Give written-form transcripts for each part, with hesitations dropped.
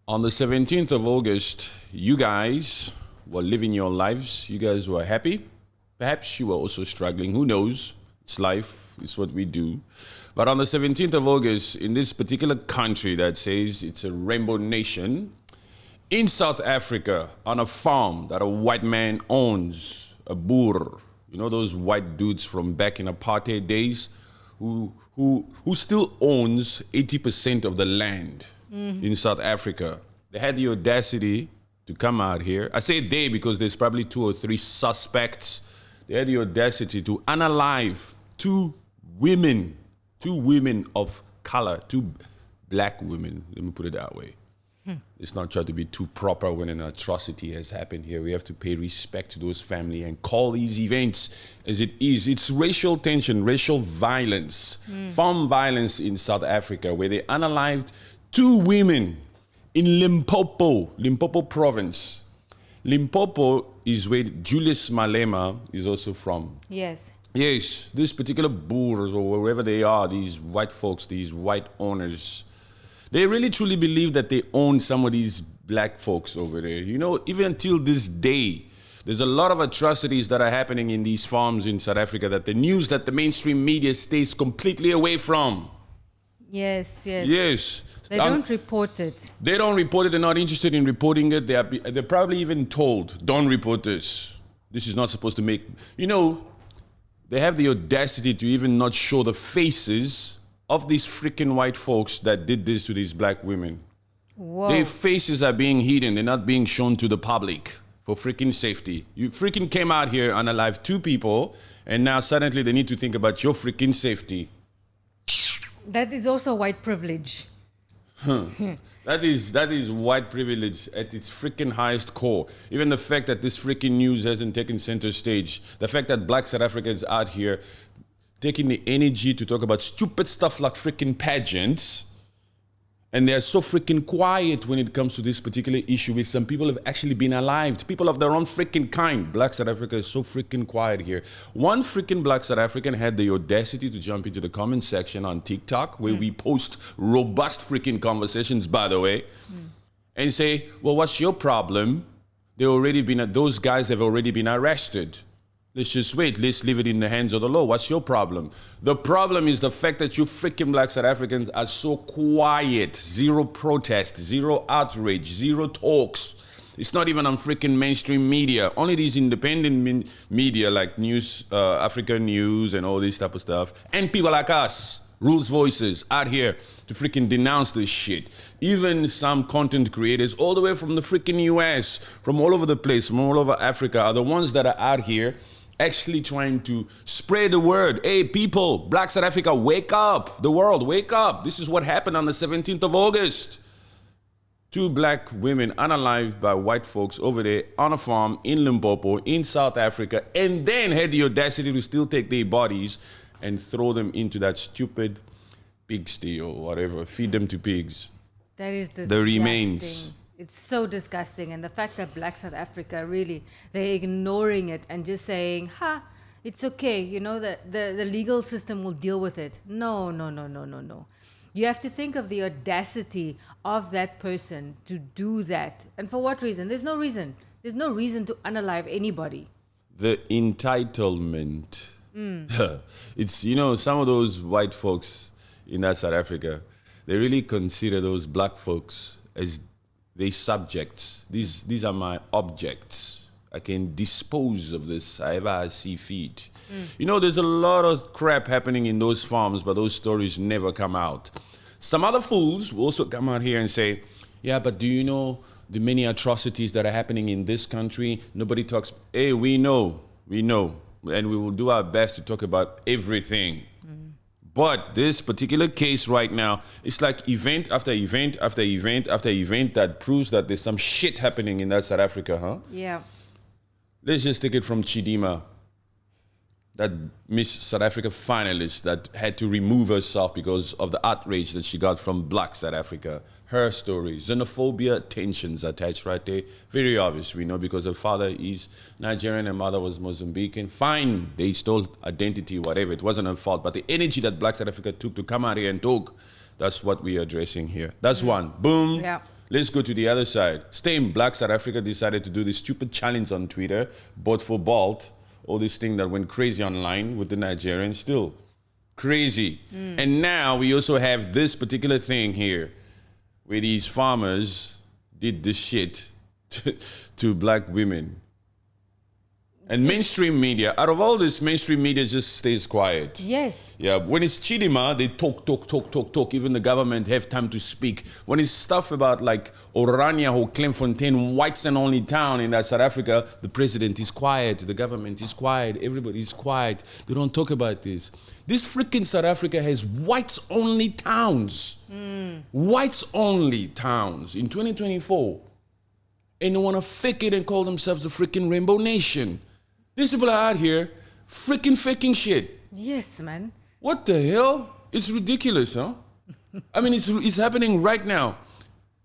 On the 17th of August, you guys were living your lives. You guys were happy. Perhaps you were also struggling. Who knows? It's life. It's what we do. But on the 17th of August, in this particular country that says it's a rainbow nation, in South Africa, on a farm that a white man owns, a boer, you know those white dudes from back in apartheid days who still owns 80% of the land in South Africa. They had the audacity to come out here. I say they because there's probably 2 or 3 suspects. They had the audacity to unalive two women of color, 2 black women, let me put it that way. It's not trying to be too proper when an atrocity has happened here. We have to pay respect to those family and call these events as it is. It's racial tension, racial violence, farm violence in South Africa, where they unalived 2 women in Limpopo province. Limpopo is where Julius Malema is also from. Yes. Yes, these particular Boers or wherever they are, these white folks, these white owners, they really truly believe that they own some of these black folks over there. You know, even until this day, there's a lot of atrocities that are happening in these farms in South Africa that the news, that the mainstream media stays completely away from. Yes. Yes. They don't report it. They don't report it. They're not interested in reporting it. They're probably even told, don't report this. This is not supposed to make... You know, they have the audacity to even not show the faces of these freaking white folks that did this to these black women. Whoa. Their faces are being hidden. They're not being shown to the public for freaking safety. You freaking came out here and unalive 2 people, and now suddenly they need to think about your freaking safety. That is also white privilege. That is white privilege at its freaking highest core. Even the fact that this freaking news hasn't taken center stage, the fact that black South Africans out here taking the energy to talk about stupid stuff like freaking pageants, and they're so freaking quiet when it comes to this particular issue, where some people have actually been alived, people of their own freaking kind. Black South Africa is so freaking quiet here. One freaking black South African had the audacity to jump into the comment section on TikTok, where we post robust freaking conversations, by the way, and say, well, what's your problem? Those guys have already been arrested. Let's just wait. Let's leave it in the hands of the law. What's your problem? The problem is the fact that you freaking black South Africans are so quiet. 0 protest, 0 outrage, 0 talks. It's not even on freaking mainstream media. Only these independent media like News, African News and all this type of stuff. And people like us, Rules Voices, out here to freaking denounce this shit. Even some content creators all the way from the freaking US, from all over the place, from all over Africa, are the ones that are out here actually trying to spread the word. Hey, people, black South Africa, wake up. The world, wake up. This is what happened on the 17th of August. 2 black women unalived by white folks over there on a farm in Limpopo, in South Africa, and then had the audacity to still take their bodies and throw them into that stupid pigsty or whatever, feed them to pigs. That is disgusting. The remains. It's so disgusting. And the fact that black South Africa, really, they're ignoring it and just saying, it's okay, you know, the legal system will deal with it. No. You have to think of the audacity of that person to do that. And for what reason? There's no reason. There's no reason to unalive anybody. The entitlement. It's, you know, some of those white folks in that South Africa, they really consider those black folks as they subjects. These are my objects. I can dispose of this however I see fit. You know, there's a lot of crap happening in those farms, but those stories never come out. Some other fools will also come out here and say, yeah, but do you know the many atrocities that are happening in this country? Nobody talks. Hey, we know. And we will do our best to talk about everything. But this particular case right now, it's like event after event after event after event that proves that there's some shit happening in that South Africa, huh? Yeah. Let's just take it from Chidima, that Miss South Africa finalist that had to remove herself because of the outrage that she got from black South Africa. Her story, xenophobia, tensions attached right there. Very obvious, we know, because her father is Nigerian and mother was Mozambican. Fine, they stole identity, whatever. It wasn't her fault. But the energy that black South Africa took to come out here and talk, that's what we're addressing here. That's one. Boom. Yeah. Let's go to the other side. Stay in Black South Africa decided to do this stupid challenge on Twitter, bought for Bolt, all this thing that went crazy online with the Nigerians still. Crazy. And now we also have this particular thing here where these farmers did this shit to black women. And mainstream media, out of all this, mainstream media just stays quiet. Yes. Yeah, when it's Chidima, they talk. Even the government have time to speak. When it's stuff about like Orania or Confronting, whites and only town in South Africa, the president is quiet, the government is quiet, everybody is quiet. They don't talk about this. This freaking South Africa has whites only towns. Whites only towns in 2024. And they want to fake it and call themselves the freaking Rainbow Nation. These people are out here freaking faking shit. Yes, man. What the hell? It's ridiculous, huh? I mean, it's happening right now.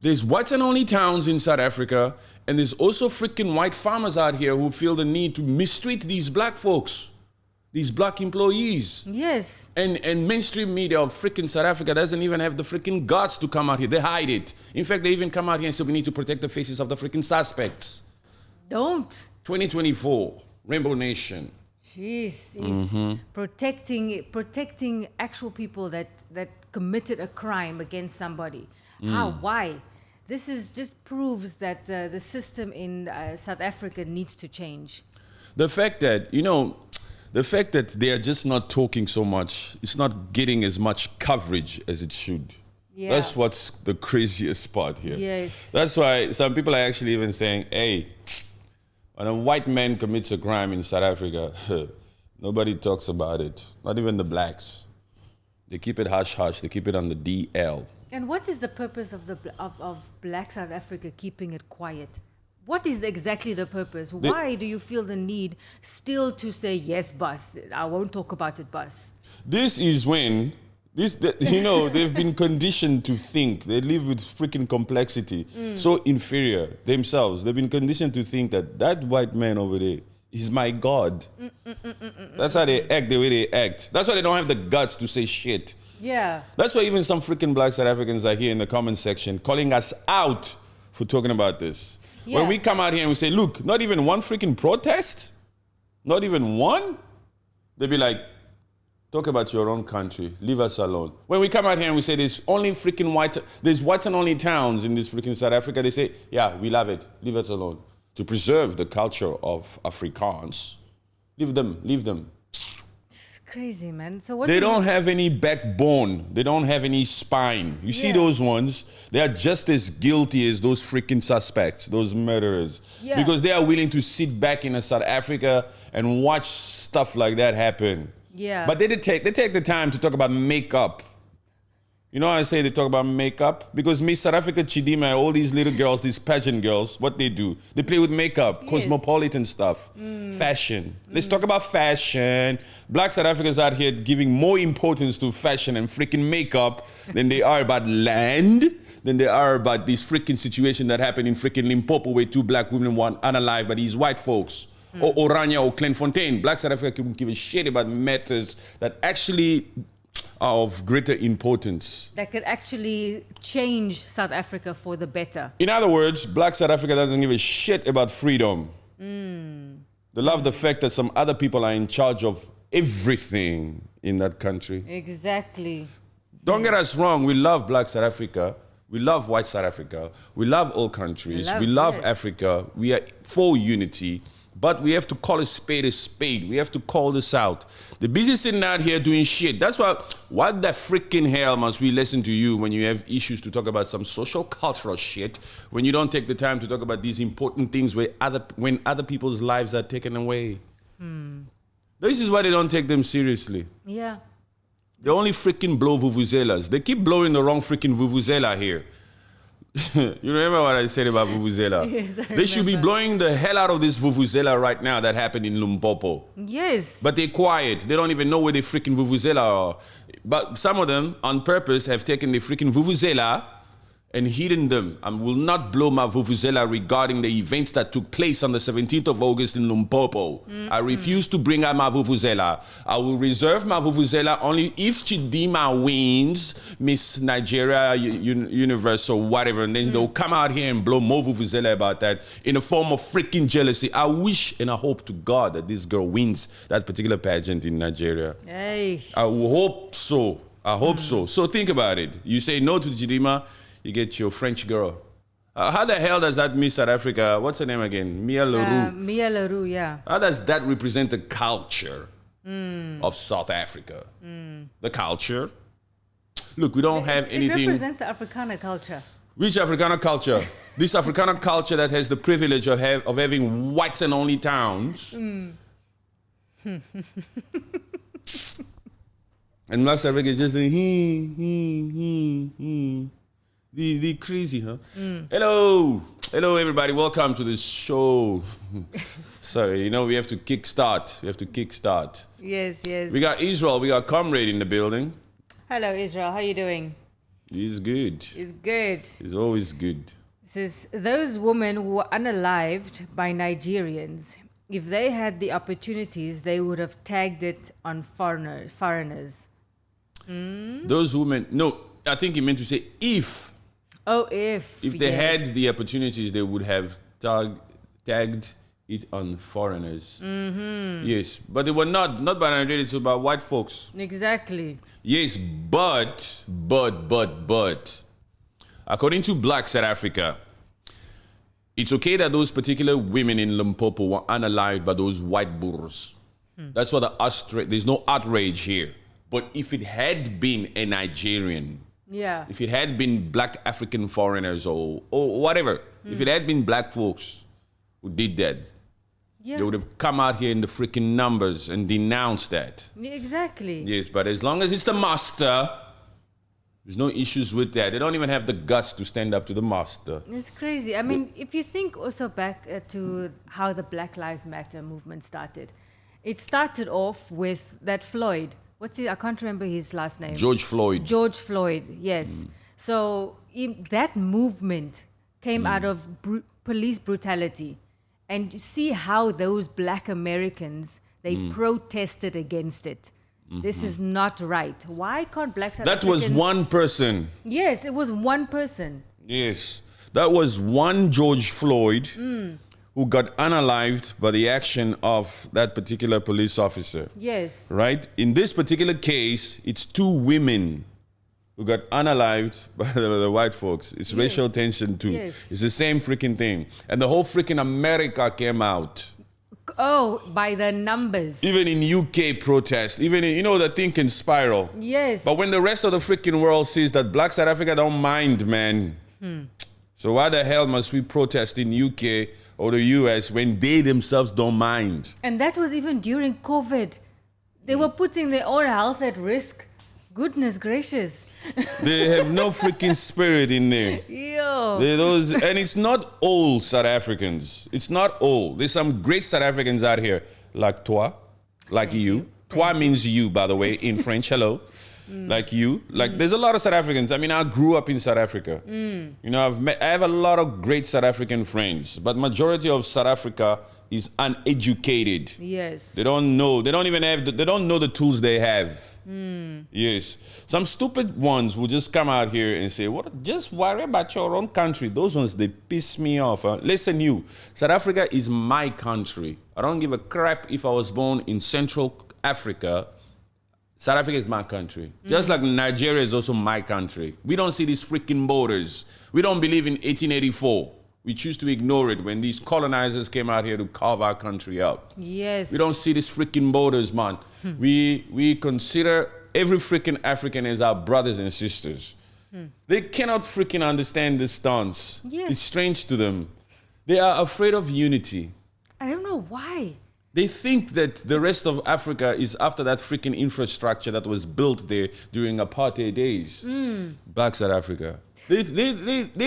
There's whites and only towns in South Africa, and there's also freaking white farmers out here who feel the need to mistreat these black folks, these black employees. Yes. And mainstream media of freaking South Africa doesn't even have the freaking guts to come out here. They hide it. In fact, they even come out here and say we need to protect the faces of the freaking suspects. Don't. 2024, Rainbow Nation. Jeez, protecting actual people that committed a crime against somebody. How? Why? This is just proves that the system in South Africa needs to change. The fact that, the fact that they are just not talking so much, it's not getting as much coverage as it should. Yeah. That's what's the craziest part here. Yes. That's why some people are actually even saying, hey, when a white man commits a crime in South Africa, nobody talks about it. Not even the blacks. They keep it hush-hush. They keep it on the DL. And what is the purpose of Black South Africa keeping it quiet? What is exactly the purpose? Why do you feel the need still to say, yes, boss, I won't talk about it, boss? This is when, they've been conditioned to think. They live with freaking complexity. So inferior themselves. They've been conditioned to think that white man over there is my God. That's how they act the way they act. That's why they don't have the guts to say shit. Yeah. That's why even some freaking Black South Africans are here in the comment section calling us out for talking about this. Yeah. When we come out here and we say, look, not even one freaking protest, not even one, they'd be like, talk about your own country, leave us alone. When we come out here and we say there's only freaking there's whites and only towns in this freaking South Africa, they say, yeah, we love it, leave us alone. To preserve the culture of Afrikaans, leave them. It's crazy, man. So what? They don't have any backbone. They don't have any spine. You see those ones? They are just as guilty as those freaking suspects, those murderers. Yeah. Because they are willing to sit back in South Africa and watch stuff like that happen. Yeah. But they take the time to talk about makeup. You know how I say they talk about makeup? Because Miss South Africa Chidima, all these little girls, these pageant girls, what they do? They play with makeup, cosmopolitan stuff, fashion. Let's talk about fashion. Black South Africans out here giving more importance to fashion and freaking makeup than they are about land, than they are about this freaking situation that happened in freaking Limpopo where 2 black women were unalive by these white folks. Or Orania or Confronting. Black South Africa couldn't give a shit about matters that actually are of greater importance. That could actually change South Africa for the better. In other words, Black South Africa doesn't give a shit about freedom. They love the fact that some other people are in charge of everything in that country. Exactly. Don't get us wrong, we love Black South Africa. We love white South Africa. We love all countries. We love Africa. We are for unity. But we have to call a spade a spade. We have to call this out. The busy sitting out here doing shit. That's why, what the freaking hell must we listen to you when you have issues to talk about some social cultural shit, when you don't take the time to talk about these important things when other people's lives are taken away? This is why they don't take them seriously. Yeah. They only freaking blow vuvuzelas. They keep blowing the wrong freaking vuvuzela here. You remember what I said about vuvuzela? Yes, I They should be remember. blowing the hell out of this vuvuzela right now that happened in Limpopo. Yes. But they're quiet. They don't even know where the freaking vuvuzela are. But some of them, on purpose, have taken the freaking vuvuzela and hidden them and will not blow my vuvuzela regarding the events that took place on the 17th of August in Limpopo. I refuse to bring out my vuvuzela. I will reserve my vuvuzela only if Chidima wins Miss Nigeria Universe or whatever, and then they'll come out here and blow more vuvuzela about that in a form of freaking jealousy. I wish and I hope to God that this girl wins that particular pageant in Nigeria. Hey. I hope so. I hope so. So think about it. You say no to Chidima, you get your French girl. How the hell does that Miss South Africa, what's her name again? Mia Leroux. Mia Leroux, yeah. How does that represent the culture of South Africa? The culture? Look, we don't have anything. It represents the Afrikaner culture. Which Afrikaner culture? This Afrikaner culture that has the privilege of having whites and only towns. And Black South Africa is just a The crazy, huh? Hello everybody. Welcome to the show. Sorry, we have to kickstart. Yes. We got Israel. We got Comrade in the building. Hello, Israel. How are you doing? He's good. He's good. He's always good. Says those women who were unalived by Nigerians, if they had the opportunities, they would have tagged it on foreigners. Those women. No, I think he meant to say if. Oh, if they had the opportunities, they would have tagged it on foreigners. Yes, but they were not by Nigerians, it was by white folks. Exactly. Yes, but, according to Black South Africa, it's okay that those particular women in Limpopo were unalived by those white Boers. That's what there's no outrage here. But if it had been a Nigerian, if it had been black African foreigners or whatever, if it had been black folks who did that, they would have come out here in the freaking numbers and denounced that. Exactly. Yes, but as long as it's the master, there's no issues with that. They don't even have the guts to stand up to the master. It's crazy. I mean, if you think also back to how the Black Lives Matter movement started, it started off with that Floyd. I can't remember his last name. George Floyd, yes. So that movement came out of police brutality. And you see how those black Americans, they protested against it. This is not right. Why can't black South Africans... That was one person. Yes, it was one person. Yes. That was one George Floyd who got unalived by the action of that particular police officer. Yes. Right? In this particular case, it's two women who got unalived by the white folks. It's racial tension too. Yes. It's the same freaking thing. And the whole freaking America came out. Oh, by the numbers. Even in UK protest, even in, the thing can spiral. Yes. But when the rest of the freaking world sees that Black South Africa don't mind, man. So why the hell must we protest in UK or the US when they themselves don't mind? And that was even during COVID. They were putting their own health at risk. Goodness gracious. They have no freaking spirit in there. And it's not all South Africans. It's not all. There's some great South Africans out here, like toi, like you. Toi means you, by the way, in French. Hello. Like you. There's a lot of South Africans. I mean, I grew up in South Africa. I have a lot of great South African friends, but majority of South Africa is uneducated. Yes. They don't know. They don't know the tools they have. Yes. Some stupid ones will just come out here and say, "What? Just worry about your own country." Those ones, they piss me off. Listen, South Africa is my country. I don't give a crap if I was born in Central Africa. South Africa is my country. Just like Nigeria is also my country. We don't see these freaking borders. We don't believe in 1884. We choose to ignore it when these colonizers came out here to carve our country up. Yes. We don't see these freaking borders, man. We consider every freaking African as our brothers and sisters. They cannot freaking understand this stance. Yes. It's strange to them. They are afraid of unity. I don't know why. They think that the rest of Africa is after that freaking infrastructure that was built there during apartheid days. Black South Africa. They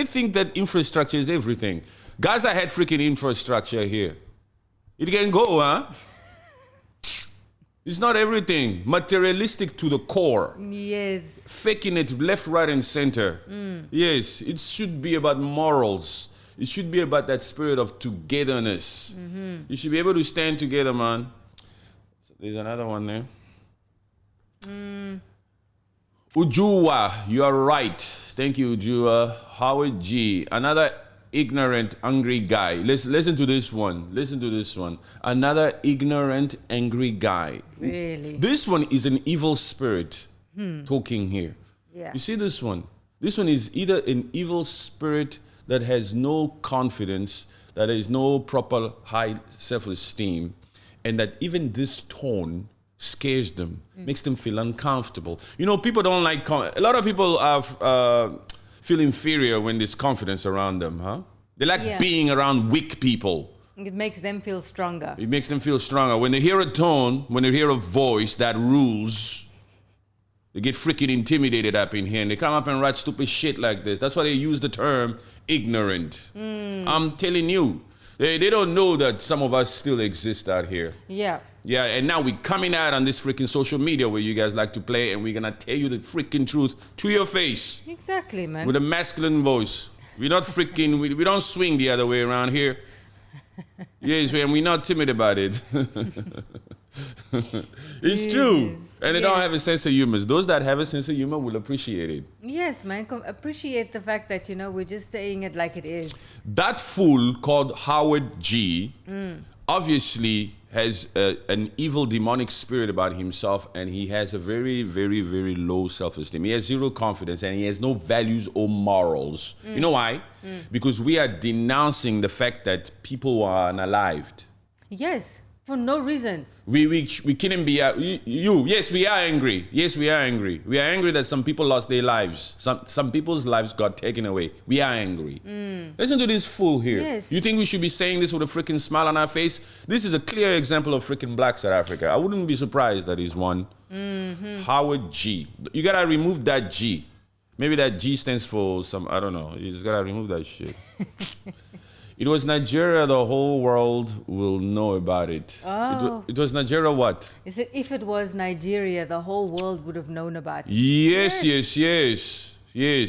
think that infrastructure is everything. Gaza had freaking infrastructure here. It can go, huh? It's not everything. Materialistic to the core. Yes. Faking it left, right, and center. Yes, it should be about morals. It should be about that spirit of togetherness. You should be able to stand together, man. So there's another one there. Ujua, you are right. Thank you, Ujua. Howard G. Another ignorant, angry guy. Listen to this one. Listen to this one. Another ignorant, angry guy. Really? This one is an evil spirit talking here. Yeah. You see this one? This one is either an evil spirit that has no confidence, that has no proper high self-esteem, and that even this tone scares them, makes them feel uncomfortable. You know, people don't like, a lot of people feel inferior when there's confidence around them, huh? They like being around weak people. It makes them feel stronger. It makes them feel stronger. When they hear a tone, when they hear a voice that rules, they get freaking intimidated up in here and they come up and write stupid shit like this. That's why they use the term ignorant. I'm telling you, they don't know that some of us still exist out here. Yeah. Yeah, and now we're coming out on this freaking social media where you guys like to play, and we're gonna tell you the freaking truth to your face. Exactly, man. With a masculine voice. We're not freaking, we don't swing the other way around here. Yes, and we're not timid about it. It's true. And they don't have a sense of humor. Those that have a sense of humor will appreciate it. Yes, man. Appreciate the fact that, you know, we're just saying it like it is. That fool called Howard G. Obviously has an evil demonic spirit about himself, and he has a very, very, very low self-esteem. He has zero confidence, and he has no values or morals. You know why? Because we are denouncing the fact that people are unalived. Yes, for no reason. We couldn't be yes, we are angry. Yes, we are angry. We are angry that some people lost their lives. Some people's lives got taken away. We are angry. Listen to this fool here. Yes. You think we should be saying this with a freaking smile on our face? This is a clear example of freaking black South Africa. I wouldn't be surprised that he's one. Howard G. You gotta remove that G. Maybe that G stands for some, I don't know. You just gotta remove that shit. It was Nigeria, the whole world will know about it. Oh. It was Nigeria what? You said if it was Nigeria, the whole world would have known about it. Yes.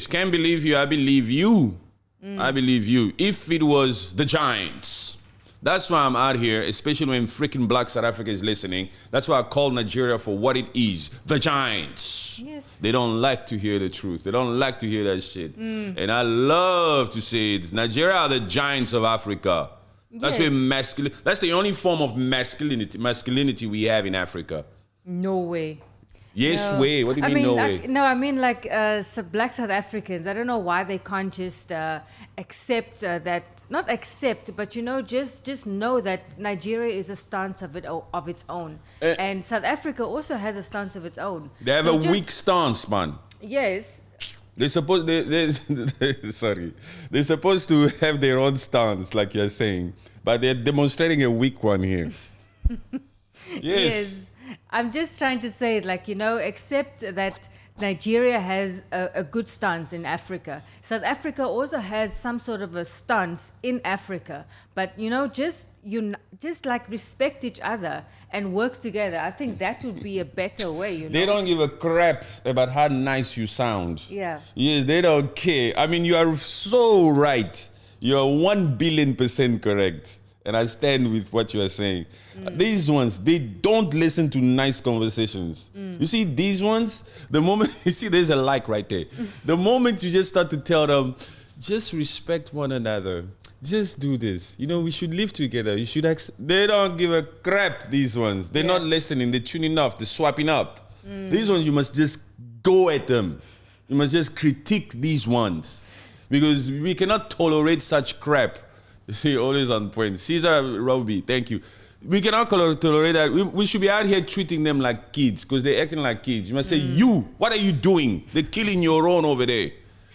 Can't believe you, I believe you. I believe you. If it was the Giants. That's why I'm out here, especially when freaking black South Africa is listening. That's why I call Nigeria for what it is, the Giants. Yes. They don't like to hear the truth. They don't like to hear that shit. And I love to say it. Nigeria are the Giants of Africa. That's where that's the only form of masculinity we have in Africa. No way. Yes, No. way. What do you mean, no way? No, I mean like black South Africans. I don't know why they can't just accept that. Not accept, but you know, just know that Nigeria is a stance of its own, and South Africa also has a stance of its own. They have a weak stance, man. Yes. They're supposed they're supposed to have their own stance, like you're saying, but they're demonstrating a weak one here. Yes. I'm just trying to say it, like, you know, accept that Nigeria has a good stance in Africa. South Africa also has some sort of a stance in Africa, but you know, just like respect each other and work together. I think that would be a better way. You know, they don't give a crap about how nice you sound. Yeah. Yes, they don't care. I mean, you are so right. You are 1,000,000,000% correct. And I stand with what you are saying. These ones, they don't listen to nice conversations. You see, these ones, the moment, you see, there's a like right there. The moment you just start to tell them, just respect one another. Just do this. You know, we should live together. You should they don't give a crap, these ones. They're not listening. They're tuning off. They're swapping up. These ones, you must just go at them. You must just critique these ones. Because we cannot tolerate such crap. You see, always on point. Caesar Rugby, thank you. We cannot tolerate that. We should be out here treating them like kids because they're acting like kids. You must say, you, what are you doing? They're killing your own over there.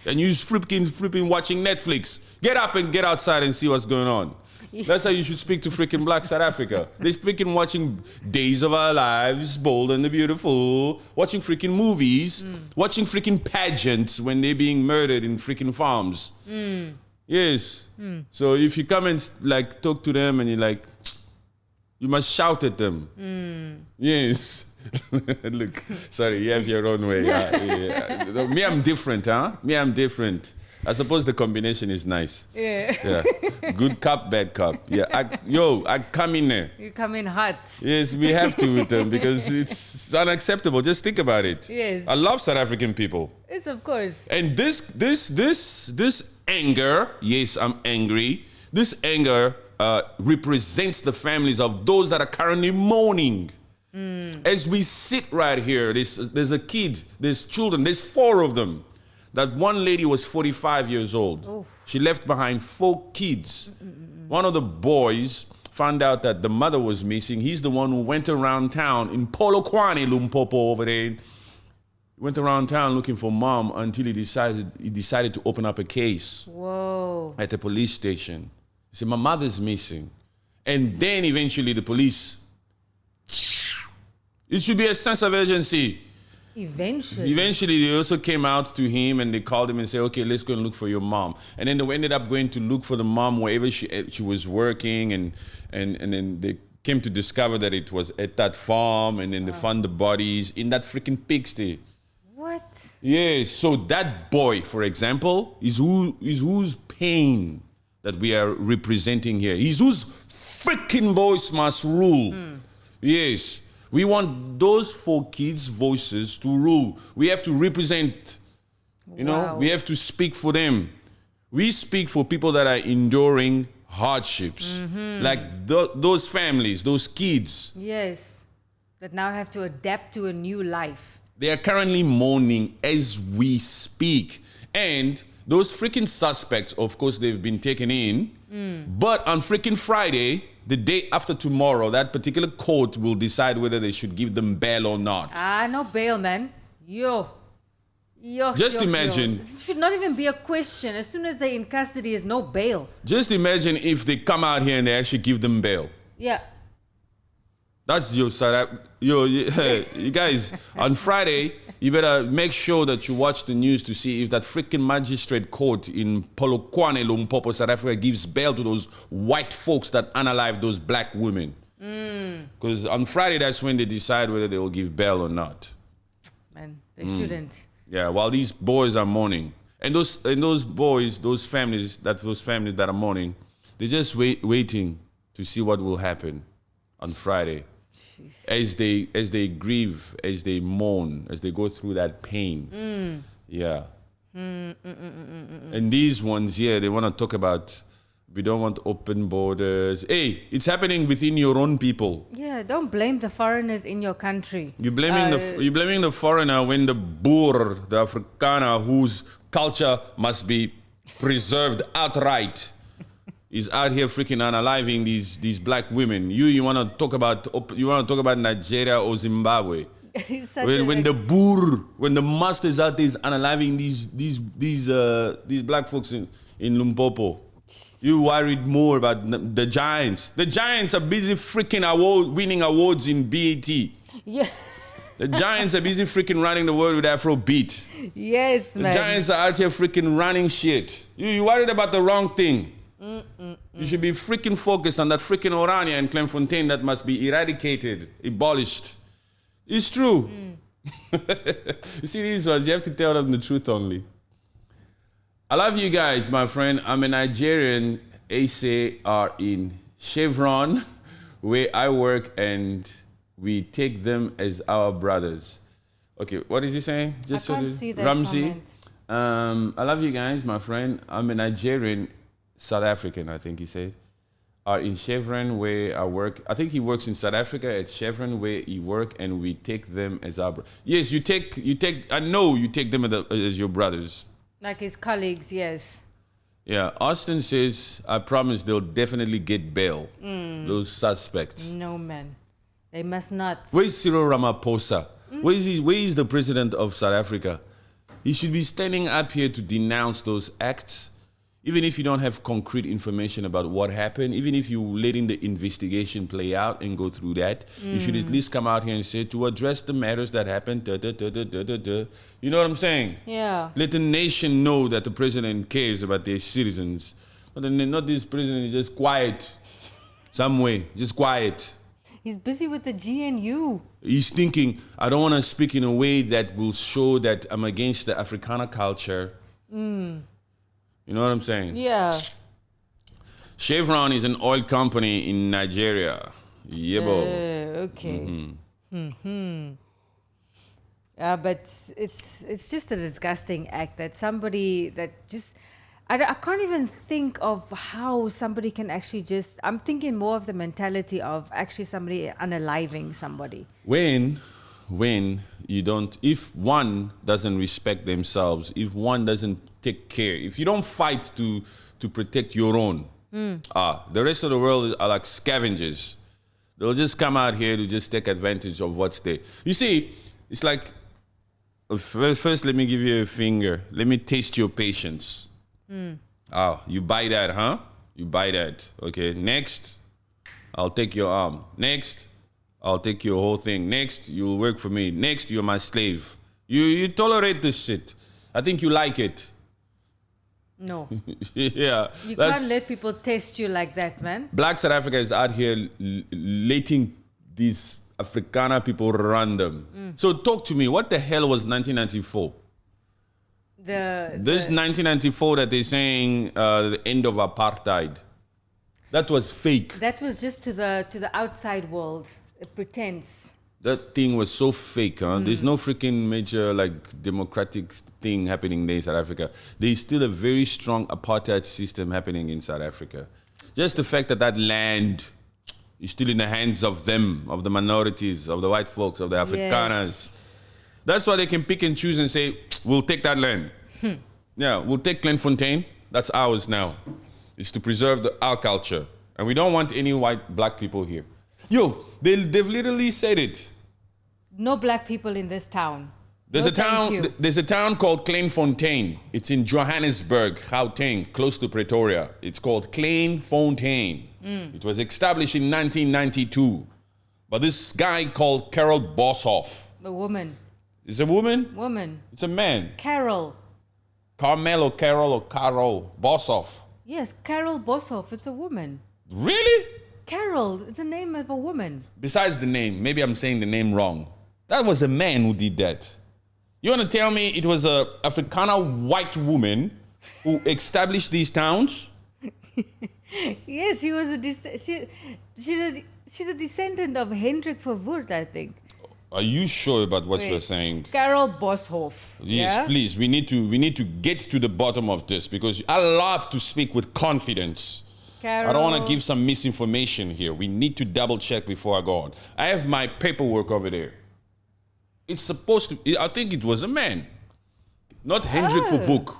And you flipping watching Netflix. Get up and get outside and see what's going on. That's how you should speak to freaking black South Africa. They're freaking watching Days of Our Lives, Bold and the Beautiful, watching freaking movies, watching freaking pageants when they're being murdered in freaking farms. Yes. So if you come and like talk to them and you're like, You must shout at them. Yes. Look, sorry, you have your own way. Yeah. Me, I'm different, huh? Me, I'm different. I suppose the combination is nice. Yeah. Good cup, bad cup. Yeah. I come in there. You come in hot. Yes, we have to with them because it's unacceptable. Just think about it. Yes. I love South African people. Yes, of course. And this anger, yes, I'm angry. This anger represents the families of those that are currently mourning. As we sit right here, there's a kid, there's children, there's 4 of them. That one lady was 45 years old. Oof. She left behind 4 kids. One of the boys found out that the mother was missing. He's the one who went around town in Polokwane Limpopo over there. He went around town looking for mom until he decided to open up a case. Whoa. At the police station. He said, my mother's missing. And then eventually the police, it should be a sense of urgency. Eventually, they also came out to him and they called him and said, okay, let's go and look for your mom. And then they ended up going to look for the mom wherever she was working. And then they came to discover that it was at that farm. And then they found the bodies in that freaking pigsty. What? Yes. So that boy, for example, is whose pain that we are representing here. Is whose freaking voice must rule. Yes. We want those 4 kids' voices to rule. We have to represent, you know, we have to speak for them. We speak for people that are enduring hardships, like those families, those kids. Yes, that now have to adapt to a new life. They are currently mourning as we speak. And those freaking suspects, of course, they've been taken in. But on freaking Friday, the day after tomorrow, that particular court will decide whether they should give them bail or not. No bail, man. Just imagine. It should not even be a question. As soon as they're in custody, is no bail. Just imagine if they come out here and they actually give them bail. Yeah. That's your side. You guys, on Friday, you better make sure that you watch the news to see if that freaking magistrate court in Polokwane Limpopo South Africa gives bail to those white folks that unalive those black women. Because on Friday, that's when they decide whether they will give bail or not. Man, they shouldn't. Yeah, while these boys are mourning. And those boys, those families that are mourning, they're just waiting to see what will happen on Friday. As they grieve, as they mourn, as they go through that pain. Yeah. And these ones here, they want to talk about, we don't want open borders. Hey, it's happening within your own people. Yeah, don't blame the foreigners in your country. You're blaming the foreigner when the Boer, the Afrikaner, whose culture must be preserved outright, is out here freaking unaliving these black women. You want to talk about Nigeria or Zimbabwe? when the masters out there is unaliving these black folks in Limpopo, you worried more about the Giants. The Giants are busy freaking winning awards in BET. Yeah. The Giants are busy freaking running the world with Afrobeat. Yes, man. The Giants are out here freaking running shit. You worried about the wrong thing. You should be freaking focused on that freaking Orania and Confronting that must be eradicated, abolished. It's true. You see these ones, you have to tell them the truth only. I love you guys, my friend. I'm a Nigerian. ASA are in Chevron, where I work, and we take them as our brothers. Okay, what is he saying? Just I can't see that Ramsey. comment. I love you guys, my friend. I'm a Nigerian, South African, I think he said, are in Chevron where I work. I think he works in South Africa at Chevron where he work, and we take them as our Yes, you take. I know you take them as your brothers. Like his colleagues, yes. Yeah, Austin says, I promise they'll definitely get bail. Those suspects. No, man. They must not. Where's Cyril Ramaphosa? Where is the president of South Africa? He should be standing up here to denounce those acts. Even if you don't have concrete information about what happened, even if you're letting the investigation play out and go through that, you should at least come out here and say, to address the matters that happened, You know what I'm saying? Yeah. Let the nation know that the president cares about their citizens. But then not this president is just quiet. Some way, just quiet. He's busy with the GNU. He's thinking, I don't want to speak in a way that will show that I'm against the Africana culture. You know what I'm saying? Yeah. Chevron is an oil company in Nigeria. Yebo. Okay. But it's just a disgusting act that somebody that just I can't even think of how somebody can actually just. I'm thinking more of the mentality of actually somebody unaliving somebody. When you don't, if one doesn't respect themselves, if one doesn't take care, if you don't fight to protect your own, the rest of the world are like scavengers. They'll just come out here to just take advantage of what's there. You see, it's like, first let me give you a finger. Let me taste your patience. Oh, you buy that, huh? You buy that. Okay, next, I'll take your arm. Next, I'll take your whole thing. Next, you'll work for me. Next, you're my slave. You tolerate this shit. I think you like it. No. Yeah. You can't let people test you like that, man. Black South Africa is out here letting these Afrikaner people run them. So talk to me. What the hell was 1994? This 1994 that they're saying the end of apartheid. That was fake. That was just to the outside world. It pretends. That thing was so fake, huh? There's no freaking major like democratic thing happening there in South Africa. There's still a very strong apartheid system happening in South Africa. Just the fact that land is still in the hands of them, of the minorities, of the white folks, of the Afrikaners. Yes. That's why they can pick and choose and say, we'll take that land. Yeah, we'll take Confronting. That's ours now. It's to preserve our culture. And we don't want any black people here. Yo, they've literally said it. No black people in this town. There's a town called Confronting. It's in Johannesburg, Gauteng, close to Pretoria. It's called Confronting. It was established in 1992. But this guy called Carol Boshoff. A woman. Is it a woman? Woman. It's a man. Carol. Carmelo, Carol, or Carol Boshoff. Yes, Carol Boshoff. It's a woman. Really? Carol. It's the name of a woman. Besides the name, maybe I'm saying the name wrong. That was a man who did that. You want to tell me it was a Afrikaner white woman who established these towns? Yes, she was she's a descendant of Hendrik Verwoerd, I think. Are you sure about what you're saying? Carol Boshoff. Yes, yeah? Please. We need to get to the bottom of this because I love to speak with confidence. Carol. I don't want to give some misinformation here. We need to double check before I go on. I have my paperwork over there. It's supposed to. I think it was a man, not Hendrik Verwoerd.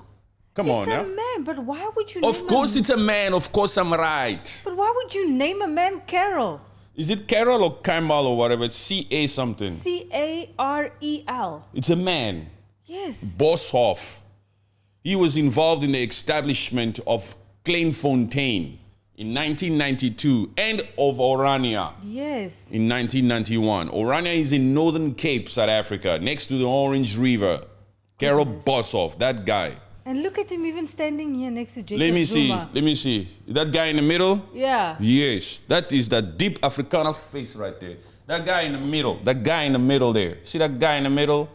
Come on now. It's a man, but why would you? Of course, it's a man. Of course, I'm right. But why would you name a man Carol? Is it Carol or Kamal or whatever? It's C-A something. C-A-R-E-L. It's a man. Yes. Boshoff. He was involved in the establishment of Confronting in 1992 and of Orania. Yes. In 1991. Orania is in Northern Cape, South Africa, next to the Orange River. Carol Boshoff, that guy. And look at him even standing here next to Jacob Let me Zuma. see. That guy in the middle? Yeah. Yes. That is the deep Afrikaner face right there. That guy in the middle there. See that guy in the middle?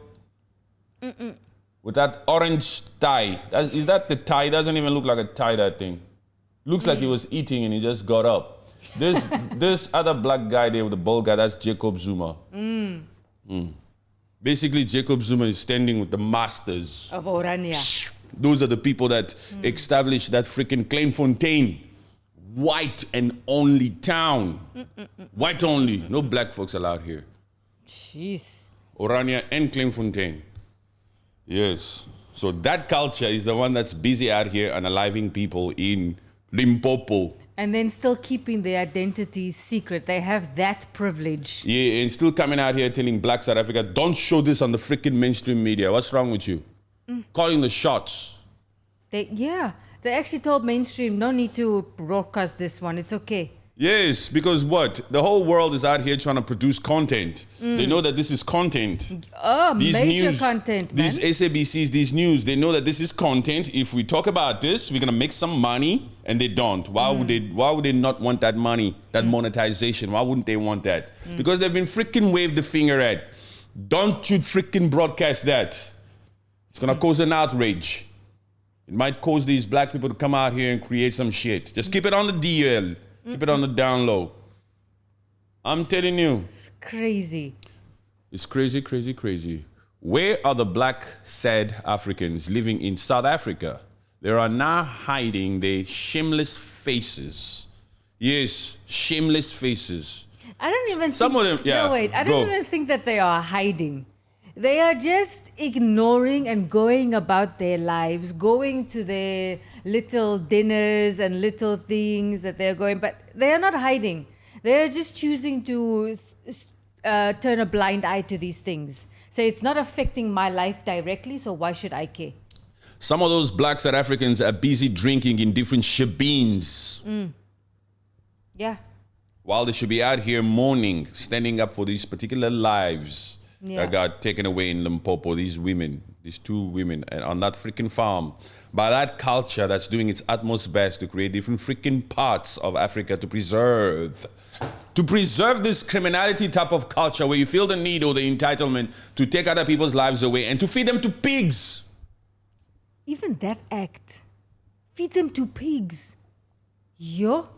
With that orange tie. Is that the tie? Doesn't even look like a tie, that thing. Looks like he was eating and he just got up. This other black guy there with the bald guy, that's Jacob Zuma. Basically, Jacob Zuma is standing with the masters of Orania. Those are the people that established that freaking Confronting. White and only town. White only. No black folks allowed here. Jeez. Orania and Confronting. Yes. So that culture is the one that's busy out here unaliving people in Limpopo. And then still keeping their identities secret. They have that privilege. Yeah, and still coming out here telling Black South Africa, don't show this on the freaking mainstream media. What's wrong with you? Calling the shots. They actually told mainstream, no need to broadcast this one. It's okay. Yes, because what? The whole world is out here trying to produce content. They know that this is content. Oh, These major news, content, man. these SABCs, these news, they know that this is content. If we talk about this, we're gonna make some money, and they don't. Why would they? Why would they not want that money, that monetization? Why wouldn't they want that? Because they've been freaking waved the finger at. Don't you freaking broadcast that? It's gonna cause an outrage. It might cause these black people to come out here and create some shit. Just keep it on the DL. Keep it on the down low. I'm telling you. It's crazy. It's crazy, crazy, crazy. Where are the black, sad Africans living in South Africa? They are now hiding their shameless faces. Yes, shameless faces. I don't even Some think, of them, yeah. No, wait. I don't even think that they are hiding. They are just ignoring and going about their lives, going to their little dinners and little things that they're going, but they are not hiding. They're just choosing to turn a blind eye to these things. Say it's not affecting my life directly, so why should I care? Some of those black South Africans are busy drinking in different shebeens. Yeah. While they should be out here mourning, standing up for these particular lives. That got taken away in Limpopo, these women, these two women on that freaking farm, by that culture that's doing its utmost best to create different freaking parts of Africa to preserve this criminality type of culture where you feel the need or the entitlement to take other people's lives away and to feed them to pigs. Even that act, feed them to pigs. Yo,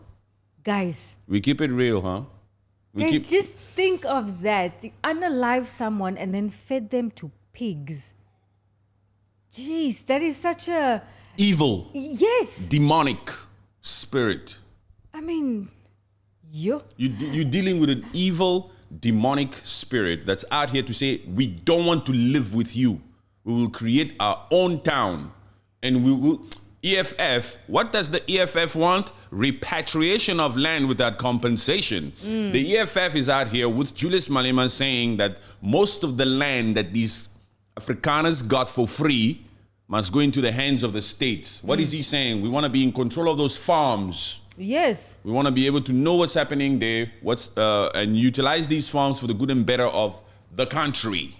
guys. We keep it real, huh? Guys, just think of that. You unalive someone and then fed them to pigs. Jeez, that is such a... Evil. Yes. Demonic spirit. I mean, you're dealing with an evil, demonic spirit that's out here to say, we don't want to live with you. We will create our own town. And we will... EFF, what does the EFF want? Repatriation of land without compensation. The EFF is out here with Julius Malema saying that most of the land that these Afrikaners got for free must go into the hands of the states. What is he saying? We want to be in control of those farms. Yes. We want to be able to know what's happening there, and utilize these farms for the good and better of the country.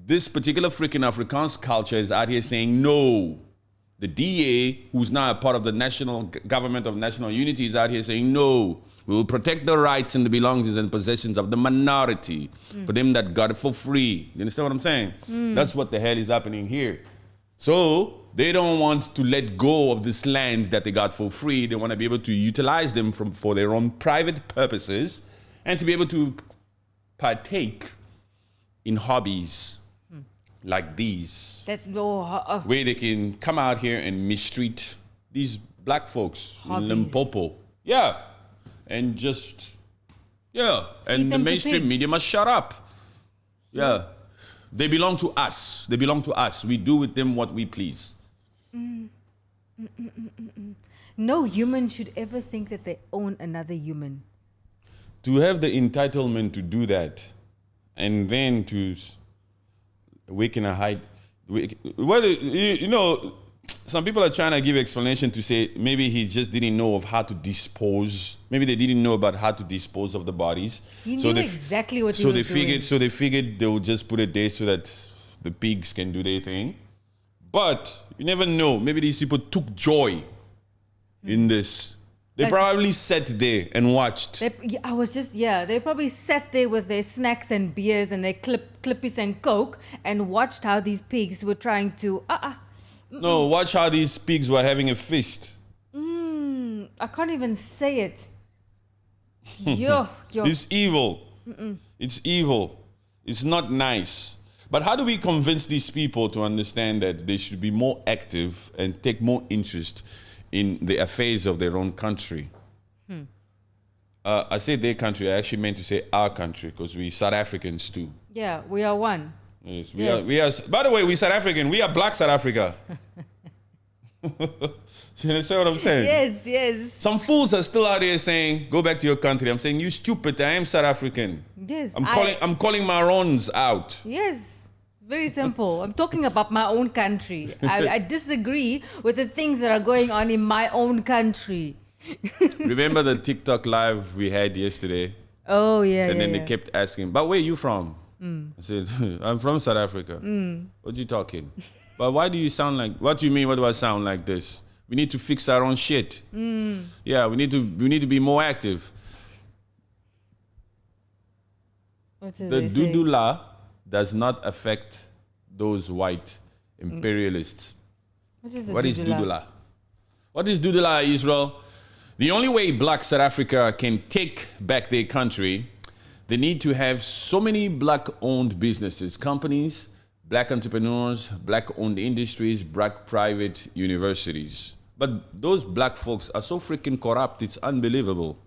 This particular freaking Afrikaans culture is out here saying no. The DA, who's now a part of the national government of national unity, is out here saying, no, we will protect the rights and the belongings and possessions of the minority for them that got it for free. You understand what I'm saying? That's what the hell is happening here. So they don't want to let go of this land that they got for free. They want to be able to utilize them for their own private purposes and to be able to partake in hobbies like these, where they can come out here and mistreat these black folks in Limpopo. Yeah. And just, and the mainstream media must shut up. Yeah. They belong to us. They belong to us. We do with them what we please. No human should ever think that they own another human. To have the entitlement to do that, and then to waken a hide. Whether some people are trying to give explanation to say maybe he just didn't know of how to dispose. Maybe they didn't know about how to dispose of the bodies. He knew exactly what he was doing. So they figured they would just put it there so that the pigs can do their thing. But you never know. Maybe these people took joy in this. They probably sat there and watched. They probably sat there with their snacks and beers and their clippies and Coke and watched how these pigs were trying to... No, watch how these pigs were having a feast. I can't even say it. It's evil. It's evil. It's not nice. But how do we convince these people to understand that they should be more active and take more interest in the affairs of their own country? I say their country, I actually meant to say our country, because we South Africans too. Yeah, we are one. Yes, we are. By the way, we South African. We are black South Africa. You understand what I'm saying? Yes. Some fools are still out here saying, go back to your country. I'm saying, you stupid, I am South African. Yes. I'm calling my own out. Yes. Very simple. I'm talking about my own country. I disagree with the things that are going on in my own country. Remember the TikTok live we had yesterday? Oh, yeah. And then yeah. they kept asking, but where are you from? I said, I'm from South Africa. What you talking? But why do you sound like, what do you mean, what do I sound like this? We need to fix our own shit. Yeah, we need to be more active. What did The they say? Dudula does not affect those white imperialists. What is Dudula? What is Dudula, Israel? The only way black South Africa can take back their country, they need to have so many black-owned businesses, companies, black entrepreneurs, black-owned industries, black private universities. But those black folks are so freaking corrupt, it's unbelievable.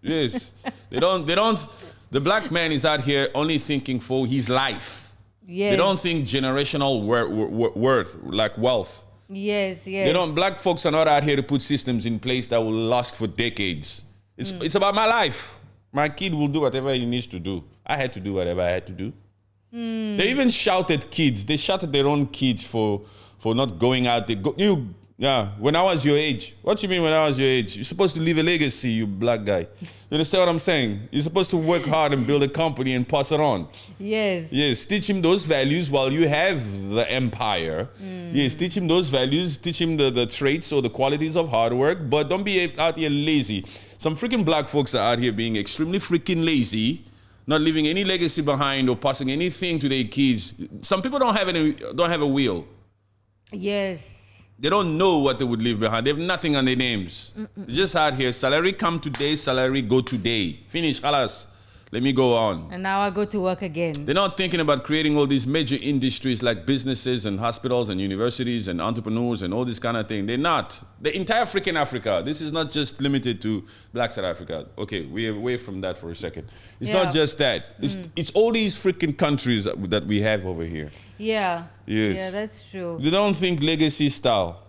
Yes. The black man is out here only thinking for his life. Yes. They don't think generational worth, like wealth. Yes. Black folks are not out here to put systems in place that will last for decades. It's about my life. My kid will do whatever he needs to do. I had to do whatever I had to do. They even shouted kids. They shouted their own kids for not going out there. When I was your age. What do you mean when I was your age? You're supposed to leave a legacy, you black guy. You understand what I'm saying? You're supposed to work hard and build a company and pass it on. Yes. Yes, teach him those values while you have the empire. Yes, teach him those values, teach him the traits or the qualities of hard work, but don't be out here lazy. Some freaking black folks are out here being extremely freaking lazy, not leaving any legacy behind or passing anything to their kids. Some people don't have a will. Yes. They don't know what they would leave behind. They have nothing on their names. They're just out here. Salary come today, salary go today. Finish, halas. Let me go on. And now I go to work again. They're not thinking about creating all these major industries like businesses and hospitals and universities and entrepreneurs and all this kind of thing. They're not. The entire freaking Africa. This is not just limited to black South Africa. Okay, we're away from that for a second. It's not just that. It's all these freaking countries that we have over here. Yeah. Yes. Yeah, that's true. They don't think legacy style.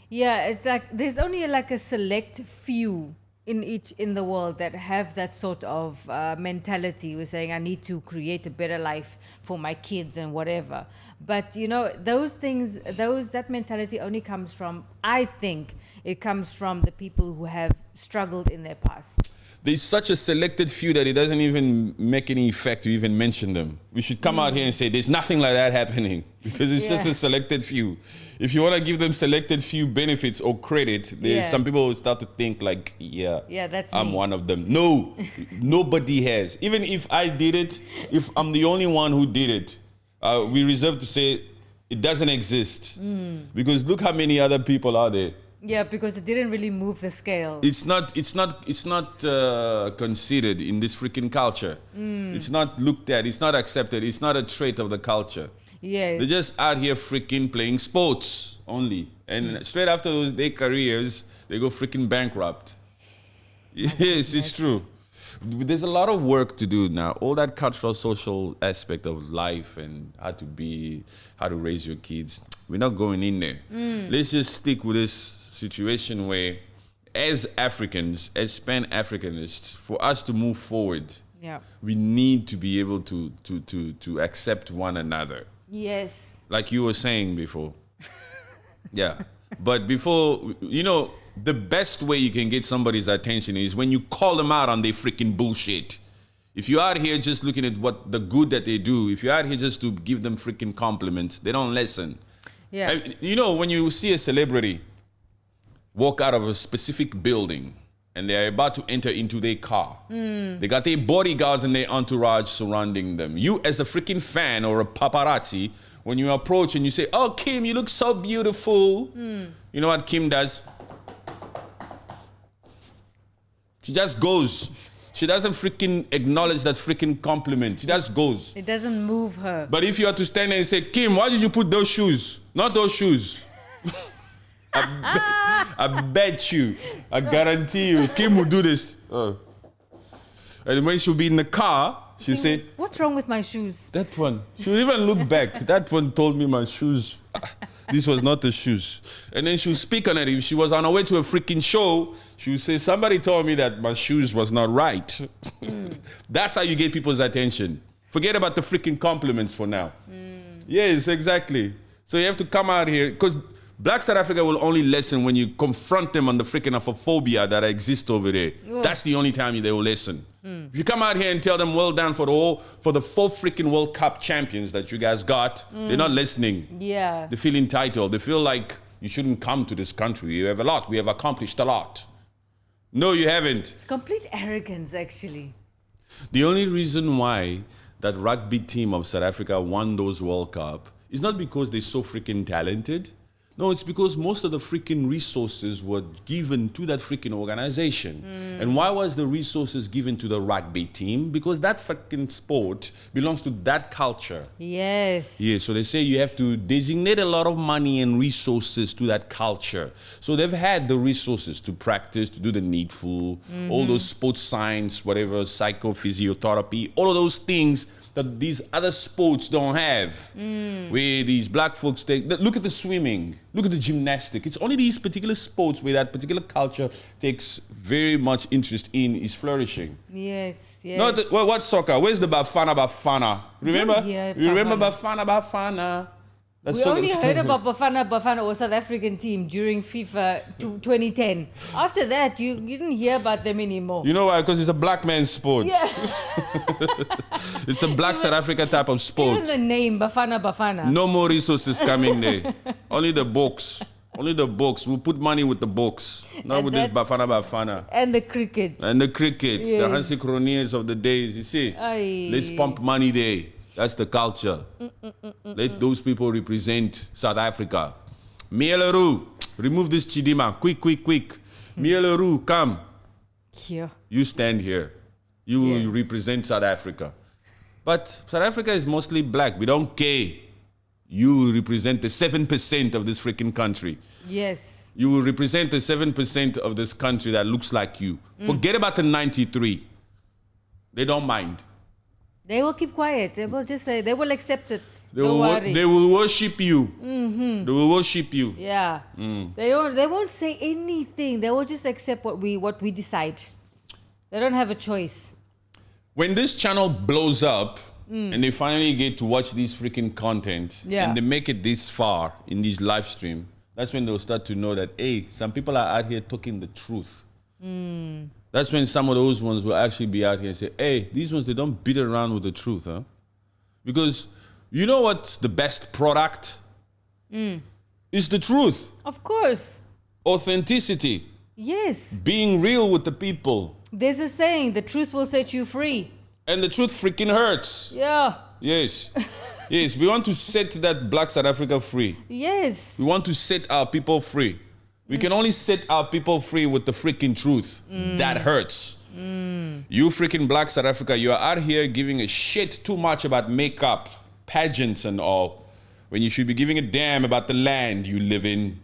Yeah, it's like there's only like a select few in the world that have that sort of mentality. We're saying I need to create a better life for my kids and whatever. But that mentality only comes from, I think it comes from the people who have struggled in their past. There's such a selected few that it doesn't even make any effect to even mention them. We should come out here and say there's nothing like that happening because it's just a selected few. If you want to give them selected few benefits or credit, some people will start to think like, that's I'm me. one of them. No, nobody has. Even if I did it, if I'm the only one who did it, we reserve to say it doesn't exist. Because look how many other people are there. Yeah, because it didn't really move the scale. It's not considered in this freaking culture. It's not looked at. It's not accepted. It's not a trait of the culture. Yes. They're just out here freaking playing sports only. And straight after their careers, they go freaking bankrupt. Yes, it's true. There's a lot of work to do now. All that cultural, social aspect of life and how to raise your kids. We're not going in there. Let's just stick with this situation where, as Africans, as Pan-Africanists, for us to move forward, we need to be able to accept one another. Yes. Like you were saying before. Yeah. But before, the best way you can get somebody's attention is when you call them out on their freaking bullshit. If you're out here just looking at what the good that they do, if you're out here just to give them freaking compliments, they don't listen. Yeah. When you see a celebrity walk out of a specific building and they're about to enter into their car, they got their bodyguards and their entourage surrounding them. You as a freaking fan or a paparazzi, when you approach and you say, "Oh, Kim, you look so beautiful." You know what Kim does? She just goes. She doesn't freaking acknowledge that freaking compliment. She just goes. It doesn't move her. But if you are to stand there and say, "Kim, why did you put those shoes? Not those shoes." I bet you, I guarantee you, Kim will do this. And when she'll be in the car, she'll say, "What's wrong with my shoes?" "That one." She'll even look back. "That one told me my shoes. This was not the shoes." And then she'll speak on it. If she was on her way to a freaking show, she'll say, "Somebody told me that my shoes was not right." That's how you get people's attention. Forget about the freaking compliments for now. Yes, exactly. So you have to come out here, because Black South Africa will only listen when you confront them on the freaking Afrophobia that exists over there. Ugh. That's the only time they will listen. If you come out here and tell them well done for the 4 freaking World Cup champions that you guys got, they're not listening. Yeah. They feel entitled. They feel like you shouldn't come to this country. You have a lot. We have accomplished a lot. No, you haven't. Complete arrogance, actually. The only reason why that rugby team of South Africa won those World Cup is not because they're so freaking talented. No, it's because most of the freaking resources were given to that freaking organization. And why was the resources given to the rugby team? Because that freaking sport belongs to that culture. Yes. Yeah, so they say you have to designate a lot of money and resources to that culture. So they've had the resources to practice, to do the needful, all those sports science, whatever, psychophysiotherapy, all of those things that these other sports don't have. Where these black folks look at the swimming, look at the gymnastic. It's only these particular sports where that particular culture takes very much interest in is flourishing. Yes, yes. No, what soccer? Where's the Bafana Bafana? Remember? You remember Bafana Bafana? That's we only heard about Bafana or South African team during FIFA 2010. After that, you didn't hear about them anymore. You know why? Because it's a black man's sport. Yeah. It's a black South Africa type of sport. Even the name, Bafana. No more resources coming there. Only the books. Only the books. We'll put money with the books. Not with this Bafana. And the cricket. And the cricket. Yes. The Hansi Cronjes of the days. You see? Aye. Let's pump money there. That's the culture. Let those people represent South Africa. Mieleru, remove this Chidima. Quick. Mieleru, come. Here. You stand here. You represent South Africa. But South Africa is mostly black. We don't care. You represent the 7% of this freaking country. Yes. You will represent the 7% of this country that looks like you. Forget about the 93. They don't mind. They will keep quiet. They will just say, they will accept it. They will worship you. They will worship you. Yeah. They won't say anything. They will just accept what we decide. They don't have a choice. When this channel blows up and they finally get to watch these freaking content and they make it this far in these live stream, that's when they'll start to know that, hey, some people are out here talking the truth. That's when some of those ones will actually be out here and say, hey, these ones, they don't beat around with the truth, huh? Because you know what's the best product? It's the truth. Of course. Authenticity. Yes. Being real with the people. There's a saying, the truth will set you free. And the truth freaking hurts. Yeah. Yes. Yes, we want to set that black South Africa free. Yes. We want to set our people free. We can only set our people free with the freaking truth. That hurts. You freaking black South Africa, you are out here giving a shit too much about makeup, pageants and all, when you should be giving a damn about the land you live in.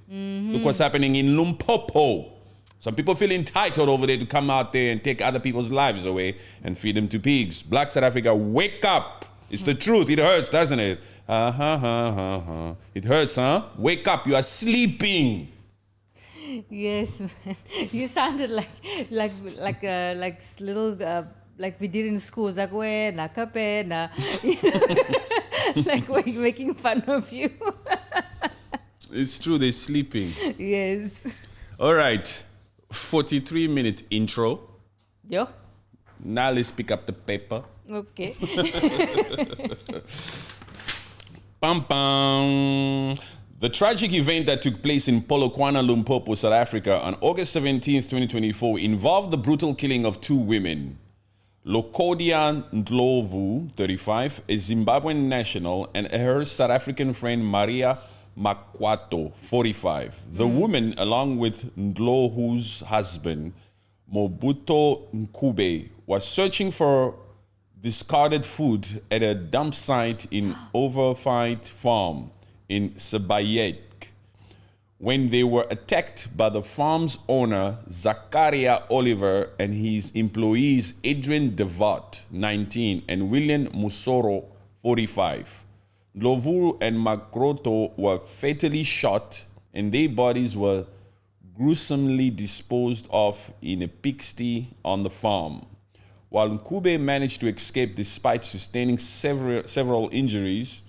Look what's happening in Limpopo. Some people feel entitled over there to come out there and take other people's lives away and feed them to pigs. Black South Africa, wake up. It's the truth. It hurts, doesn't it? It hurts, huh? Wake up. You are sleeping. Yes, man. You sounded like little like we did in school. Like like we're making fun of you. It's true. They're sleeping. Yes. All right. 43-minute intro. Yo. Now let's pick up the paper. Okay. Pam pam. The tragic event that took place in Polokwane Limpopo, South Africa on August 17th, 2024 involved the brutal killing of 2 women. Lokodia Ndlovu, 35, a Zimbabwean national, and her South African friend Maria Makwato, 45. The woman, along with Ndlovu's husband, Mobuto Nkube, was searching for discarded food at a dump site in Overfight Farm in Sabayek when they were attacked by the farm's owner, Zakaria Oliver, and his employees, Adrian Devot, 19, and William Musoro, 45. Lovu and Makroto were fatally shot, and their bodies were gruesomely disposed of in a pigsty on the farm. while Nkube managed to escape despite sustaining severe injuries.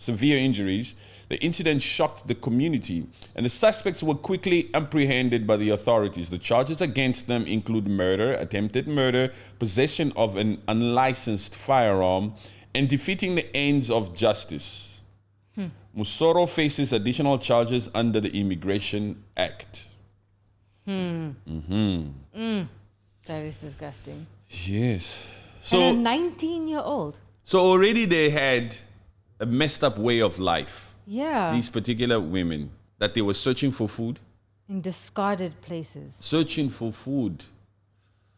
The incident shocked the community, and the suspects were quickly apprehended by the authorities. The charges against them include murder, attempted murder, possession of an unlicensed firearm, and defeating the ends of justice. Musoro faces additional charges under the Immigration Act. That is disgusting. Yes. And a 19-year-old. So already they had a messed up way of life. Yeah. These particular women, that they were searching for food. In discarded places. Searching for food.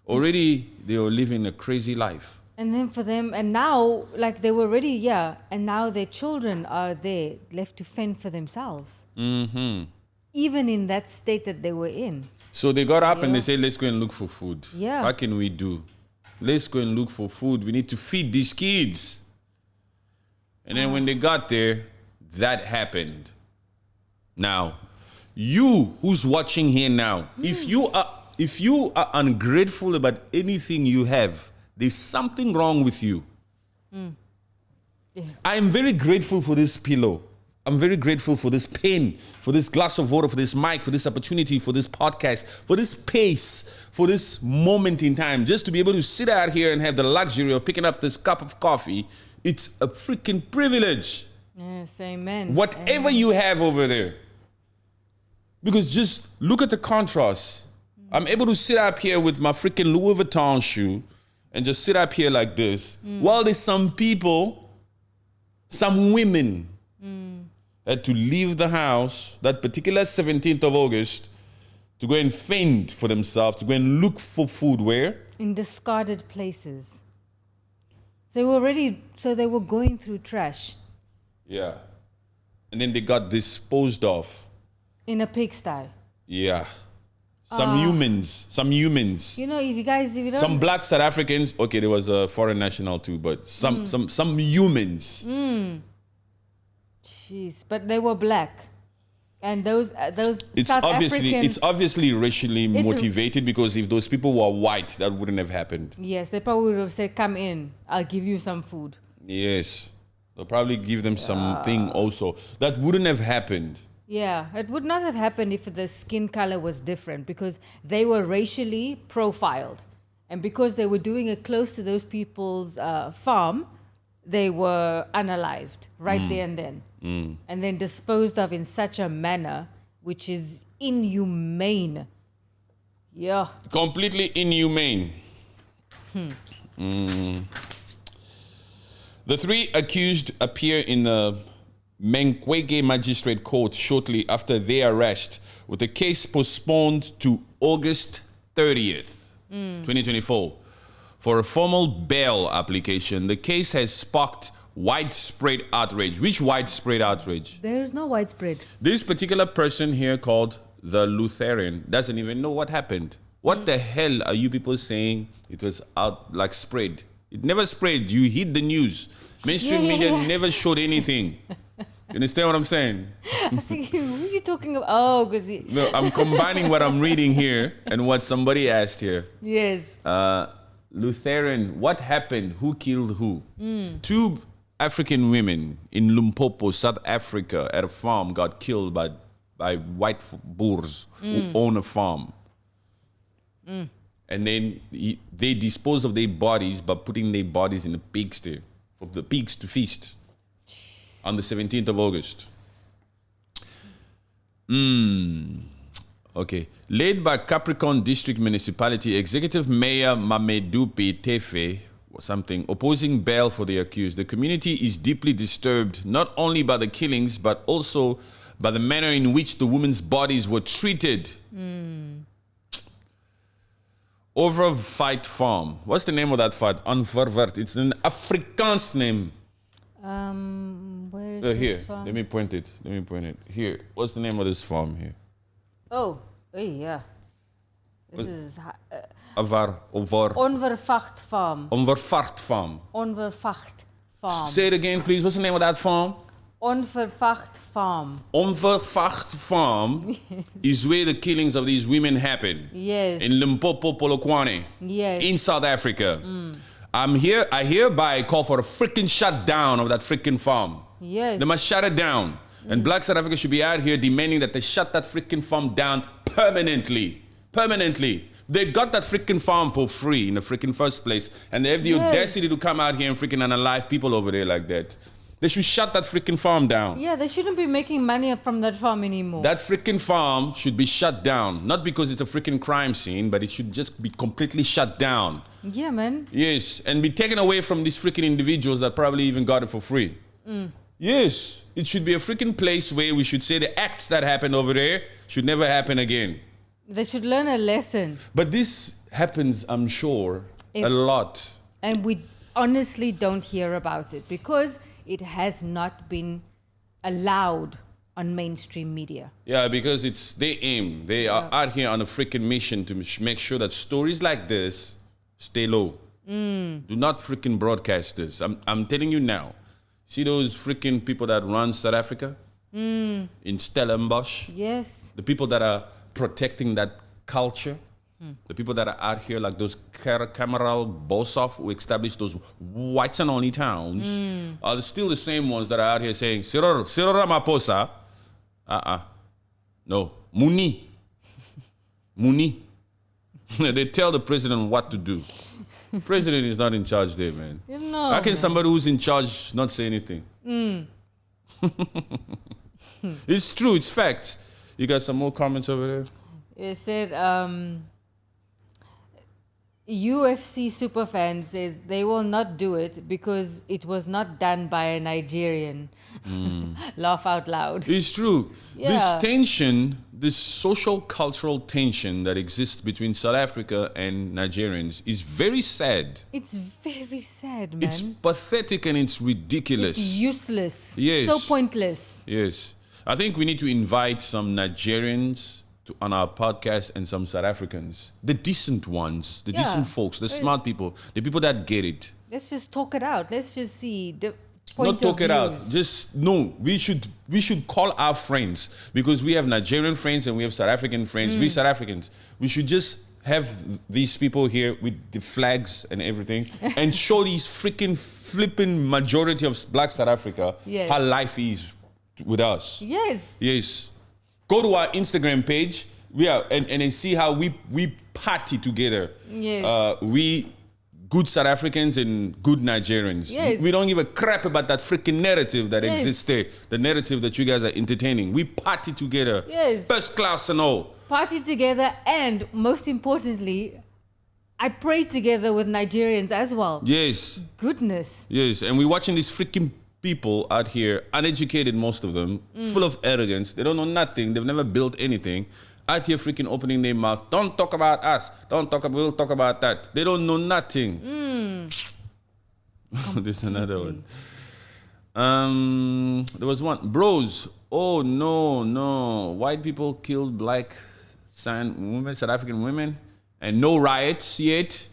Already they were living a crazy life. And then for them, and now, like they were already, and now their children are there, left to fend for themselves. Even in that state that they were in. So they got up and they said, let's go and look for food. Yeah. What can we do? Let's go and look for food. We need to feed these kids. And then when they got there, that happened. Now, you who's watching here now, if you are ungrateful about anything you have, there's something wrong with you. I am very grateful for this pillow. I'm very grateful for this pen, for this glass of water, for this mic, for this opportunity, for this podcast, for this space, for this moment in time, just to be able to sit out here and have the luxury of picking up this cup of coffee. It's a freaking privilege. Yes, amen. Whatever you have over there. Because just look at the contrast. I'm able to sit up here with my freaking Louis Vuitton shoe and just sit up here like this. While there's some people, some women had to leave the house that particular 17th of August to go and fend for themselves, to go and look for food where? In discarded places. They were going through trash. Yeah. And then they got disposed of. In a pigsty. Yeah. Some humans. You know, if you don't... Some black South Africans, okay, there was a foreign national too, but some humans. Jeez, but they were black. And those it's South obviously African... It's obviously racially motivated because if those people were white, that wouldn't have happened. Yes, they probably would have said, come in, I'll give you some food. Yes. They'll probably give them something also. That wouldn't have happened. Yeah, it would not have happened if the skin color was different because they were racially profiled. And because they were doing it close to those people's farm, they were unalived right there and then. And then disposed of in such a manner which is inhumane. Yeah. Completely inhumane. The three accused appear in the Menkwege Magistrate Court shortly after their arrest, with the case postponed to August 30th, 2024. For a formal bail application, the case has sparked widespread outrage. Which widespread outrage? There is no widespread. This particular person here called the Lutheran doesn't even know what happened. What the hell are you people saying it was out like spread? It never spread. You hid the news. Mainstream media never showed anything. You understand what I'm saying? I was thinking, who are you talking about? Oh, because... No, I'm combining what I'm reading here and what somebody asked here. Yes. Lutheran, what happened? Who killed who? Two African women in Limpopo, South Africa, at a farm got killed by white Boers who own a farm. And then they disposed of their bodies by putting their bodies in a pigsty for the pigs to feast on the 17th of August. Okay. Led by Capricorn District Municipality, Executive Mayor Mamadou Tefe or something, opposing bail for the accused. The community is deeply disturbed not only by the killings, but also by the manner in which the women's bodies were treated. Over Fight Farm. What's the name of that fight? Unverward. It's an Afrikaans name. Where is this here, farm? let me point it. Here. What's the name of this farm here? Oh, yeah. This is... Onvervacht Farm. Onvervacht Farm. Onvervacht Farm. Say it again, please. What's the name of that farm? Onvervacht Farm. Onvervacht Farm is where the killings of these women happen. Yes. In Limpopo, Polokwane. Yes. In South Africa. I hereby call for a freaking shutdown of that freaking farm. Yes. They must shut it down. And Black South Africa should be out here demanding that they shut that freaking farm down permanently. Permanently. They got that freaking farm for free in the freaking first place. And they have the audacity to come out here and freaking unalive people over there like that. They should shut that freaking farm down. Yeah, they shouldn't be making money from that farm anymore. That freaking farm should be shut down. Not because it's a freaking crime scene, but it should just be completely shut down. Yeah, man. Yes, and be taken away from these freaking individuals that probably even got it for free. Yes, it should be a freaking place where we should say the acts that happened over there should never happen again. They should learn a lesson. But this happens, I'm sure, a lot. And we honestly don't hear about it because it has not been allowed on mainstream media. Yeah, because it's their aim. They are out here on a freaking mission to make sure that stories like this stay low. Do not freaking broadcast this. I'm telling you now. See those freaking people that run South Africa? In Stellenbosch? Yes. The people that are protecting that culture? The people that are out here like those Cameral Bossoff who established those whites and only towns are still the same ones that are out here saying, Cyril Ramaphosa, no, Muni. They tell the president what to do. President is not in charge there, man. No, How can somebody who's in charge not say anything? It's true, it's facts. You got some more comments over there? It said, UFC superfan says they will not do it because it was not done by a Nigerian. Laugh out loud. It's true. Yeah. This tension, this social cultural tension that exists between South Africa and Nigerians is very sad. It's very sad, man. It's pathetic and it's ridiculous. It's useless. Yes. So pointless. Yes. I think we need to invite some Nigerians on our podcast and some South Africans. The decent ones, the decent folks, the smart people, the people that get it. Let's just talk it out. Let's just see the Not talk it out. Just no. We should call our friends because we have Nigerian friends and we have South African friends. We South Africans. We should just have these people here with the flags and everything and show these freaking flipping majority of Black South Africa how life is with us. Yes. Yes. Go to our Instagram page. And see how we party together. Yes. We good South Africans and good Nigerians. Yes. We don't give a crap about that freaking narrative that exists there. The narrative that you guys are entertaining. We party together. Yes. First class and all. Party together, and most importantly, I pray together with Nigerians as well. Yes. Goodness. Yes. And we're watching these freaking people out here, uneducated, most of them, full of arrogance. They don't know nothing. They've never built anything. Out here freaking opening their mouth. Don't talk about us. We'll talk about that. They don't know nothing. There's another one. There was one. Bros. Oh, no. White people killed black women, South African women, and no riots yet.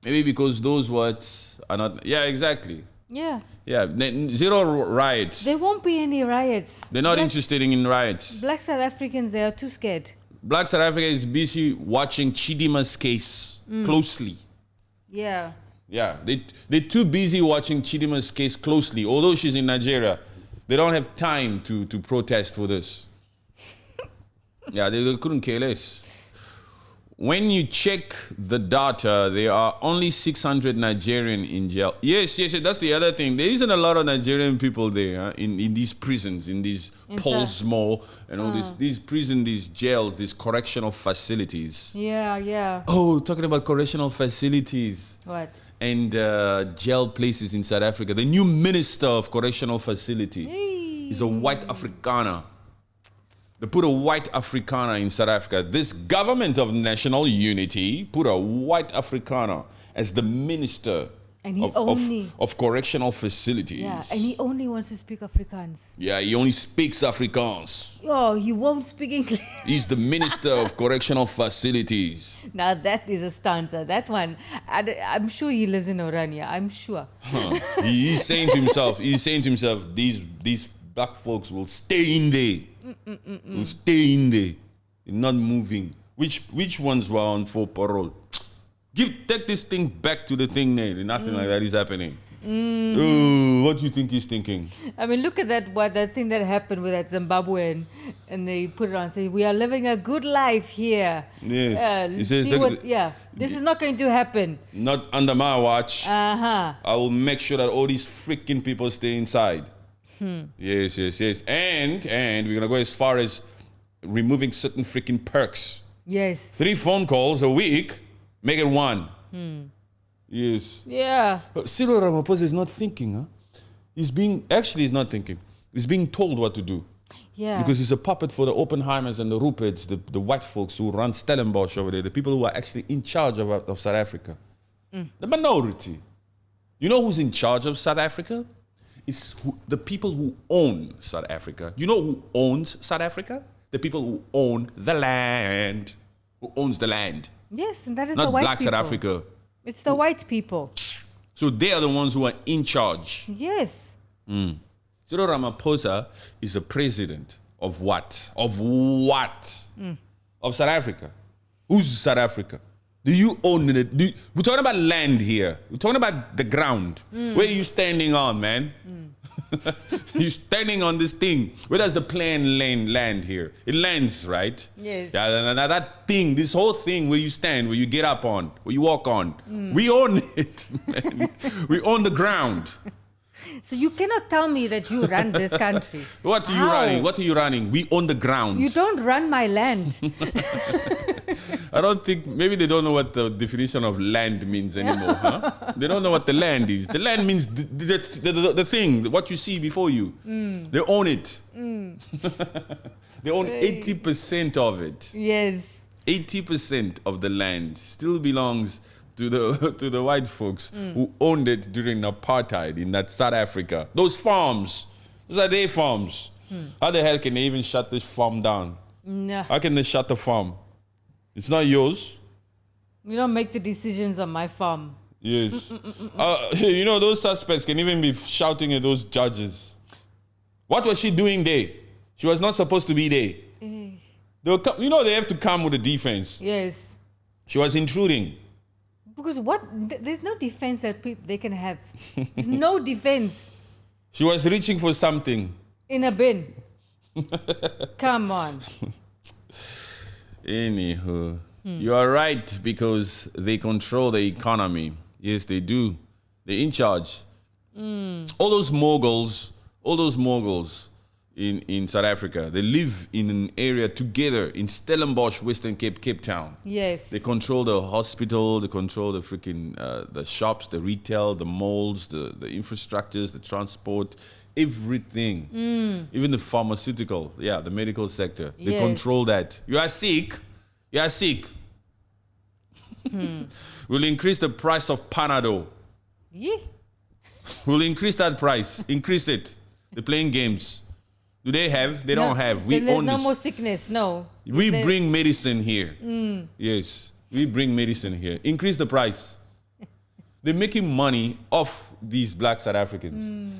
Maybe because those words are not... Yeah, exactly. Yeah. Yeah, zero riots. There won't be any riots. They're not interested in riots. Black South Africans, they are too scared. Black South Africa is busy watching Chidima's case closely. Yeah. Yeah, they're too busy watching Chidima's case closely. Although she's in Nigeria, they don't have time to protest for this. Yeah, they couldn't care less. When you check the data, there are only 600 Nigerian in jail. Yes, that's the other thing. There isn't a lot of Nigerian people there in these prisons, in these Paul's Mall, and all these prisons, these jails, these correctional facilities. Yeah. Oh, talking about correctional facilities. What? And jail places in South Africa. The new minister of correctional facility is a white Afrikaner. They put a white Afrikaner in South Africa. This government of national unity put a white Afrikaner as the minister of correctional facilities. Yeah, and he only wants to speak Afrikaans. Yeah, he only speaks Afrikaans. Oh, he won't speak English. He's the minister of correctional facilities. Now that is a stanza. That one, I'm sure he lives in Orania. I'm sure. He's saying to himself, these black folks will stay in there. Will stay in there, not moving. Which ones were on for parole? Take this thing back to the thing there. Nothing like that is happening. What do you think he's thinking? I mean, look at that thing that happened with that Zimbabwean, and they put it on, say, we are living a good life here. Yes. He says, this is not going to happen. Not under my watch. Uh-huh. I will make sure that all these freaking people stay inside. Yes. And we're going to go as far as removing certain freaking perks. Yes. 3 phone calls a week, make it 1. Yes. Yeah. Cyril Ramaphosa is not thinking, huh? He's not thinking. He's being told what to do. Yeah. Because he's a puppet for the Oppenheimers and the Ruperts, the white folks who run Stellenbosch over there, the people who are actually in charge of South Africa. The minority. You know who's in charge of South Africa? It's the people who own South Africa. You know who owns South Africa? The people who own the land. Who owns the land? Yes, and that is not the white black people. South Africa. It's the white people. So they are the ones who are in charge. Yes. Cyril Ramaphosa is a president of what? Of South Africa. Who's South Africa? Do you own it? We're talking about land here. We're talking about the ground. Where are you standing on, man? You're standing on this thing. Where does the plane land here? It lands, right? Yes. Yeah, that thing, this whole thing where you stand, where you get up on, where you walk on, we own it, man. We own the ground. So you cannot tell me that you run this country. What are you running? What are you running? We own the ground. You don't run my land. I don't think, maybe they don't know what the definition of land means anymore, huh? They don't know what the land is. The land means the thing, what you see before you. They own it. They own 80% of it. Yes. 80% of the land still belongs to the white folks who owned it during apartheid in that South Africa. Those farms, those are their farms. How the hell can they even shut this farm down? No. How can they shut the farm? It's not yours. You don't make the decisions on my farm. Yes. You know, those suspects can even be shouting at those judges. What was she doing there? She was not supposed to be there. You know, they have to come with a defense. Yes. She was intruding. Because there's no defense that they can have. There's no defense. She was reaching for something. In a bin. Come on. Anywho, you are right, because they control the economy. Yes, they do. They're in charge. All those moguls in South Africa, they live in an area together in Stellenbosch, Western Cape Town. Yes. They control the hospital, they control the freaking the shops, the retail, the malls, the infrastructures, the transport, everything. Even the pharmaceutical, the medical sector. They control that. You are sick. We'll increase the price of Panadol. Yeah. We'll increase that price. Increase it. They're playing games. Do they have? They don't have. We there's own no this. more sickness. No. We bring medicine here. Yes, we bring medicine here. Increase the price. They're making money off these black South Africans.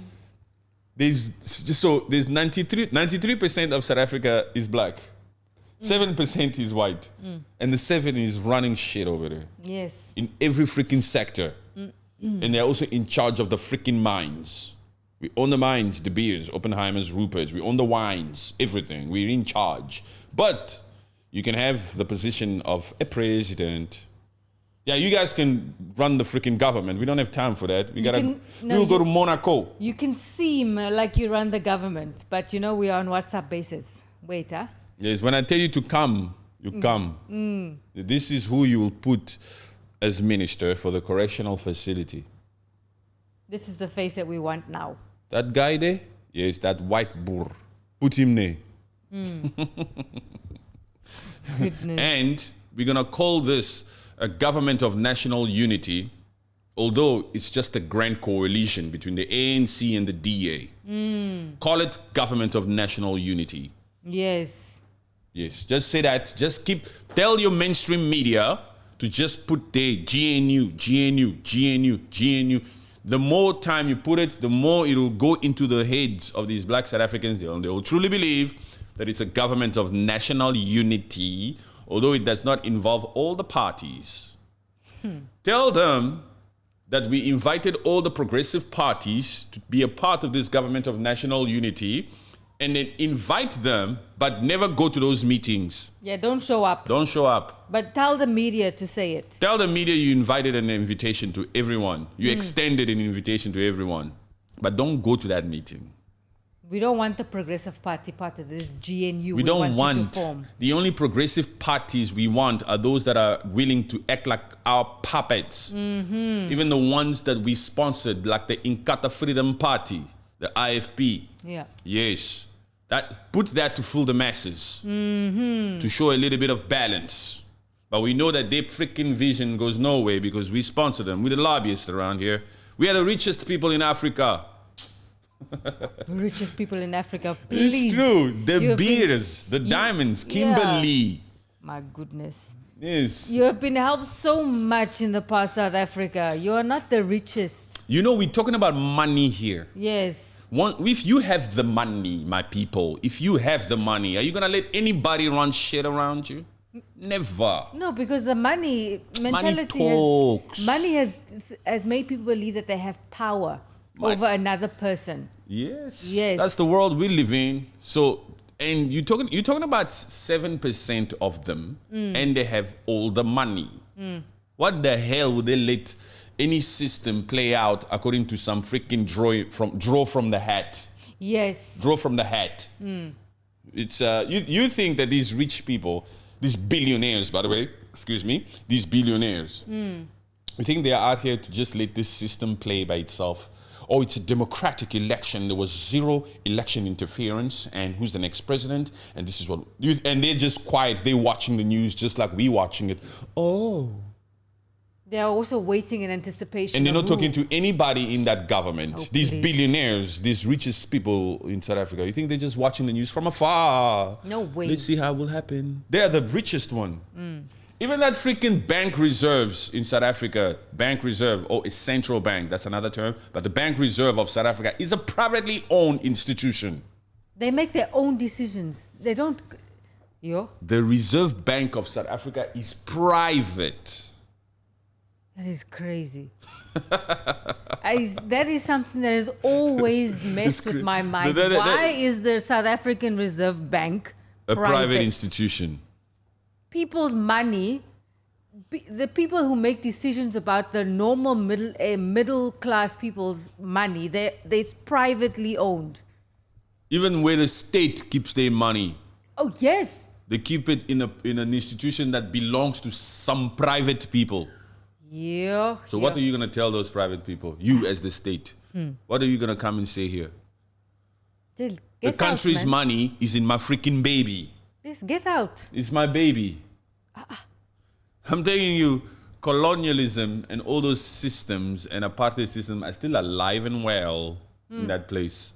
There's 93% of South Africa is black. 7% is white. And the 7 is running shit over there. Yes. In every freaking sector. And they're also in charge of the freaking mines. We own the mines, De Beers, Oppenheimers, Ruperts. We own the wines, everything. We're in charge. But you can have the position of a president. Yeah, you guys can run the freaking government. We don't have time for that. We'll go to Monaco. You can seem like you run the government, but you know we are on WhatsApp basis. Wait, huh? Yes, when I tell you to come, you come. This is who you will put as minister for the correctional facility. This is the face that we want now. That guy there? Yes, that white boor. Put him there. Goodness. And we're going to call this a government of national unity, although it's just a grand coalition between the ANC and the DA. Call it government of national unity. Yes. Yes, just say that. Tell your mainstream media to just put their GNU. The more time you put it, the more it will go into the heads of these black South Africans. They will truly believe that it's a government of national unity, although it does not involve all the parties. Tell them that we invited all the progressive parties to be a part of this government of national unity, and then invite them, but never go to those meetings. Yeah, don't show up. Don't show up. But tell the media to say it. Tell the media you invited an invitation to everyone. You extended an invitation to everyone. But don't go to that meeting. We don't want the Progressive Party part of this GNU. We don't want you to form. the only progressive parties we want are those that are willing to act like our puppets. Even the ones that we sponsored, like the Inkatha Freedom Party, the IFP. Yeah. Yes. Put that to fool the masses, to show a little bit of balance. But we know that their freaking vision goes nowhere because we sponsor them. We're the lobbyists around here. We are the richest people in Africa. The richest people in Africa, please. It's true. The beers, the diamonds, Kimberly. Yeah. My goodness. Yes. You have been helped so much in the past, South Africa. You are not the richest. You know, we're talking about money here. Yes. If you have the money, my people, if you have the money, are you going to let anybody run shit around you? Never. No, because the money mentality talks. money has made people believe that they have power over another person. Yes. Yes. That's the world we live in. So, and you're talking about 7% of them, and they have all the money. What the hell would they let any system play out according to some freaking draw from the hat? Yes. Draw from the hat. It's you think that these rich people, these billionaires, by the way, excuse me, these billionaires, you think they are out here to just let this system play by itself? Oh, it's a democratic election. There was zero election interference, and who's the next president? And this is what and they're just quiet. They're watching the news just like we watching it. Oh. They are also waiting in anticipation. And they're not talking to anybody in that government. Oh, these please. Billionaires, these richest people in South Africa, you think they're just watching the news from afar? No way. Let's see how it will happen. They're the richest one. Even that freaking bank reserves in South Africa, bank reserve, a central bank, that's another term, but the bank reserve of South Africa is a privately owned institution. They make their own decisions. They don't. The Reserve Bank of South Africa is private. That is crazy. That is something that has always messed with my mind. Why is the South African Reserve Bank a private institution? People's money, the people who make decisions about the normal middle class people's money, they're privately owned. Even where the state keeps their money. Oh yes. They keep it in an institution that belongs to some private people. Yeah. So what are you going to tell those private people? You as the state. What are you going to come and say here? The country's money is in my freaking baby. Yes, get out. It's my baby. I'm telling you, colonialism and all those systems and apartheid system are still alive and well in that place.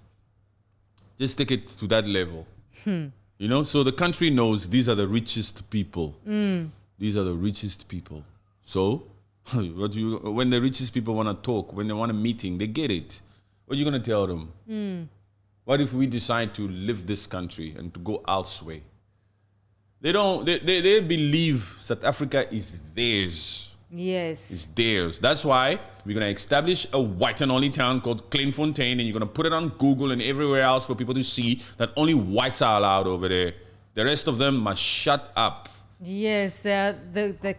Just take it to that level. You know, so the country knows these are the richest people. These are the richest people. So, when the richest people want to talk, when they want a meeting, they get it. What are you going to tell them? What if we decide to leave this country and to go elsewhere? They believe South Africa is theirs. Yes. It's theirs. That's why we're going to establish a white and only town called Confronting, and you're going to put it on Google and everywhere else for people to see that only whites are allowed over there. The rest of them must shut up. Yes, the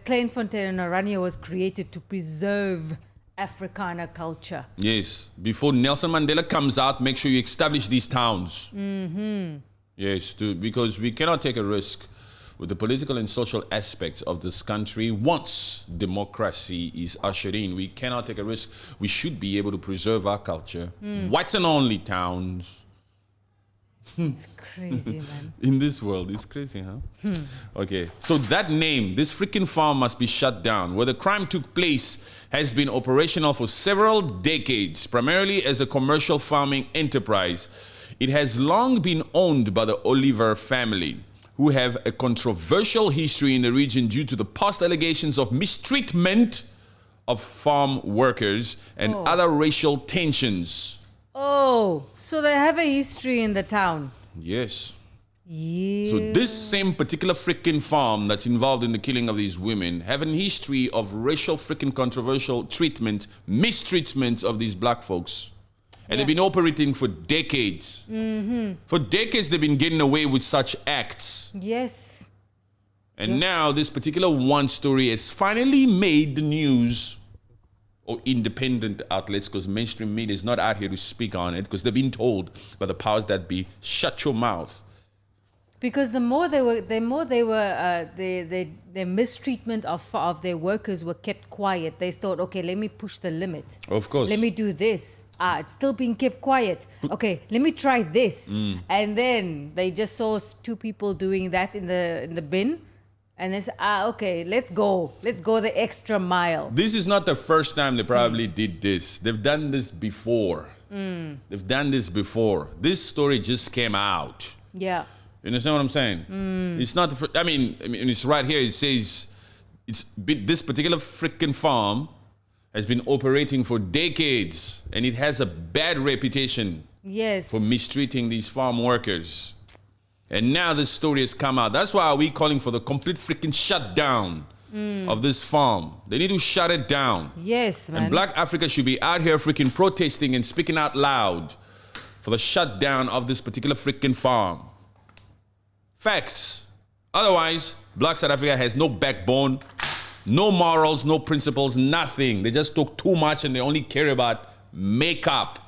Kleinfontein and Oranje was created to preserve Afrikaner culture. Yes. Before Nelson Mandela comes out, make sure you establish these towns. Yes, because we cannot take a risk with the political and social aspects of this country. Once democracy is ushered in, we cannot take a risk. We should be able to preserve our culture. Whites and only towns. It's crazy, man. In this world, it's crazy, huh? Okay, so that name, this freaking farm must be shut down. Where the crime took place has been operational for several decades, primarily as a commercial farming enterprise. It has long been owned by the Oliver family, who have a controversial history in the region due to the past allegations of mistreatment of farm workers and other racial tensions. Oh, so they have a history in the town. Yes. Yeah. So this same particular freaking farm that's involved in the killing of these women have a history of racial freaking controversial treatment, mistreatment of these black folks. And they've been operating for decades. For decades, they've been getting away with such acts. Yes. And now this particular one story has finally made the news, or independent outlets, because mainstream media is not out here to speak on it, because they've been told by the powers that be, shut your mouth. Because their mistreatment of their workers were kept quiet. They thought, okay, let me push the limit. Of course. Let me do this. It's still being kept quiet. Okay, let me try this. And then they just saw two people doing that in the bin. And they said, okay, let's go. Let's go the extra mile. This is not the first time they probably did this. They've done this before. They've done this before. This story just came out. Yeah. You understand what I'm saying? It's not, I mean, it's right here. It says this particular freaking farm has been operating for decades, and it has a bad reputation for mistreating these farm workers. And now this story has come out. That's why we're calling for the complete freaking shutdown of this farm. They need to shut it down. Yes, man. And Black Africa should be out here freaking protesting and speaking out loud for the shutdown of this particular freaking farm. Facts. Otherwise, Black South Africa has no backbone, no morals, no principles, nothing. They just talk too much and they only care about makeup.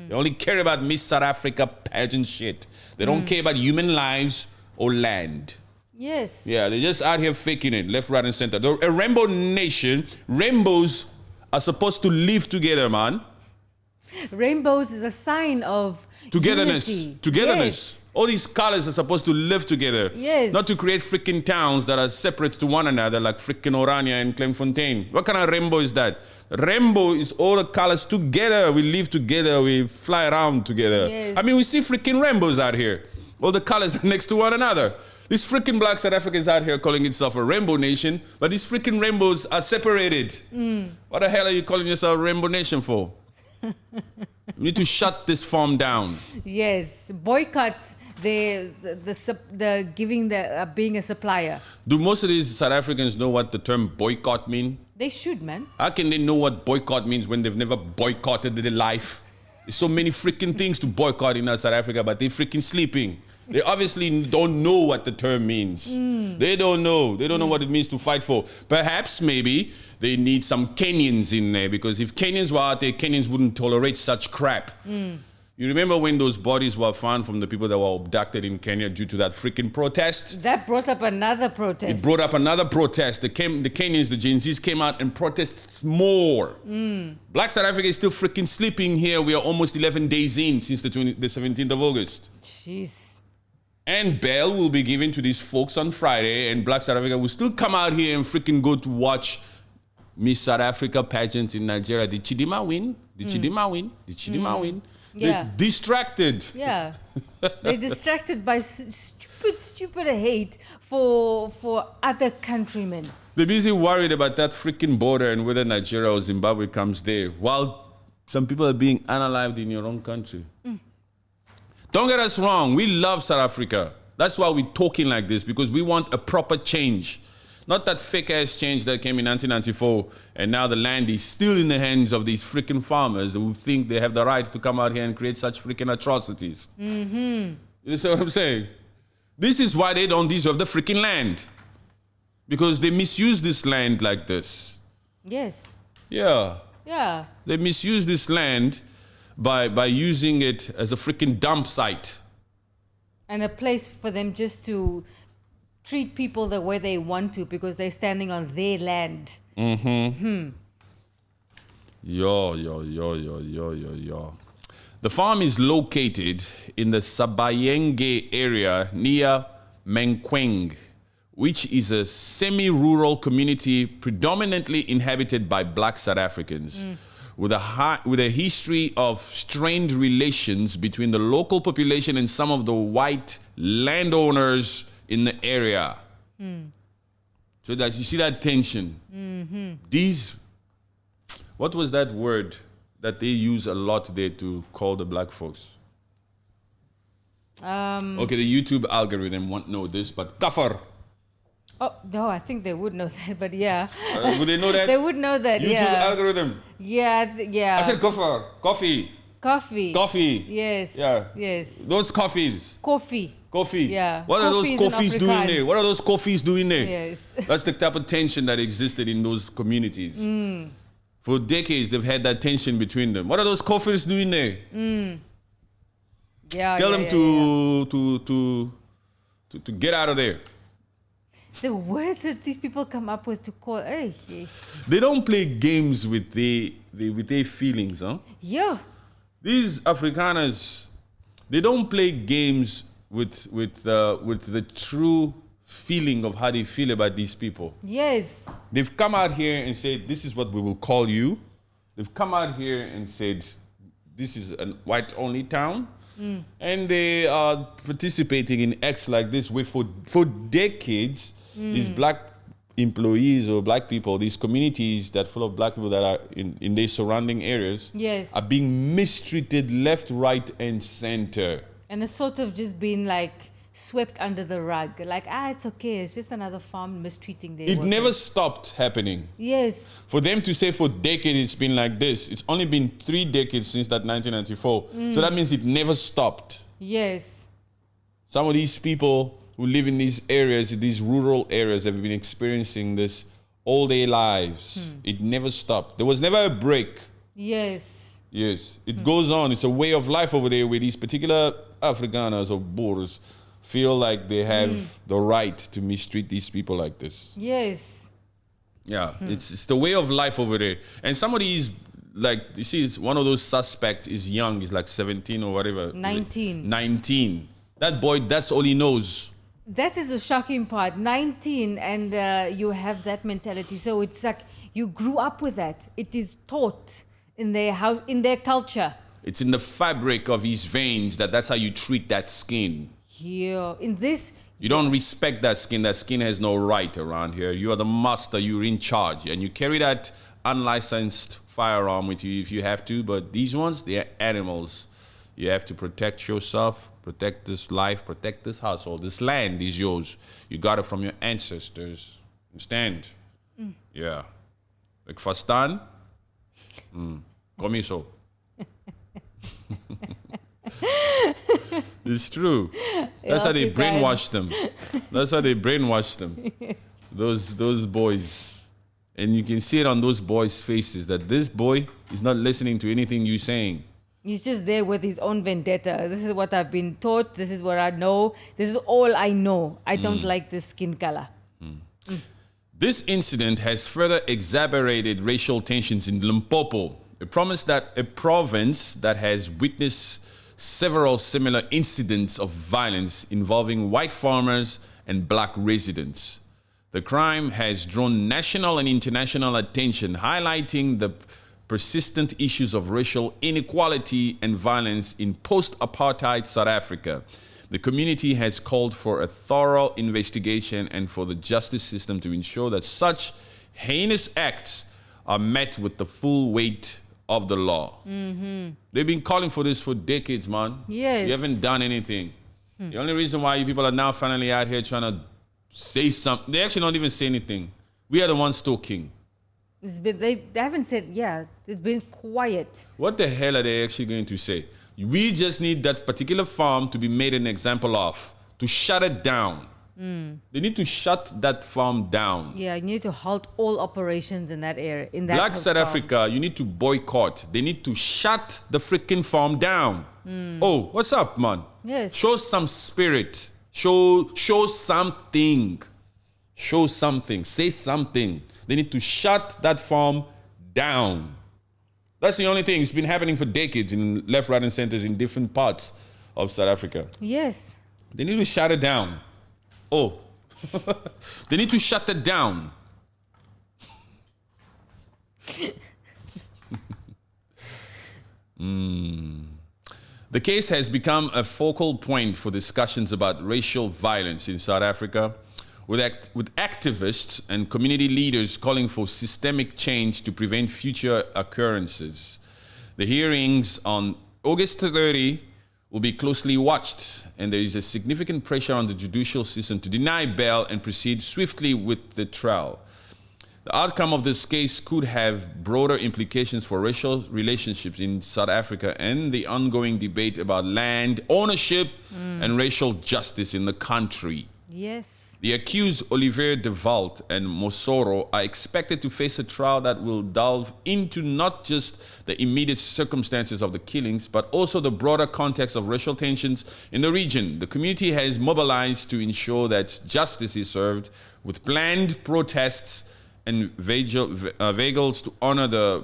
They only care about Miss South Africa pageant shit. They don't care about human lives or land. Yes. Yeah, they're just out here faking it, left, right, and center. A rainbow nation, rainbows are supposed to live together, man. Rainbows is a sign of togetherness. unity. Togetherness. Yes. All these colors are supposed to live together. Yes. Not to create freaking towns that are separate to one another, like freaking Orania and Confronting. What kind of rainbow is that? Rainbow is all the colors together. We live together. We fly around together. Yes. I mean, we see freaking rainbows out here. All the colors are next to one another. These freaking Black South Africans out here calling itself a rainbow nation, but these freaking rainbows are separated. What the hell are you calling yourself a rainbow nation for? You need to shut this farm down. Yes. Boycott the giving the being a supplier. Do most of these South Africans know what the term boycott mean? They should, man. How can they know what boycott means when they've never boycotted their life? There's so many freaking things to boycott in South Africa, but they're freaking sleeping. They obviously don't know what the term means. They don't know. They don't know what it means to fight for. Perhaps, maybe, they need some Kenyans in there, because if Kenyans were out there, Kenyans wouldn't tolerate such crap. You remember when those bodies were found from the people that were abducted in Kenya due to that freaking protest? That brought up another protest. It brought up another protest. The Kenyans, the Gen Zs came out and protested more. Black South Africa is still freaking sleeping here. We are almost 11 days in since the 17th of August. Jeez. And bail will be given to these folks on Friday, and Black South Africa will still come out here and freaking go to watch Miss South Africa pageant in Nigeria. Did Chidima win? Did Chidima win? Did Chidima win? Yeah. They're distracted. Yeah. They're distracted by stupid hate for other countrymen. They're busy worried about that freaking border and whether Nigeria or Zimbabwe comes there, while some people are being unalived in your own country. Don't get us wrong. We love South Africa. That's why we're talking like this, because we want a proper change. Not that fake-ass change that came in 1994, and now the land is still in the hands of these freaking farmers who think they have the right to come out here and create such freaking atrocities. You see what I'm saying? This is why they don't deserve the freaking land. Because they misuse this land like this. Yes. Yeah. Yeah. They misuse this land by using it as a freaking dump site. And a place for them just to treat people the way they want to, because they're standing on their land. Yo. The farm is located in the Sabayenge area near Menkweng, which is a semi-rural community predominantly inhabited by Black South Africans, with a history of strained relations between the local population and some of the white landowners in the area. So that you see that tension. These, what was that word that they use a lot there to call the black folks? Okay, the YouTube algorithm won't know this, but kafar. Oh, no, I think they would know that, but yeah. Would they know that? They would know that, YouTube algorithm. Yeah, yeah. I said kafar. Coffee. Coffee. Yes. Yeah. Yes. Those coffees. Coffee. Yeah. What Coffee are those coffees doing there? What are those coffees doing there? Yes. That's the type of tension that existed in those communities. For decades, they've had that tension between them. What are those coffees doing there? Yeah. Tell them to get out of there. The words that these people come up with to call, They don't play games with their feelings, huh? Yeah. These Afrikaners, they don't play games with the true feeling of how they feel about these people. Yes. They've come out here and said, this is what we will call you. They've come out here and said, this is a white-only town. And they are participating in acts like this where for decades, these black employees or black people, these communities that full of black people that are in their surrounding areas are being mistreated left, right, and center. And it's sort of just been like swept under the rug. Like, it's okay. It's just another farm mistreating their workers. Never stopped happening. Yes. For them to say for decades it's been like this, it's only been 3 decades since that 1994. So that means it never stopped. Yes. Some of these people who live in these areas, these rural areas, have been experiencing this all their lives. It never stopped. There was never a break. Yes. Yes. It goes on. It's a way of life over there where these particular Afrikaners or Boers feel like they have the right to mistreat these people like this. Yes. Yeah. It's the way of life over there. And some of these, like, you see, it's one of those suspects is young. He's like 17 or whatever. 19. 19. That boy, that's all he knows. That is the shocking part. 19 and you have that mentality. So it's like you grew up with that. It is taught in their house, in their culture. It's in the fabric of his veins that's how you treat that skin. Yeah. In this... You don't respect that skin. That skin has no right around here. You are the master. You're in charge. And you carry that unlicensed firearm with you if you have to. But these ones, they are animals. You have to protect yourself. Protect this life, protect this household. This land is yours. You got it from your ancestors. Understand? Yeah. Like Fastan? Comiso. It's true. That's how they brainwash them. That's how they brainwash them. Yes. Those boys. And you can see it on those boys' faces that this boy is not listening to anything you're saying. He's just there with his own vendetta. This is what I've been taught. This is what I know. This is all I know. I don't like this skin color. This incident has further exacerbated racial tensions in Limpopo, a province that has witnessed several similar incidents of violence involving white farmers and black residents. The crime has drawn national and international attention, highlighting the persistent issues of racial inequality and violence in post-apartheid South Africa. The community has called for a thorough investigation and for the justice system to ensure that such heinous acts are met with the full weight of the law. They've been calling for this for decades, man. Yes. You haven't done anything. The only reason why you people are now finally out here trying to say something, they actually don't even say anything. We are the ones talking. They haven't said, it's been quiet. What the hell are they actually going to say? We just need that particular farm to be made an example of, to shut it down. They need to shut that farm down. Yeah, you need to halt all operations in that area. In that Black South farm. Africa, you need to boycott. They need to shut the freaking farm down. Oh, what's up, man? Yes. Show some spirit. Show something. Show something. Say something. They need to shut that farm down. That's the only thing. It's been happening for decades in left, right, and centers in different parts of South Africa. Yes. They need to shut it down. Oh, they need to shut it down. The case has become a focal point for discussions about racial violence in South Africa, with activists and community leaders calling for systemic change to prevent future occurrences. The hearings on August 30 will be closely watched, and there is a significant pressure on the judicial system to deny bail and proceed swiftly with the trial. The outcome of this case could have broader implications for racial relationships in South Africa and the ongoing debate about land ownership and racial justice in the country. Yes. The accused Olivier de Walt and Mosoro are expected to face a trial that will delve into not just the immediate circumstances of the killings, but also the broader context of racial tensions in the region. The community has mobilized to ensure that justice is served with planned protests and vigils to honor the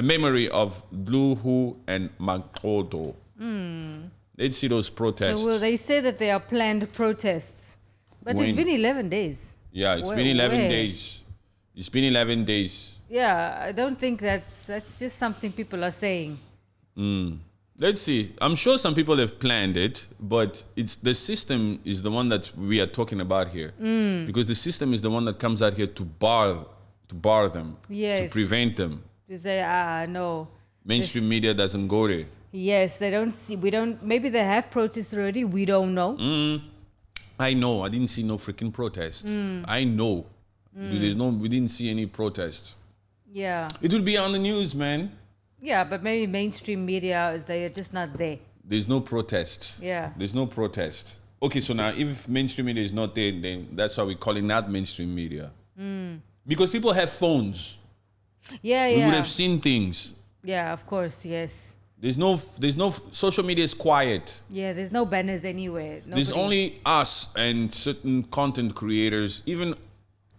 memory of Dluhu and Makoto. They'd see those protests. So will they say that they are planned protests? But it's been 11 days. Yeah, it's been 11 days. It's been 11 days. Yeah, I don't think that's just something people are saying. Let's see. I'm sure some people have planned it, but it's the system is the one that we are talking about here. Because the system is the one that comes out here to bar them, Yes. to prevent them. To say, no. Mainstream media doesn't go there. Yes, they don't see. We don't. Maybe they have protests already. We don't know. I know. I didn't see no freaking protest. I know. We didn't see any protest. Yeah. It will be on the news, man. Yeah, but maybe mainstream media they're just not there. There's no protest. Yeah. There's no protest. Okay, so now if mainstream media is not there, then that's why we're calling that mainstream media. Because people have phones. Yeah, We yeah. would have seen things. Yeah, of course, yes. There's no social media is quiet. Yeah, there's no banners anywhere. There's only us and certain content creators, even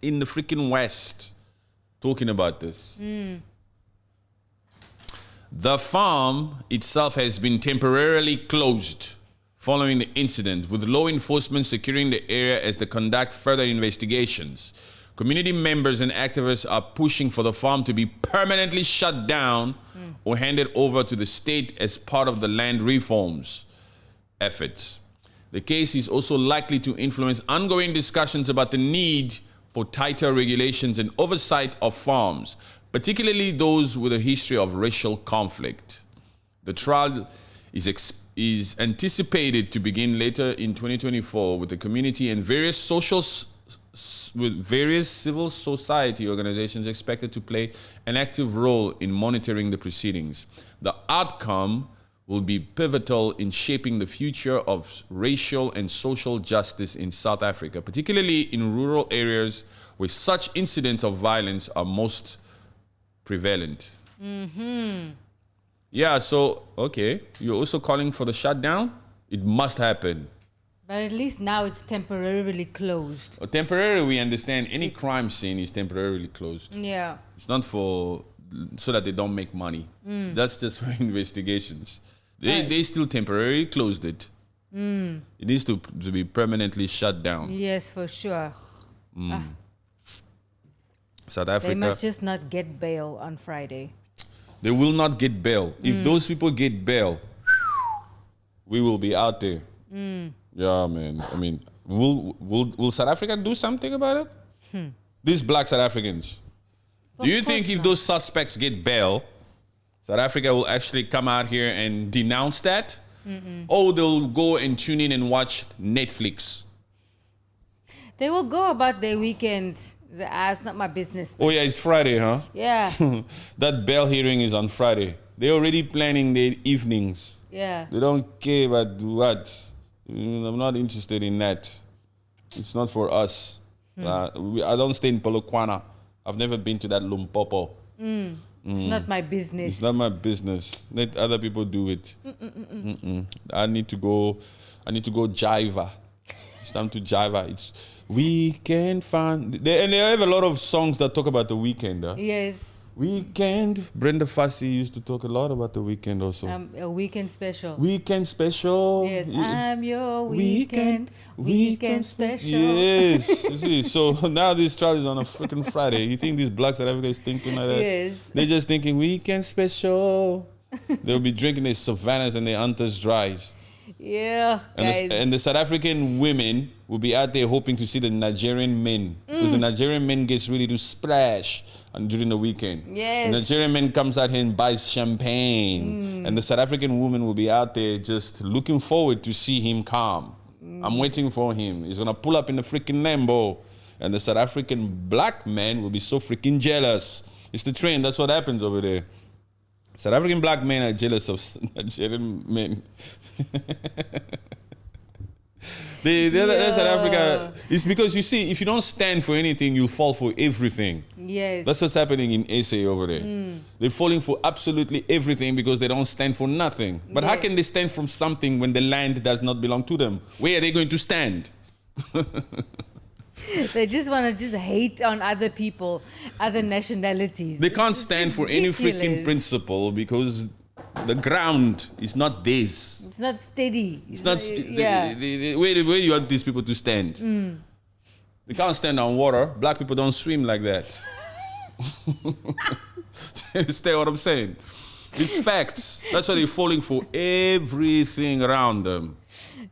in the freaking West, talking about this. The farm itself has been temporarily closed following the incident, with law enforcement securing the area as they conduct further investigations. Community members and activists are pushing for the farm to be permanently shut down or handed over to the state as part of the land reforms efforts. The case is also likely to influence ongoing discussions about the need for tighter regulations and oversight of farms, particularly those with a history of racial conflict. The trial is anticipated to begin later in 2024, with the community and various civil society organizations expected to play an active role in monitoring the proceedings. The outcome will be pivotal in shaping the future of racial and social justice in South Africa, particularly in rural areas where such incidents of violence are most prevalent. Yeah, so, okay, you're also calling for the shutdown? It must happen. But at least now it's temporarily closed. Temporarily, we understand any crime scene is temporarily closed. Yeah. It's not so that they don't make money. That's just for investigations. They still temporarily closed it. It needs to be permanently shut down. Yes, for sure. South Africa. They must just not get bail on Friday. They will not get bail. If those people get bail, we will be out there. Yeah, man. I mean, will South Africa do something about it? These black South Africans. Do you think if those suspects get bail, South Africa will actually come out here and denounce that? Or they'll go and tune in and watch Netflix? They will go about their weekend. It's not my business. Oh yeah, it's Friday, huh? Yeah. That bail hearing is on Friday. They're already planning their evenings. Yeah. They don't care about what. I'm not interested in that. It's not for us. I don't stay in Polokwane. I've never been to that Limpopo. It's not my business. It's not my business. Let other people do it. I need to go jiva. It's time to jiva. It's weekend fun. And they have a lot of songs that talk about the weekend. Yes. Weekend. Brenda Fassie used to talk a lot about the weekend also. A weekend special. Weekend special. Yes, I'm your weekend special. Yes. You see, so now this trial is on a freaking Friday. You think these black South Africa is thinking like that? Yes. They're just thinking weekend special. They'll be drinking their Savannahs and their Antas Dries. Yeah, guys. And the South African women will be out there hoping to see the Nigerian men. Because the Nigerian men gets ready to splash during the weekend. Yes. The Nigerian man comes out here and buys champagne. And the South African woman will be out there just looking forward to see him come. I'm waiting for him. He's going to pull up in the freaking Lambo. And the South African black man will be so freaking jealous. It's the trend. That's what happens over there. South African black men are jealous of Nigerian men. South Africa. It's because you see, if you don't stand for anything, you'll fall for everything. Yes. That's what's happening in SA over there. They're falling for absolutely everything because they don't stand for nothing. But how can they stand for something when the land does not belong to them? Where are they going to stand? They just want to just hate on other people, other nationalities. They can't stand for any freaking principle because the ground is not theirs. It's not steady. It's not. Where do you want these people to stand? They can't stand on water. Black people don't swim like that. Understand what I'm saying? It's facts. That's why they're falling for everything around them.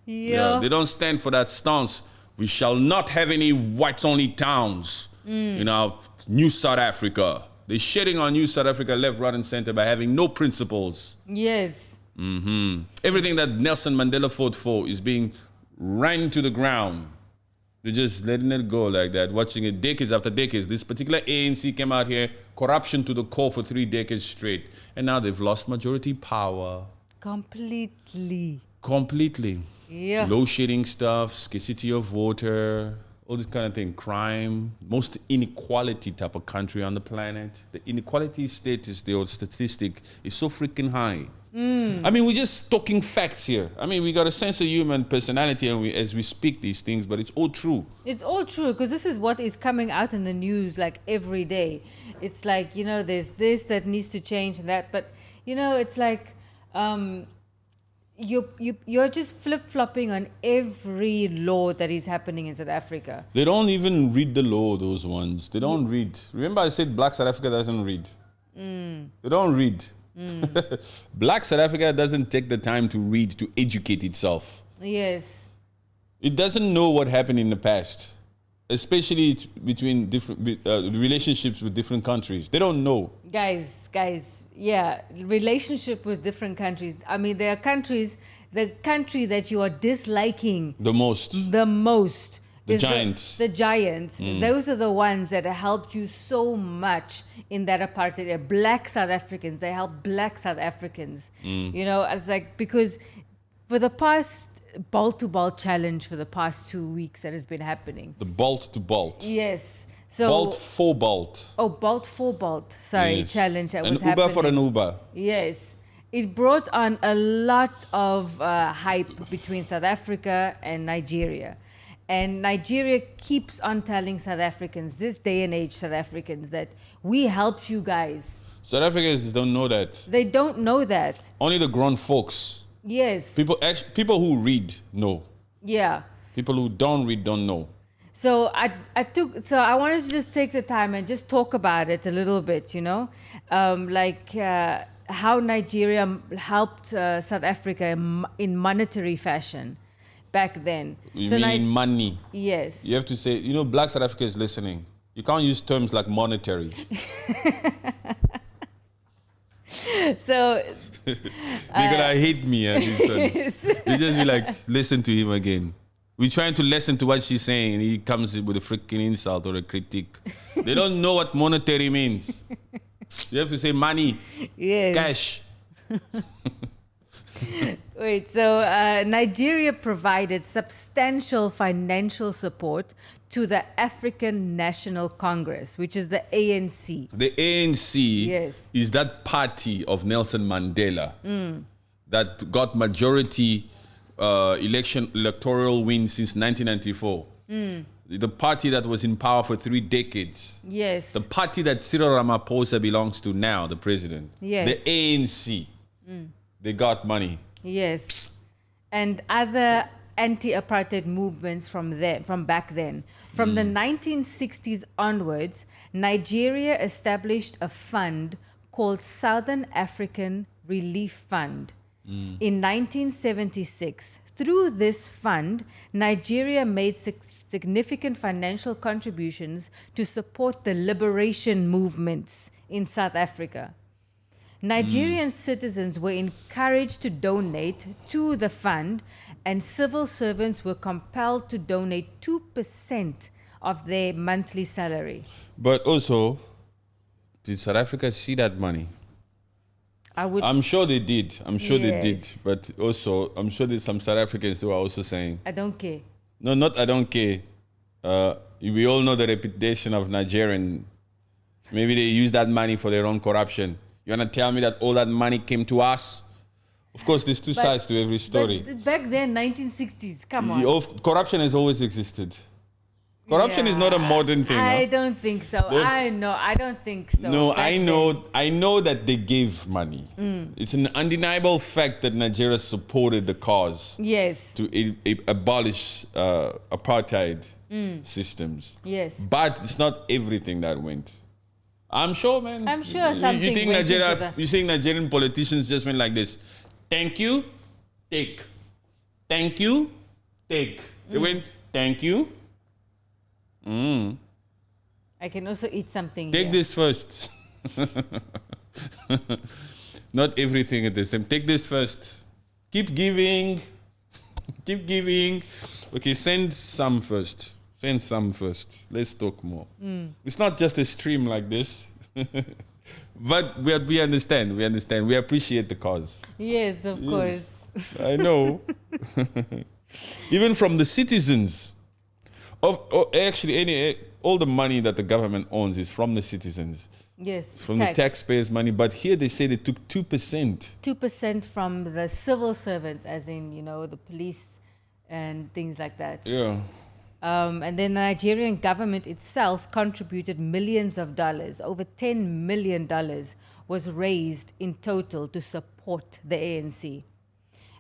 Yeah. They don't stand for that stance. We shall not have any whites-only towns in our new South Africa. They're shitting on new South Africa left, right, and center by having no principles. Yes. Everything that Nelson Mandela fought for is being ran to the ground. They're just letting it go like that, watching it decades after decades. This particular ANC came out here, corruption to the core for 3 decades straight. And now they've lost majority power. Completely. Yeah. Low shedding stuff, scarcity of water, all this kind of thing. Crime, most inequality type of country on the planet. The inequality status, the old statistic, is so freaking high. I mean, we're just talking facts here. I mean, we got a sense of human personality as we speak these things, but it's all true. It's all true because this is what is coming out in the news like every day. It's like, there's this that needs to change and that, but it's like you're just flip-flopping on every law that is happening in South Africa. They don't even read the law, those ones. They don't read. Remember I said Black South Africa doesn't read. They don't read. Black South Africa doesn't take the time to read, to educate itself. Yes. It doesn't know what happened in the past, especially between different relationships with different countries. They don't know. Guys, yeah, relationship with different countries. I mean, there are countries, the country that you are disliking the most. The giants. The giants. Those are the ones that have helped you so much in that apartheid. They're Black South Africans. They help Black South Africans. It's like, because for the past bolt-to-bolt challenge for the past 2 weeks that has been happening. The bolt-to-bolt. Yes. So bolt for bolt. Oh, bolt for bolt. Sorry, yes. Challenge that was happening. An Uber for an Uber. Yes. It brought on a lot of hype between South Africa and Nigeria. And Nigeria keeps on telling South Africans, this day and age South Africans, that we helped you guys. South Africans don't know that. They don't know that. Only the grown folks. Yes. People who read know. Yeah. People who don't read don't know. So I wanted to just take the time and just talk about it a little bit, how Nigeria helped South Africa in monetary fashion back then. You mean in money? Yes. You have to say, Black South Africa is listening. You can't use terms like monetary. So they're gonna hate me. They just be like, listen to him again. We're trying to listen to what she's saying, and he comes with a freaking insult or a critique. They don't know what monetary means. You have to say money, yes. Cash. Wait, so Nigeria provided substantial financial support to the African National Congress, which is the ANC. The ANC yes. is that party of Nelson Mandela that got majority electoral win since 1994. The party that was in power for 3 decades. Yes. The party that Cyril Ramaphosa belongs to now, the president. Yes. The ANC. They got money. Yes. And other anti-apartheid movements from back then. From the 1960s onwards, Nigeria established a fund called Southern African Relief Fund. In 1976, through this fund, Nigeria made significant financial contributions to support the liberation movements in South Africa. Nigerian citizens were encouraged to donate to the fund, and civil servants were compelled to donate 2% of their monthly salary. But also, did South Africa see that money? I'm sure they did. I'm sure they did. But also, I'm sure there's some South Africans who are also saying, I don't care. No, not I don't care. We all know the reputation of Nigerian. Maybe they use that money for their own corruption. You want to tell me that all that money came to us? Of course, there's two sides to every story. But back then, 1960s, come on. Corruption has always existed. Corruption is not a modern thing. I don't think so. I don't think so. No, I know that they gave money. It's an undeniable fact that Nigeria supported the cause. Yes. To abolish apartheid systems. Yes. But it's not everything that went. I'm sure, man. I'm sure something you think went Nigeria? into that. You think Nigerian politicians just went like this? Thank you, take. Thank you, take. They went, thank you. I can also eat something Take here. this first. Not everything at the same. Take this first. Keep giving. Keep giving. Okay, send some first. Send some first. Let's talk more. It's not just a stream like this. But we understand. We understand. We appreciate the cause. Yes, of course. I know. Even from the citizens. Actually, all the money that the government owns is from the citizens. Yes. From the taxpayers' money. But here they say they took 2%. 2% from the civil servants, as in, the police and things like that. Yeah. And then the Nigerian government itself contributed millions of dollars. Over $10 million was raised in total to support the ANC.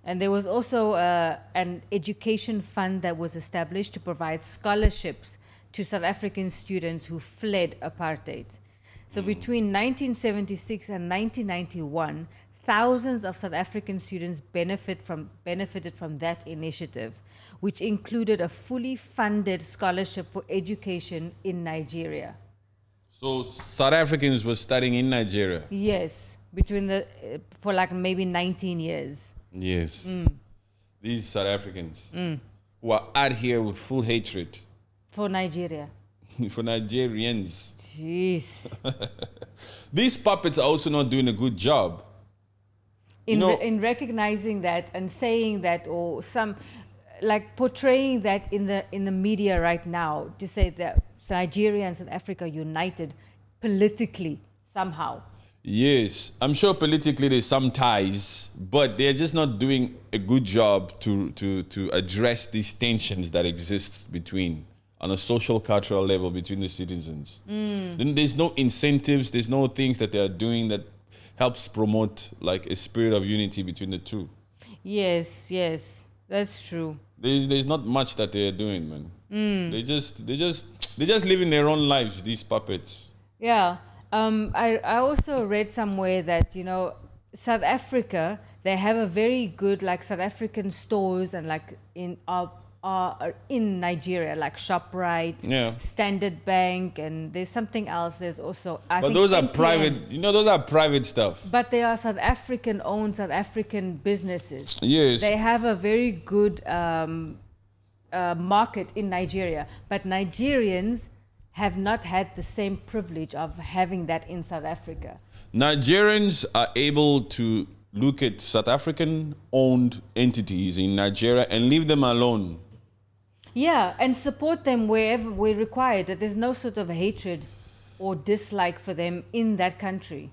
And there was also an education fund that was established to provide scholarships to South African students who fled apartheid. So between 1976 and 1991, thousands of South African students benefited from that initiative, which included a fully funded scholarship for education in Nigeria. So South Africans were studying in Nigeria? Yes, for like maybe 19 years. Yes. These South Africans who are out here with full hatred. For Nigeria. For Nigerians. Jeez. These puppets are also not doing a good job. In recognizing that and saying that, or portraying that in the media right now, to say that Nigeria and South Africa united politically somehow. Yes, I'm sure politically there's some ties, but they're just not doing a good job to address these tensions that exist on a social cultural level between the citizens. Then there's no incentives, there's no things that they are doing that helps promote like a spirit of unity between the two. Yes, that's true. There's not much that they're doing, man. They just living their own lives, these puppets. Yeah. I also read somewhere that, South Africa, they have a very good South African stores and in Nigeria, like ShopRite, Standard Bank, and there's something else. There's also those are private. Those are private stuff. But they are South African-owned, South African businesses. Yes. They have a very good market in Nigeria, but Nigerians have not had the same privilege of having that in South Africa. Nigerians are able to look at South African-owned entities in Nigeria and leave them alone. Yeah, and support them wherever we're required. That there's no sort of hatred or dislike for them in that country.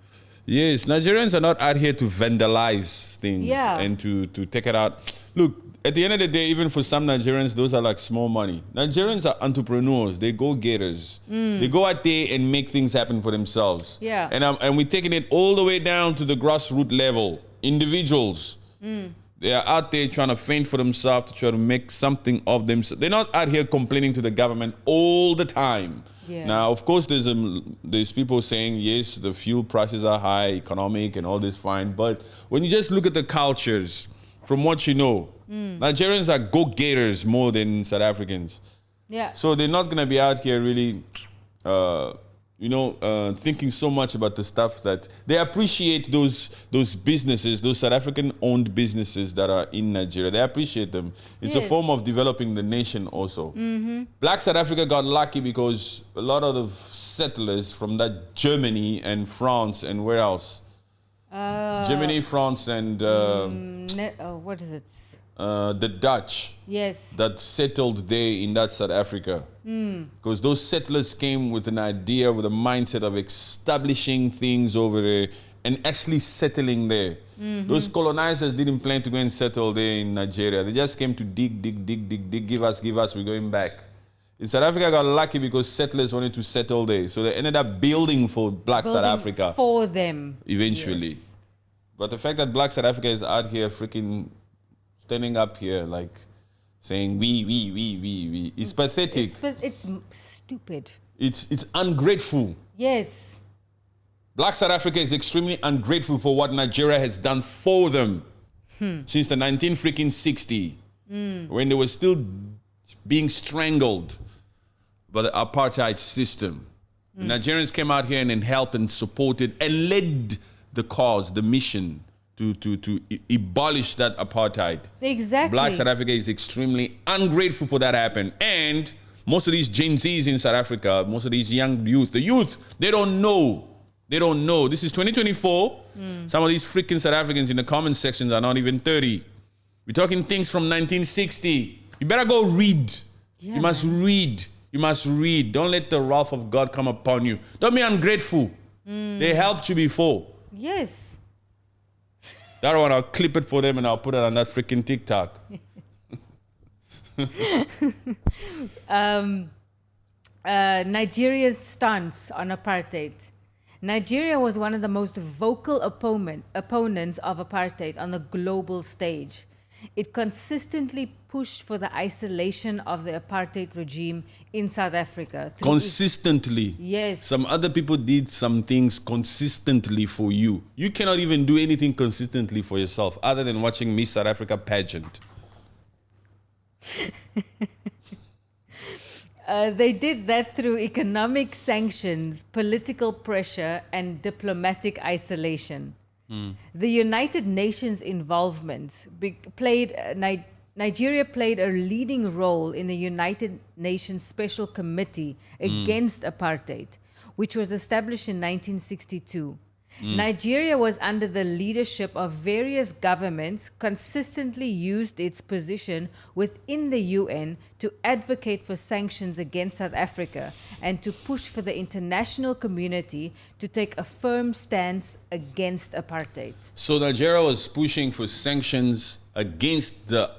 Yes, Nigerians are not out here to vandalize things and to take it out. Look, at the end of the day, even for some Nigerians, those are like small money. Nigerians are entrepreneurs. They go-getters. They go out there and make things happen for themselves. Yeah. And we're taking it all the way down to the grassroots level. Individuals. They are out there trying to fend for themselves, to try to make something of themselves. They're not out here complaining to the government all the time. Yeah. Now, of course, there's people saying, yes, the fuel prices are high, economic, and all this fine. But when you just look at the cultures, from what you know, Nigerians are go-getters more than South Africans. Yeah. So they're not going to be out here really, thinking so much about the stuff that they appreciate those businesses, those South African-owned businesses that are in Nigeria. They appreciate them. It's a form of developing the nation also. Black South Africa got lucky because a lot of the settlers from that Germany and France and where else? Germany, France, and what is it? the Dutch. Yes. That settled there in that South Africa. Because those settlers came with an idea, with a mindset of establishing things over there and actually settling there. Those colonizers didn't plan to go and settle there in Nigeria. They just came to dig, give us, we're going back. In South Africa got lucky because settlers wanted to settle there. So they ended up building for Black South Africa. For them. Eventually. Yes. But the fact that Black South Africa is out here freaking standing up here like saying we. It's pathetic. It's stupid. It's ungrateful. Yes. Black South Africa is extremely ungrateful for what Nigeria has done for them since the 1960s, when they were still being strangled by the apartheid system. Nigerians came out here and then helped and supported and led the cause, the mission to abolish that apartheid. Exactly. Black South Africa is extremely ungrateful for that happen. And most of these Gen Zs in South Africa, most of these young youth, the youth, they don't know. They don't know. This is 2024. Some of these freaking South Africans in the comment sections are not even 30. We're talking things from 1960. You better go read. Yeah, you must read. You must read. Don't let the wrath of God come upon you. Don't be ungrateful. They helped you before. Yes. That one, I'll clip it for them and I'll put it on that freaking TikTok. Nigeria's stance on apartheid. Nigeria was one of the most vocal opponents of apartheid on the global stage. It consistently pushed for the isolation of the apartheid regime in South Africa. Consistently? Yes. Some other people did some things consistently for you. You cannot even do anything consistently for yourself other than watching Miss South Africa pageant. They did that through economic sanctions, political pressure, and diplomatic isolation. The United Nations involvement Nigeria played a leading role in the United Nations Special Committee against apartheid, which was established in 1962. Nigeria was under the leadership of various governments, consistently used its position within the UN to advocate for sanctions against South Africa and to push for the international community to take a firm stance against apartheid. So Nigeria was pushing for sanctions against the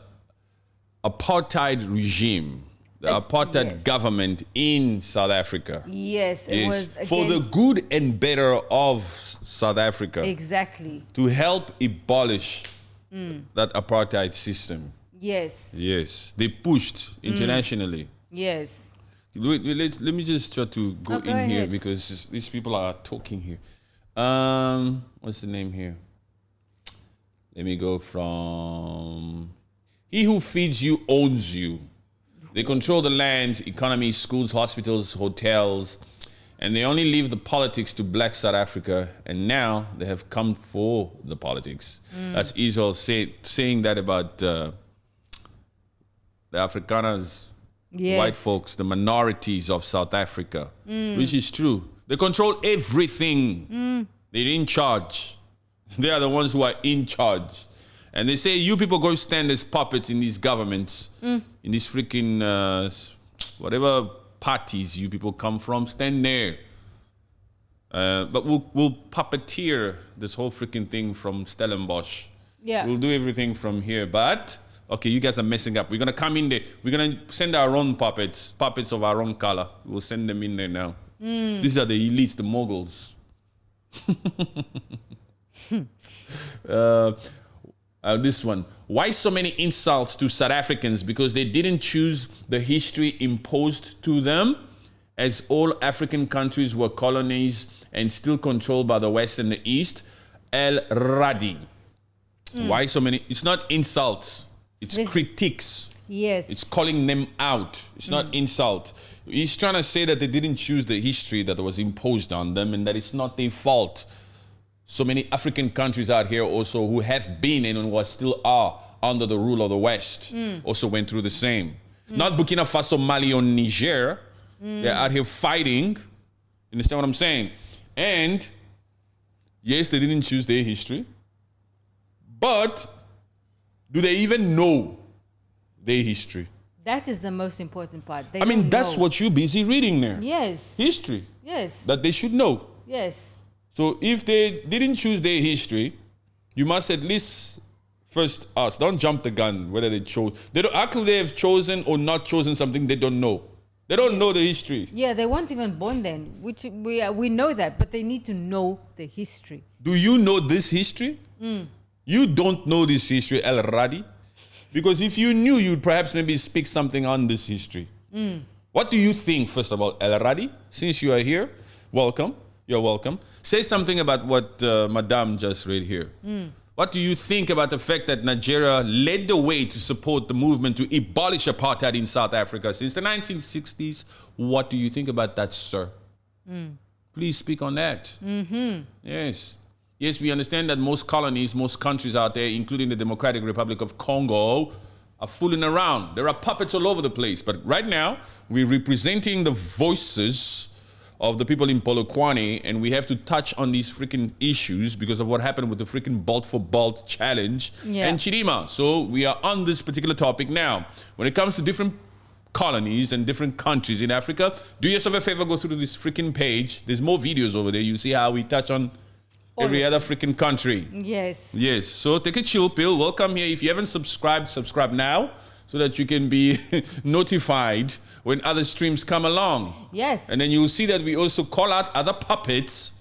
apartheid regime, the apartheid government in South Africa. Yes, it was for the good and better of South Africa. Exactly. To help abolish that apartheid system. Yes. Yes. They pushed internationally. Yes. Let me just try to go in here because these people are talking here. What's the name here? Let me go from... He who feeds you owns you. They control the land, economy, schools, hospitals, hotels, and they only leave the politics to Black South Africa, and now they have come for the politics. That's Israel saying that about the Afrikaners, white folks, the minorities of South Africa, which is true. They control everything. They're in charge. They are the ones who are in charge. And they say, you people go stand as puppets in these governments, in these freaking, whatever parties you people come from, stand there. But we'll puppeteer this whole freaking thing from Stellenbosch. Yeah. We'll do everything from here. But, okay, you guys are messing up. We're going to come in there. We're going to send our own puppets of our own color. We'll send them in there now. These are the elites, the moguls. This one. Why so many insults to South Africans? Because they didn't choose the history imposed to them, as all African countries were colonies and still controlled by the West and the East. El Radi. Why so many? It's not insults. It's critiques. Yes. It's calling them out. It's not insult. He's trying to say that they didn't choose the history that was imposed on them and that it's not their fault. So many African countries out here also who have been and who still are under the rule of the West also went through the same. Not Burkina Faso, Mali, or Niger. They're out here fighting. You understand what I'm saying? And yes, they didn't choose their history. But do they even know their history? That is the most important part. I mean, that's what you're busy reading there. Yes. History. Yes. That they should know. Yes. So if they didn't choose their history, you must at least first ask. Don't jump the gun whether they chose. How could they have chosen or not chosen something they don't know? They don't know the history. Yeah, they weren't even born then, which we know that, but they need to know the history. Do you know this history? You don't know this history, El Radi. Because if you knew, you'd perhaps maybe speak something on this history. What do you think, first of all, El Radi? Since you are here, welcome. You're welcome. Say something about what Madame just read here. What do you think about the fact that Nigeria led the way to support the movement to abolish apartheid in South Africa since the 1960s? What do you think about that, sir? Please speak on that. Yes. Yes, we understand that most colonies, most countries out there, including the Democratic Republic of Congo, are fooling around. There are puppets all over the place. But right now, we're representing the voices of the people in Polokwane, and we have to touch on these freaking issues because of what happened with the freaking Bolt for Bolt challenge and Chidima. So we are on this particular topic now. When it comes to different colonies and different countries in Africa, do yourself a favor, go through this freaking page. There's more videos over there. You see how we touch on every other freaking country. Yes. Yes. So take a chill pill. Welcome here. If you haven't subscribed, subscribe now so that you can be notified when other streams come along. Yes. And then you'll see that we also call out other puppets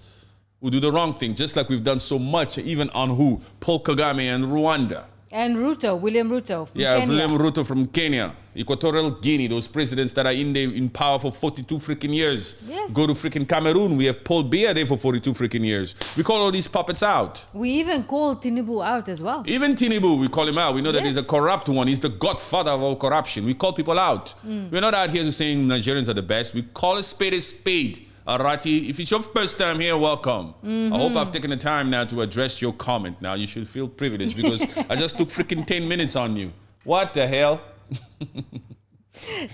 who do the wrong thing, just like we've done so much, even on who? Paul Kagame and Rwanda. And William Ruto from Kenya. William Ruto from Kenya. Equatorial Guinea, those presidents that are in power for 42 freaking years. Yes. Go to freaking Cameroon, we have Paul Biya there for 42 freaking years. We call all these puppets out. We even call Tinubu out as well. Even Tinubu, we call him out. We know that he's a corrupt one. He's the godfather of all corruption. We call people out. We're not out here saying Nigerians are the best. We call a spade a spade. Arati, if it's your first time here, welcome. I hope I've taken the time now to address your comment. Now you should feel privileged because I just took freaking 10 minutes on you. What the hell?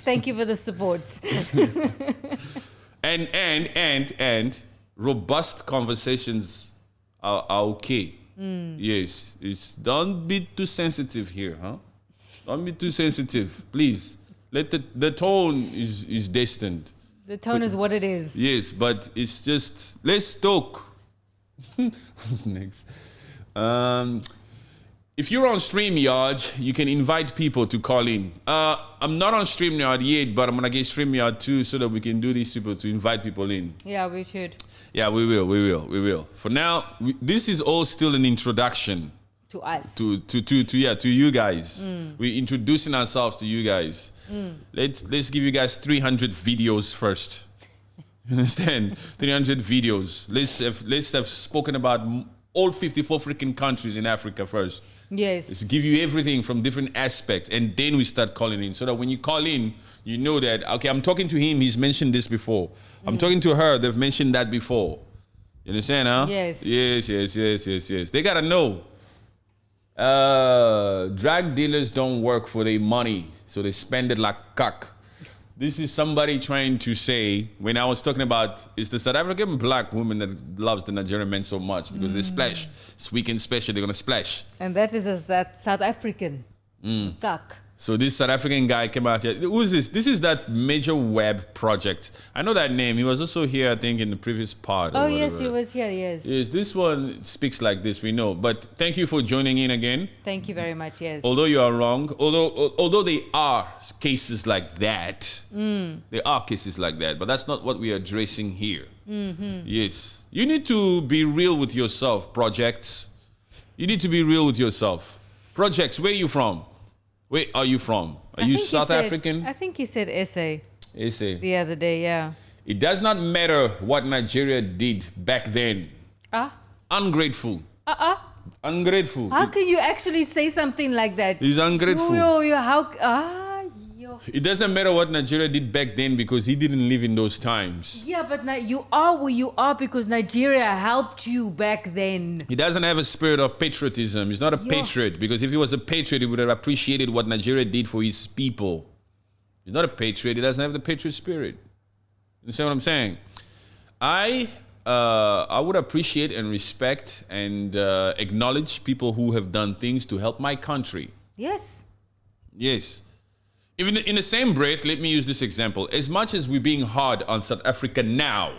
Thank you for the support. and robust conversations are okay. Yes, don't be too sensitive here, huh? Don't be too sensitive, please. Let the tone is destined. The tone is what it is. Yes, but it's just, let's talk. What's next? If you're on StreamYard, you can invite people to call in. I'm not on StreamYard yet, but I'm going to get StreamYard too so that we can do these people to invite people in. Yeah, we should. Yeah, we will. For now, this is all still an introduction. To us. To you guys. We're introducing ourselves to you guys. Let's give you guys 300 videos first. You understand? 300 videos. Let's have spoken about all 54 freaking countries in Africa first. Yes. Let's give you everything from different aspects, and then we start calling in, so that when you call in, you know that, okay, I'm talking to him, he's mentioned this before. I'm talking to her, they've mentioned that before. You understand, huh? Yes. Yes. They gotta know. Drug dealers don't work for their money, so they spend it like cock. This is somebody trying to say, when I was talking about, it's the South African black woman that loves the Nigerian men so much because they splash. It's weekend special, they're gonna splash. And that is that South African cock. So this South African guy came out here. Who is this? This is that Major Web project. I know that name. He was also here, I think, in the previous part. Oh, yes, he was here, yes. Yes, this one speaks like this, we know. But thank you for joining in again. Thank you very much, yes. Although you are wrong, although there are cases like that, there are cases like that, but that's not what we are addressing here. Yes. You need to be real with yourself, projects. You need to be real with yourself. Projects, where are you from? Where are you from? Are you South African? I think he said SA. SA. The other day, yeah. It does not matter what Nigeria did back then. Ungrateful. Ungrateful. How can you actually say something like that? He's ungrateful. Yo. It doesn't matter what Nigeria did back then because he didn't live in those times. Yeah, but you are where you are because Nigeria helped you back then. He doesn't have a spirit of patriotism. He's not a patriot because if he was a patriot, he would have appreciated what Nigeria did for his people. He's not a patriot. He doesn't have the patriot spirit. You understand what I'm saying? I would appreciate and respect and acknowledge people who have done things to help my country. Yes. Yes. Even in the same breath, let me use this example. As much as we're being hard on South Africa now,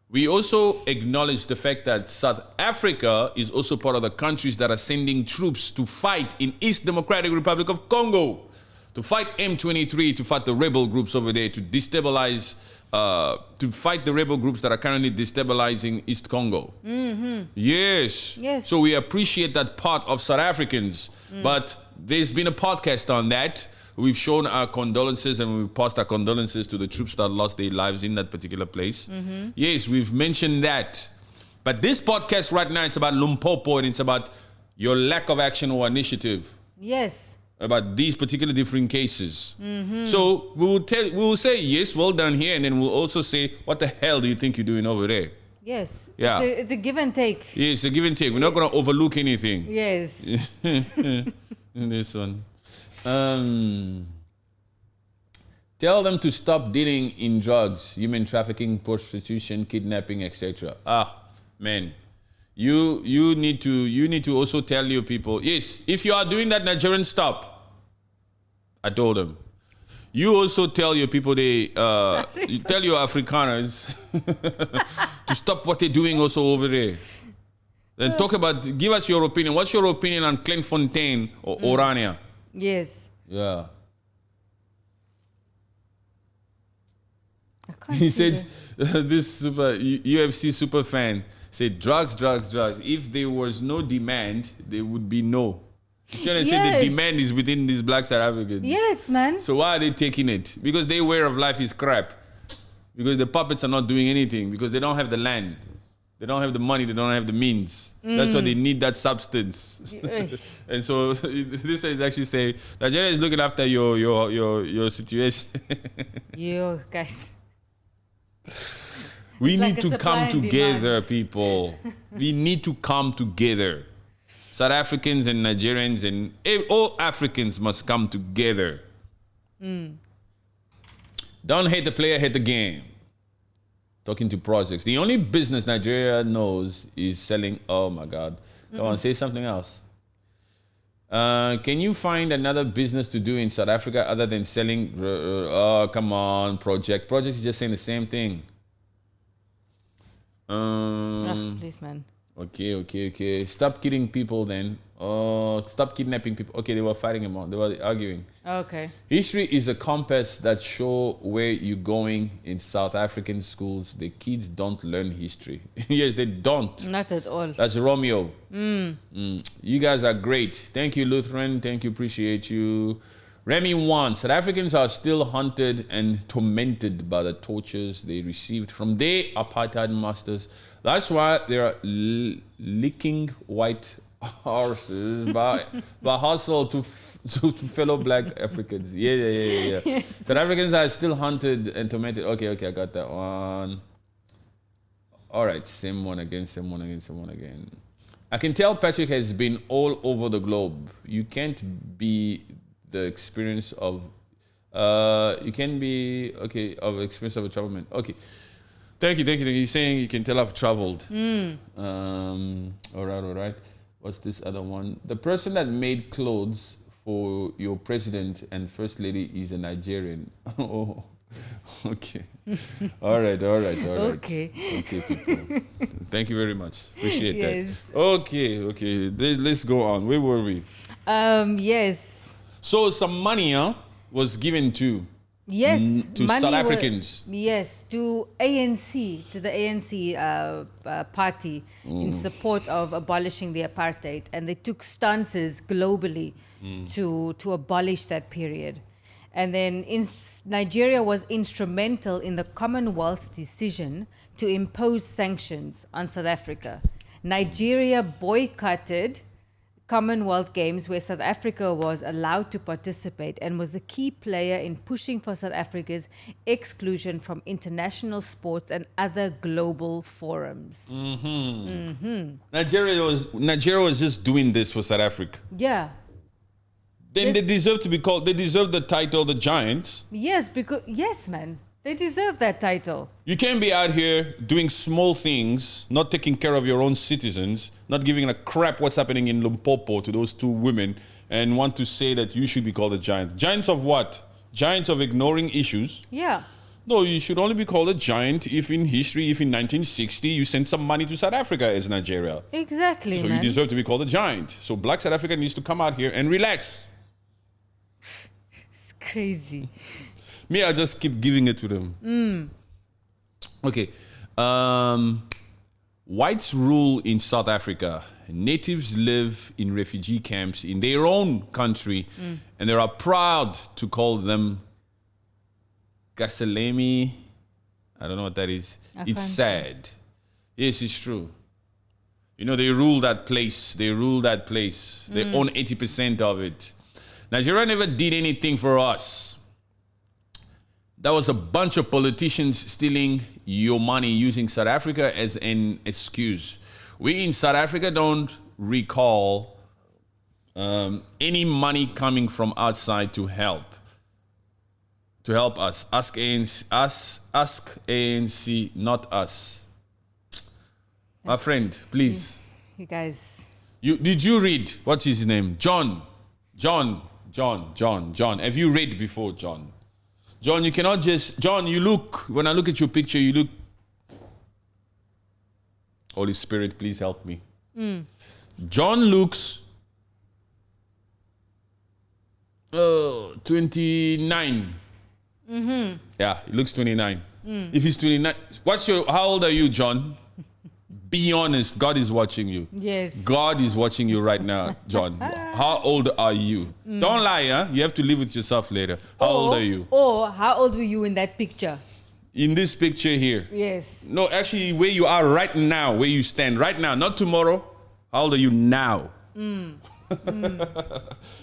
we also acknowledge the fact that South Africa is also part of the countries that are sending troops to fight in East Democratic Republic of Congo, to fight M23, to fight the rebel groups over there, to destabilize, to fight the rebel groups that are currently destabilizing East Congo. Mm-hmm. Yes. Yes. So we appreciate that part of South Africans, but there's been a podcast on that. We've shown our condolences and we've passed our condolences to the troops that lost their lives in that particular place. Mm-hmm. Yes, we've mentioned that. But this podcast right now, it's about Limpopo and it's about your lack of action or initiative. Yes. About these particular different cases. Mm-hmm. So we will say, yes, well done here. And then we'll also say, what the hell do you think you're doing over there? Yes. Yeah. It's a give and take. Yes, it's a give and take. We're not going to overlook anything. Yes. In this one. Tell them to stop dealing in drugs, human trafficking, prostitution, kidnapping, etc. Man, you need to also tell your people, yes, if you are doing that, Nigerian, stop. I told them. You also tell your people you tell your Afrikaners to stop what they're doing also over there. Then give us your opinion. What's your opinion on Confronting or Orania? Yes. Yeah. I can't He see said, this UFC super fan said, drugs. If there was no demand, there would be no. You shouldn't say the demand is within these black South Africans. Yes, man. So why are they taking it? Because their way of life is crap. Because the puppets are not doing anything. Because they don't have the land. They don't have the money. They don't have the means. That's why they need that substance. And so this is actually saying Nigeria is looking after your situation. Yo, guys. We need like to come together, people. We need to come together. South Africans and Nigerians and all Africans must come together. Don't hate the player, hate the game. Talking to projects. The only business Nigeria knows is selling. Oh my God. Come on, say something else. Can you find another business to do in South Africa other than selling? Oh, come on, project. Projects is just saying the same thing. Please, man. Okay. Stop kidding people then. Stop kidnapping people. Okay, they were fighting about. They were arguing. Okay. History is a compass that shows where you're going in South African schools. The kids don't learn history. Yes, they don't. Not at all. That's Romeo. You guys are great. Thank you, Lutheran. Thank you. Appreciate you. Remy 1. South Africans are still hunted and tormented by the tortures they received from their apartheid masters. That's why they are licking white horses by hustle to fellow black Africans. Yeah. Yes. South Africans are still hunted and tormented. Okay, I got that one. All right, same one again. I can tell Patrick has been all over the globe. You can't be the experience of of experience of a travel man. Okay. Thank you. He's saying you can tell I've traveled. All right. What's this other one? The person that made clothes for your president and first lady is a Nigerian. Oh, okay. All right. Okay, people. Thank you very much. Appreciate yes. that. Okay. Let's go on. Where were we? Yes. So some money was given to South Africans. To ANC, to the ANC party in support of abolishing the apartheid, and they took stances globally to abolish that period. And then Nigeria was instrumental in the Commonwealth's decision to impose sanctions on South Africa. Nigeria boycotted Commonwealth Games where South Africa was allowed to participate and was a key player in pushing for South Africa's exclusion from international sports and other global forums. Nigeria was just doing this for South Africa. Yeah. Then they deserve to be called, they deserve the title the Giants. Yes, man. They deserve that title. You can't be out here doing small things, not taking care of your own citizens, not giving a crap what's happening in Limpopo to those two women, and want to say that you should be called a giant. Giants of what? Giants of ignoring issues? Yeah. No, you should only be called a giant if in history, if in 1960 you sent some money to South Africa as Nigeria. Exactly, So man. you deserve to be called a giant. So Black South Africa needs to come out here and relax. It's crazy. Me, I just keep giving it to them. Okay. Whites rule in South Africa. Natives live in refugee camps in their own country, and they are proud to call them Gasalemi. I don't know what that is. It's sad. Yes, it's true. You know, they rule that place. They own 80% of it. Nigeria never did anything for us. That was a bunch of politicians stealing your money using South Africa as an excuse. We in South Africa don't recall any money coming from outside to help us. Ask ANC, not us. My friend, please. You guys. Did you read, what's his name? John. Have you read before, John? John, you cannot just, John, you look, when I look at your picture, you look, Holy Spirit, please help me. John looks 29. Yeah, he looks 29. If he's 29, how old are you, John? Be honest, God is watching you. Yes. God is watching you right now, John. How old are you? Don't lie, huh? You have to live with yourself later. How old are you? Or how old were you in that picture? In this picture here. Yes. No, actually, where you are right now, where you stand right now, not tomorrow. How old are you now?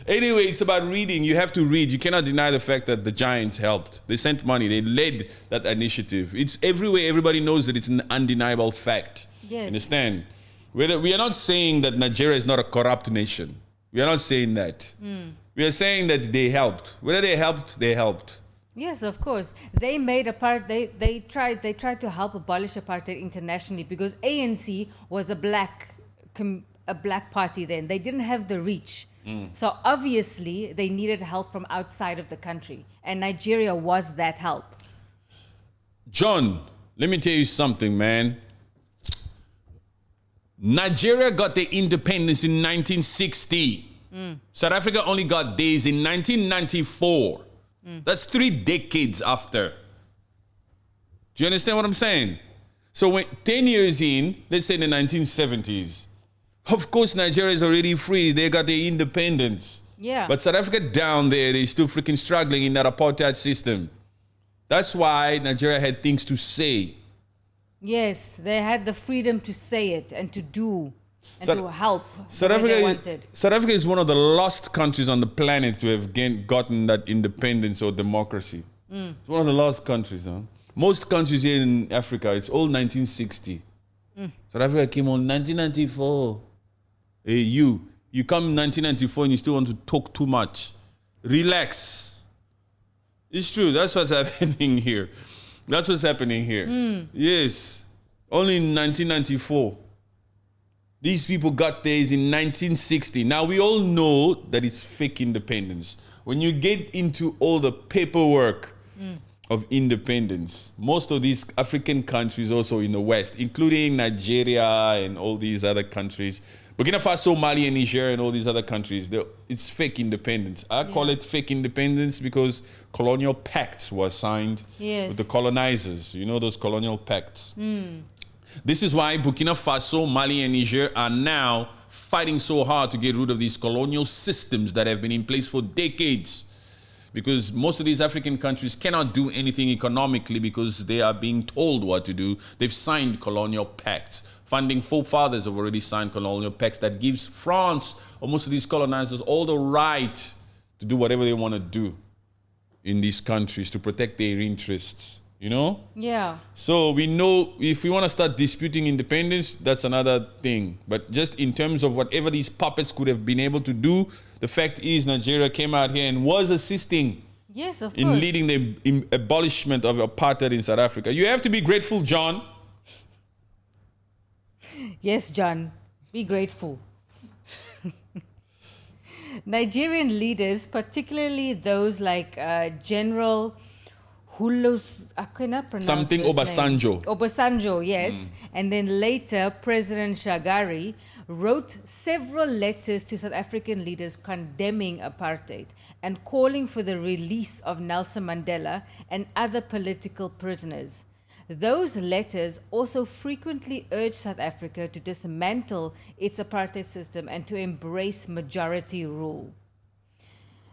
Anyway, it's about reading. You have to read. You cannot deny the fact that the Giants helped. They sent money. They led that initiative. It's everywhere. Everybody knows that it's an undeniable fact. Yes. Understand? We are not saying that Nigeria is not a corrupt nation. We are not saying that. We are saying that they helped. Whether they helped, they helped. Yes, of course. They made they tried to help abolish apartheid internationally because ANC was a black party then. They didn't have the reach. So obviously they needed help from outside of the country, and Nigeria was that help. John, let me tell you something, man. Nigeria got their independence in 1960. South Africa only got theirs in 1994. That's 3 decades after. Do you understand what I'm saying? So when 10 years in, let's say in the 1970s, of course Nigeria is already free. They got their independence. Yeah. But South Africa down there, they still freaking struggling in that apartheid system. That's why Nigeria had things to say. Yes, they had the freedom to say it and to do and to help South the way they wanted. South Africa is one of the last countries on the planet to have gotten that independence or democracy. It's one of the last countries. Huh? Most countries here in Africa, it's all 1960. South Africa came on 1994. Hey, you come in 1994 and you still want to talk too much. Relax. It's true. That's what's happening here. That's what's happening here. Yes. Only in 1994. These people got theirs in 1960. Now, we all know that it's fake independence. When you get into all the paperwork of independence, most of these African countries also in the West, including Nigeria and all these other countries, Burkina Faso, Mali, and Niger, and all these other countries, it's fake independence. I call it fake independence because colonial pacts were signed with the colonizers. You know those colonial pacts. This is why Burkina Faso, Mali, and Niger are now fighting so hard to get rid of these colonial systems that have been in place for decades. because most of these African countries cannot do anything economically because they are being told what to do. They've signed colonial pacts. Founding forefathers have already signed colonial pacts that gives France or most of these colonizers all the right to do whatever they want to do in these countries to protect their interests, you know? Yeah. So we know if we want to start disputing independence, that's another thing. But just in terms of whatever these puppets could have been able to do, the fact is Nigeria came out here and was assisting Yes, of in course. leading the abolishment of apartheid in South Africa. You have to be grateful, John. Yes, John. Be grateful. Nigerian leaders, particularly those like General Hulos, I cannot pronounce Something this Obasanjo. name. Obasanjo, yes. And then later, President Shagari wrote several letters to South African leaders condemning apartheid and calling for the release of Nelson Mandela and other political prisoners. Those letters also frequently urged South Africa to dismantle its apartheid system and to embrace majority rule.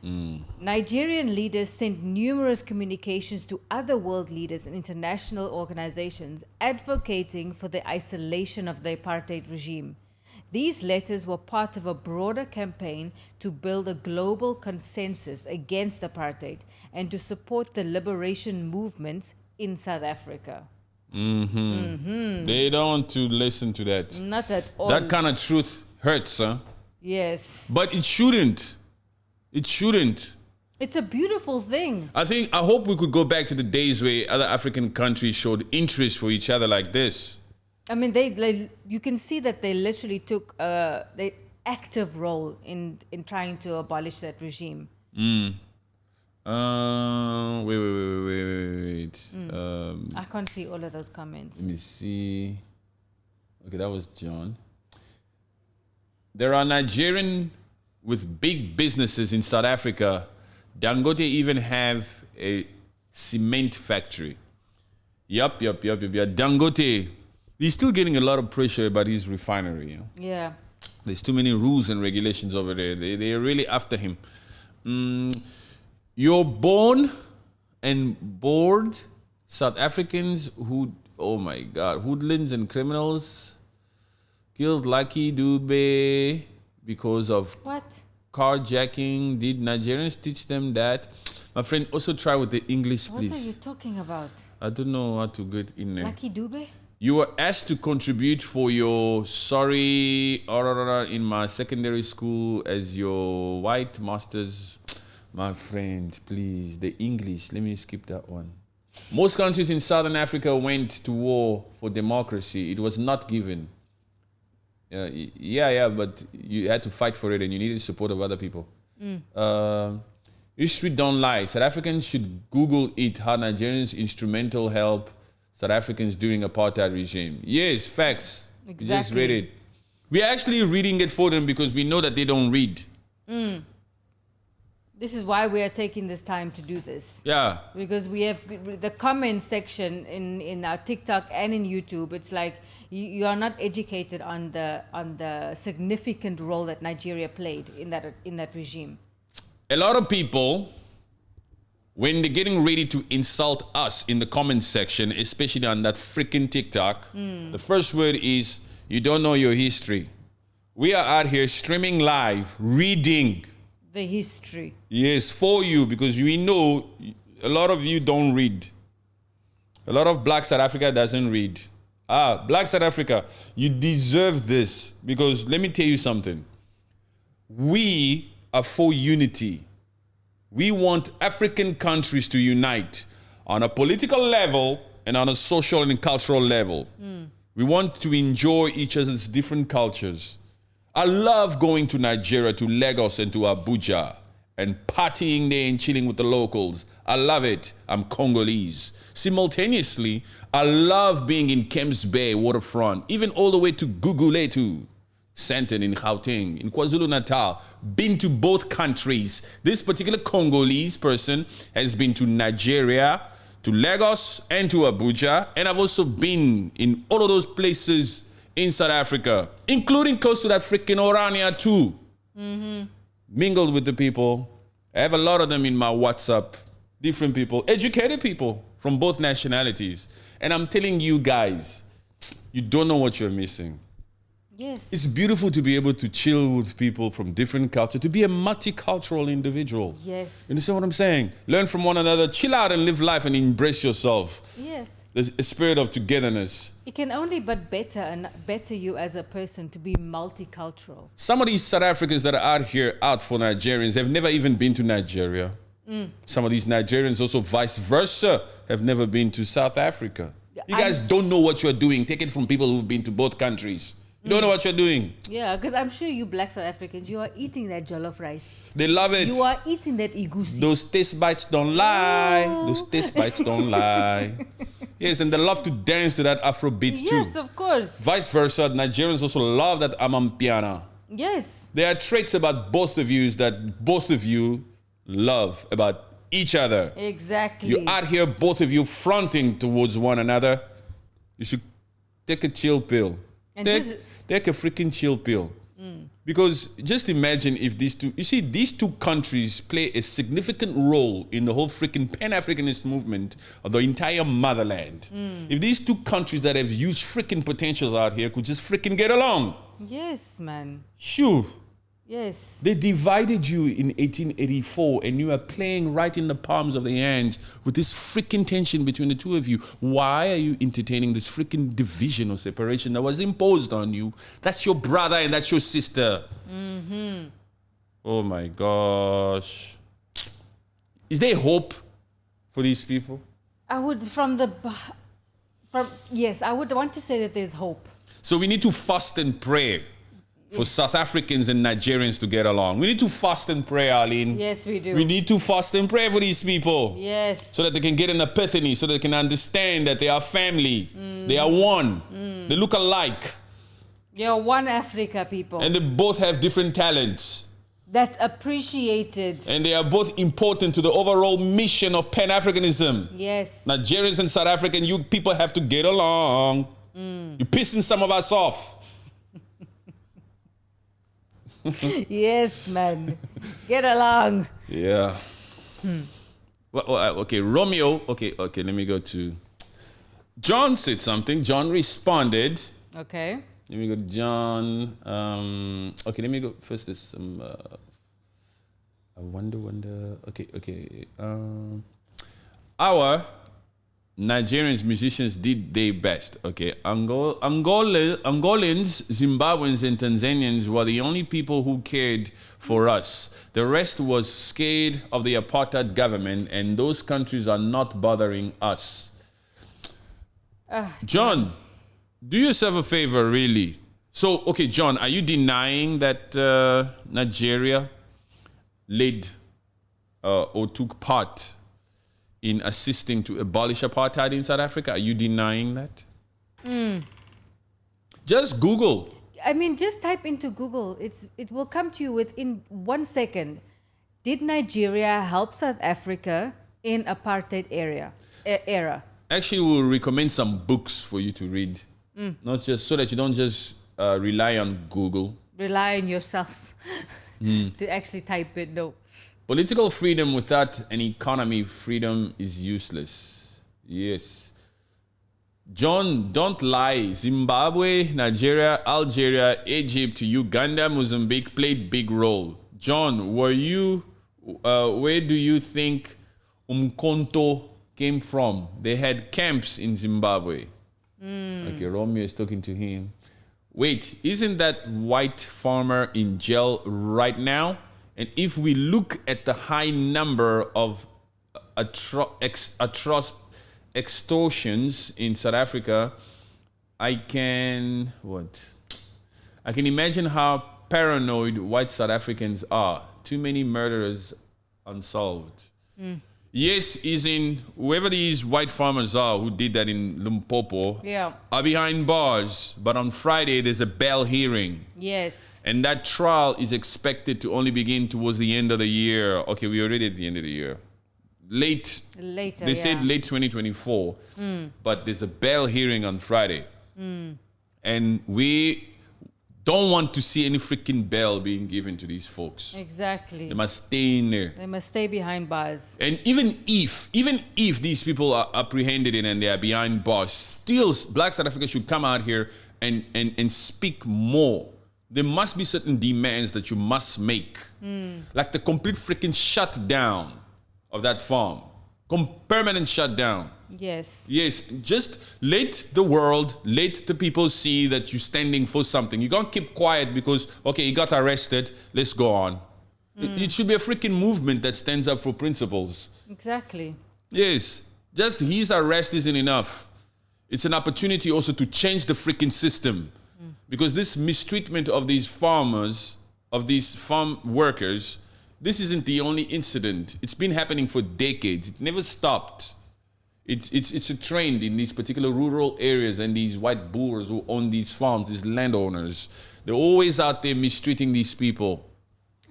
Nigerian leaders sent numerous communications to other world leaders and international organizations advocating for the isolation of the apartheid regime. These letters were part of a broader campaign to build a global consensus against apartheid and to support the liberation movements in South Africa. They don't want to listen to that. Not at all. That kind of truth hurts, huh? Yes. But it shouldn't. It shouldn't. It's a beautiful thing. I hope we could go back to the days where other African countries showed interest for each other like this. I mean, they you can see that they literally took the active role in trying to abolish that regime. Wait. I can't see all of those comments. Let me see. Okay, that was John. There are Nigerian with big businesses in South Africa. Dangote even have a cement factory. Yup. Dangote, he's still getting a lot of pressure about his refinery. You know? Yeah. There's too many rules and regulations over there. They're really after him. You're born and bored South Africans who, oh my God, hoodlums and criminals killed Lucky Dube because of What? carjacking. Did Nigerians teach them that? My friend, also try with the English, please. What are you talking about? I don't know how to get in there. Lucky Dube? You were asked to contribute for your in my secondary school as your white masters. My friend, please, the English, let me skip that one. Most countries in Southern Africa went to war for democracy. It was not given. But you had to fight for it and you needed the support of other people. History don't lie. South Africans should Google it, how Nigerians instrumental help South Africans during apartheid regime. Yes, facts. Exactly. You just read it. We're actually reading it for them because we know that they don't read. This is why we are taking this time to do this. Yeah. Because we have the comment section in our TikTok and in YouTube. It's like you are not educated on the significant role that Nigeria played in that regime. A lot of people, when they're getting ready to insult us in the comment section, especially on that freaking TikTok, the first word is, you don't know your history. We are out here streaming live, reading The history. yes, for you, because we know a lot of you don't read. A lot of Black South Africa doesn't read. Black South Africa, you deserve this, because let me tell you something. We are for unity. We want African countries to unite on a political level and on a social and cultural level. We want to enjoy each other's different cultures. I love going to Nigeria, to Lagos and to Abuja and partying there and chilling with the locals. I love it. I'm Congolese. Simultaneously, I love being in Kemps Bay waterfront, even all the way to Guguletu, Santon in Gauteng, in KwaZulu-Natal. Been to both countries. This particular Congolese person has been to Nigeria, to Lagos, and to Abuja. And I've also been in all of those places in South Africa, including close to that freaking Orania too. Mingled with the people, I have a lot of them in my WhatsApp. Different people, educated people from both nationalities. And I'm telling you guys, you don't know what you're missing. Yes. It's beautiful to be able to chill with people from different cultures, to be a multicultural individual. Yes. You understand what I'm saying? Learn from one another, chill out and live life and embrace yourself. Yes. There's a spirit of togetherness. It can only but better you as a person to be multicultural. Some of these South Africans that are out for Nigerians have never even been to Nigeria. Some of these Nigerians also vice versa have never been to South Africa. You guys don't know what you're doing. Take it from people who've been to both countries. You don't know what you're doing. Yeah, because I'm sure you black South Africans, you are eating that jollof rice. They love it. You are eating that igusi. Those taste bites don't lie. Oh. Those taste bites don't lie. Yes, and they love to dance to that Afro beat too. Yes, of course. Vice versa, Nigerians also love that Amampiana. Yes. There are traits about both of you that both of you love about each other. Exactly. You're out here, both of you fronting towards one another. You should take a chill pill. And Take a freaking chill pill. Because just imagine if these two countries play a significant role in the whole freaking Pan-Africanist movement of the entire motherland. If these two countries that have huge freaking potentials out here could just freaking get along. Yes, man. Shoo. Yes. They divided you in 1884 and you are playing right in the palms of their hands with this freaking tension between the two of you. Why are you entertaining this freaking division or separation that was imposed on you? That's your brother and that's your sister. Oh my gosh. Is there hope for these people? I would yes, I would want to say that there's hope. So we need to fast and pray for South Africans and Nigerians to get along. We need to fast and pray, Arlene. Yes, we do. We need to fast and pray for these people. Yes. So that they can get an epiphany, so they can understand that they are family. They are one. They look alike. You're one Africa, people. And they both have different talents. That's appreciated. And they are both important to the overall mission of Pan-Africanism. Yes. Nigerians and South African, you people have to get along. You're pissing some of us off. Yes, man. Get along. Yeah. Well, okay, Romeo. Okay, let me go to... John said something. John responded. Okay. Let me go to John. Okay, let me go first. There's some... I wonder. Okay. Our Nigerians musicians did their best. Okay, Angolans, Zimbabweans, and Tanzanians were the only people who cared for us. The rest was scared of the apartheid government, and those countries are not bothering us. John, do yourself a favor, really. So, okay, John, are you denying that Nigeria led or took part in assisting to abolish apartheid in South Africa? Are you denying that? Just Google. I mean, just type into Google. It will come to you within 1 second. Did Nigeria help South Africa in apartheid era? Actually, we'll recommend some books for you to read. Not just so that you don't just rely on Google. Rely on yourself to actually type it. No. Political freedom without an economy freedom is useless. Yes. John, don't lie. Zimbabwe, Nigeria, Algeria, Egypt, Uganda, Mozambique played big role. John, where do you think Umkhonto came from? They had camps in Zimbabwe. Okay, Romeo is talking to him. Wait, isn't that white farmer in jail right now? And if we look at the high number of extortions in South Africa, I can imagine how paranoid white South Africans are. Too many murders unsolved. Yes, whoever these white farmers are who did that in Limpopo are behind bars. But on Friday, there's a bail hearing. Yes. And that trial is expected to only begin towards the end of the year. Okay, we're already at the end of the year. Later. They said late 2024. But there's a bail hearing on Friday. And don't want to see any freaking bell being given to these folks. Exactly. They must stay in there. They must stay behind bars. And even if these people are apprehended and they are behind bars, still Black South Africa should come out here and speak more. There must be certain demands that you must make. Like the complete freaking shutdown of that farm. Permanent shutdown. Yes. Yes, just let the world, let the people see that you're standing for something. You can't keep quiet because, okay, he got arrested, let's go on. It should be a freaking movement that stands up for principles. Exactly. Yes, just his arrest isn't enough. It's an opportunity also to change the freaking system. Because this mistreatment of these farmers, of these farm workers, this isn't the only incident. It's been happening for decades. It never stopped. It's a trend in these particular rural areas, and these white boers who own these farms, these landowners, they're always out there mistreating these people.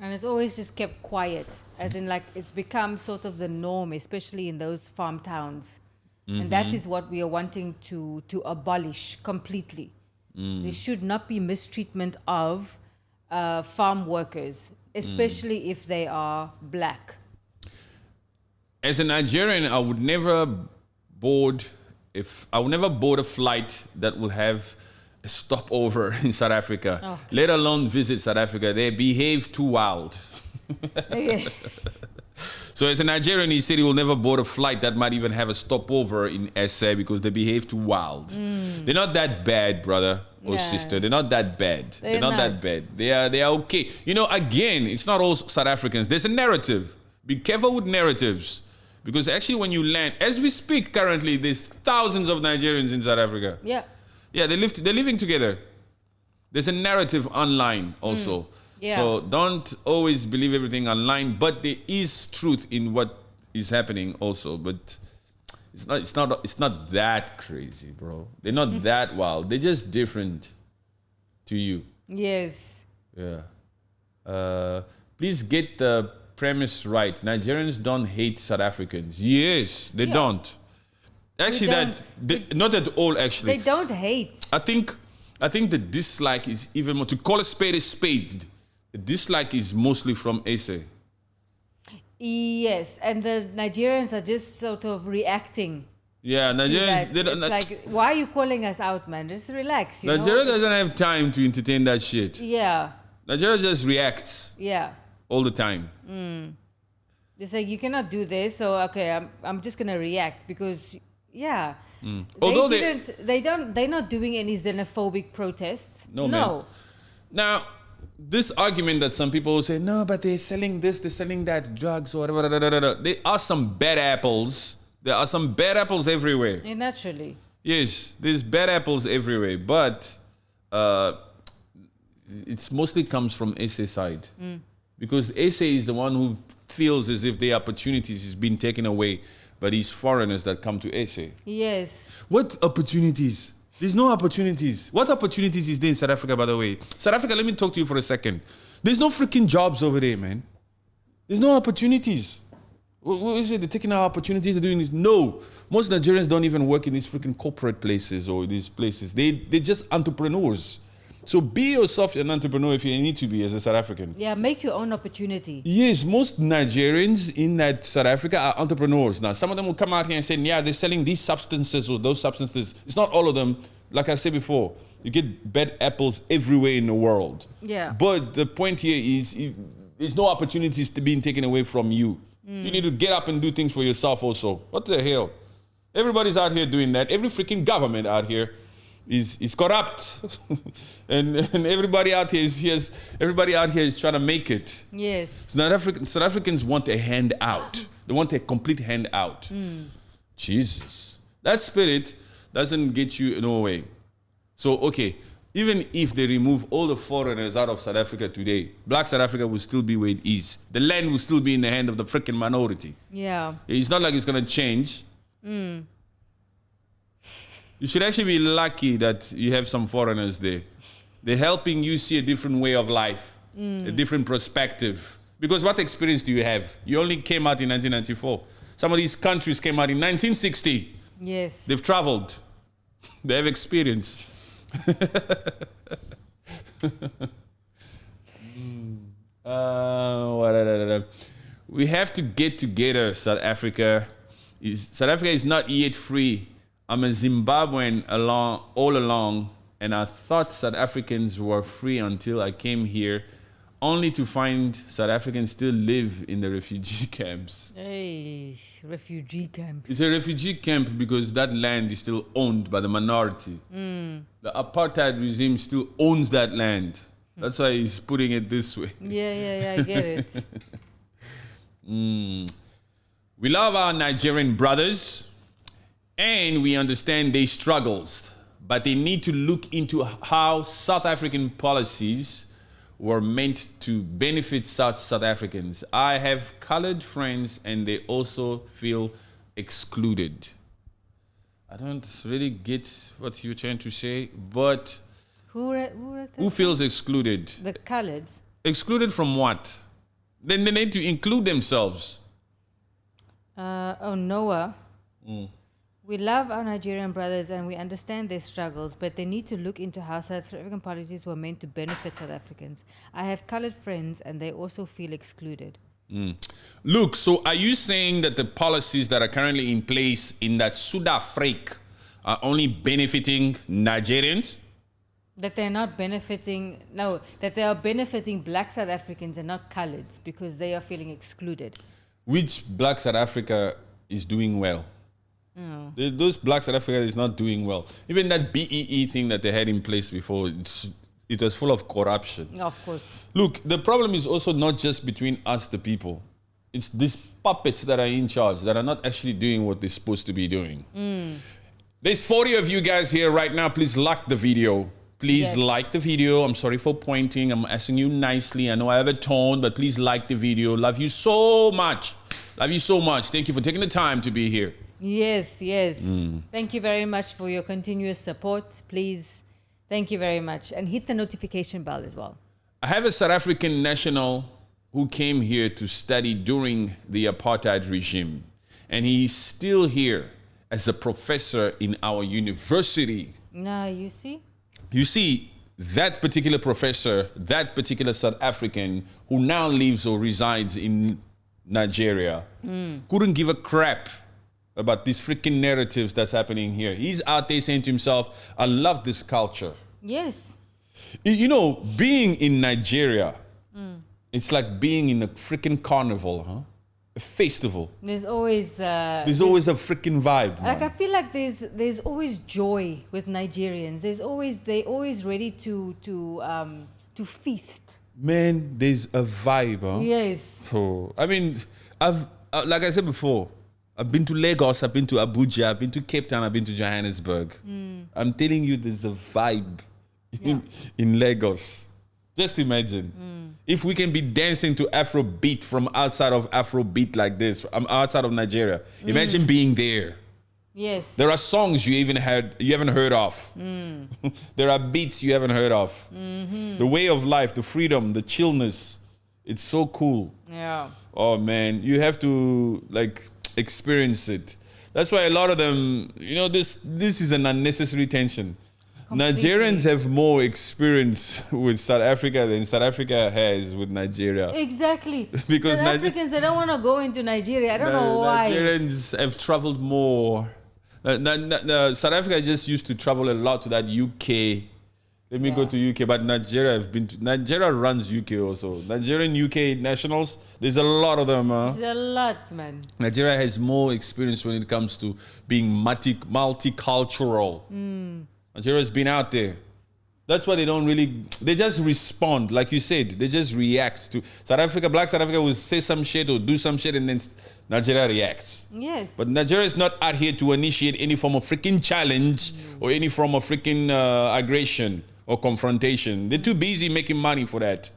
And it's always just kept quiet, as in like it's become sort of the norm, especially in those farm towns. And that is what we are wanting to abolish completely. There should not be mistreatment of farm workers, especially if they are black. As a Nigerian, I would never board a flight that will have a stopover in South Africa, let alone visit South Africa. They behave too wild. So as a Nigerian, he said he will never board a flight that might even have a stopover in SA because they behave too wild. They're not that bad, brother or sister. They're not that bad. They're not that bad. They are okay. You know, again, it's not all South Africans. There's a narrative. Be careful with narratives. Because actually when you land, as we speak currently, there's thousands of Nigerians in South Africa. Yeah. Yeah, they're living together. There's a narrative online also. Yeah. So don't always believe everything online, but there is truth in what is happening also. But it's not that crazy, bro. They're not that wild. They're just different to you. Yes. Yeah. Please get the premise right. Nigerians don't hate South Africans. Yes, they don't. Actually, not at all. Actually, they don't hate. I think the dislike is even more. To call a spade, the dislike is mostly from SA. Yes, and the Nigerians are just sort of reacting. Yeah, Nigerians. It's like, why are you calling us out, man? Just relax. Nigeria doesn't have time to entertain that shit. Yeah. Nigeria just reacts. Yeah. All the time. It's like, you cannot do this, so okay, I'm just gonna react because Although they're not doing any xenophobic protests. No. Man. Now, this argument that some people will say, no, but they're selling this, they're selling that, drugs or whatever. There are some bad apples. There are some bad apples everywhere. Yeah, naturally. Yes, there's bad apples everywhere, but it mostly comes from SA side. Because SA is the one who feels as if the opportunities is being taken away by these foreigners that come to SA. Yes. What opportunities? There's no opportunities. What opportunities is there in South Africa, by the way? South Africa, let me talk to you for a second. There's no freaking jobs over there, man. There's no opportunities. What is it? They're taking our opportunities, they're doing this. No. Most Nigerians don't even work in these freaking corporate places or these places. They're just entrepreneurs. So be yourself an entrepreneur if you need to be as a South African. Yeah, make your own opportunity. Yes, most Nigerians in that South Africa are entrepreneurs. Now, some of them will come out here and say, yeah, they're selling these substances or those substances. It's not all of them. Like I said before, you get bad apples everywhere in the world. Yeah. But the point here is there's no opportunities to being taken away from you. You need to get up and do things for yourself also. What the hell? Everybody's out here doing that. Every freaking government out here is corrupt. and everybody out here is trying to make it. Yes. South Africans want a handout. They want a complete handout. Jesus. That spirit doesn't get you nowhere. So, okay, even if they remove all the foreigners out of South Africa today, Black South Africa will still be where it is. The land will still be in the hand of the freaking minority. Yeah. It's not like it's going to change. You should actually be lucky that you have some foreigners there. They're helping you see a different way of life, a different perspective. Because what experience do you have? You only came out in 1994. Some of these countries came out in 1960. Yes. They've traveled. They have experience. We have to get together, South Africa. South Africa is not yet free. I'm a Zimbabwean all along, and I thought South Africans were free until I came here, only to find South Africans still live in the refugee camps. Hey, refugee camps. It's a refugee camp because that land is still owned by the minority. The apartheid regime still owns that land. That's why he's putting it this way. Yeah, I get it. We love our Nigerian brothers and we understand their struggles, but they need to look into how South African policies were meant to benefit South Africans. I have colored friends and they also feel excluded. I don't really get what you're trying to say, but who feels excluded? The coloreds. Excluded from what? Then they need to include themselves. Noah. We love our Nigerian brothers and we understand their struggles, but they need to look into how South African policies were meant to benefit South Africans. I have colored friends and they also feel excluded. Look, so are you saying that the policies that are currently in place in that South Africa are only benefiting Nigerians? That they're not benefiting, no, that they are benefiting black South Africans and not coloreds because they are feeling excluded. Which black South Africa is doing well? Those black South Africa is not doing well. Even that BEE thing that they had in place before, it was full of corruption. Of course. Look, the problem is also not just between us, the people. It's these puppets that are in charge that are not actually doing what they're supposed to be doing. There's 40 of you guys here right now. Please like the video. Please like the video. I'm sorry for pointing. I'm asking you nicely. I know I have a tone, but please like the video. Love you so much. Love you so much. Thank you for taking the time to be here. Yes. Thank you very much for your continuous support. Please, thank you very much. And hit the notification bell as well. I have a South African national who came here to study during the apartheid regime. And he's still here as a professor in our university. Now, you see? You see, that particular professor, that particular South African who now lives or resides in Nigeria, couldn't give a crap about these freaking narratives that's happening here. He's out there saying to himself, I love this culture. Yes. You know, being in Nigeria, it's like being in a freaking carnival, huh? A festival. There's always a freaking vibe. Like, I feel like there's always joy with Nigerians. They're always ready to feast. Man, there's a vibe, huh? Yes. Oh, I mean, I've like I said before, I've been to Lagos, I've been to Abuja, I've been to Cape Town, I've been to Johannesburg. I'm telling you, there's a vibe in Lagos. Just imagine. If we can be dancing to Afrobeat from outside of Afrobeat like this, outside of Nigeria, imagine being there. Yes. There are songs you haven't heard of. There are beats you haven't heard of. The way of life, the freedom, the chillness, it's so cool. Yeah. Oh man, you have to like experience it. That's why a lot of them, you know, this is an unnecessary tension. Completely. Nigerians have more experience with South Africa than South Africa has with Nigeria. Exactly. Because South Africans, they don't want to go into Nigeria. I don't know why. Nigerians have traveled more. South Africa just used to travel a lot to that UK. Let me go to UK, but Nigeria runs UK also. Nigerian UK nationals, there's a lot of them. There's a lot, man. Nigeria has more experience when it comes to being multicultural. Nigeria's been out there. That's why they just respond. Like you said, they just react to South Africa. Black South Africa will say some shit or do some shit and then Nigeria reacts. Yes. But Nigeria is not out here to initiate any form of freaking challenge or any form of freaking aggression or confrontation. They're too busy making money for that.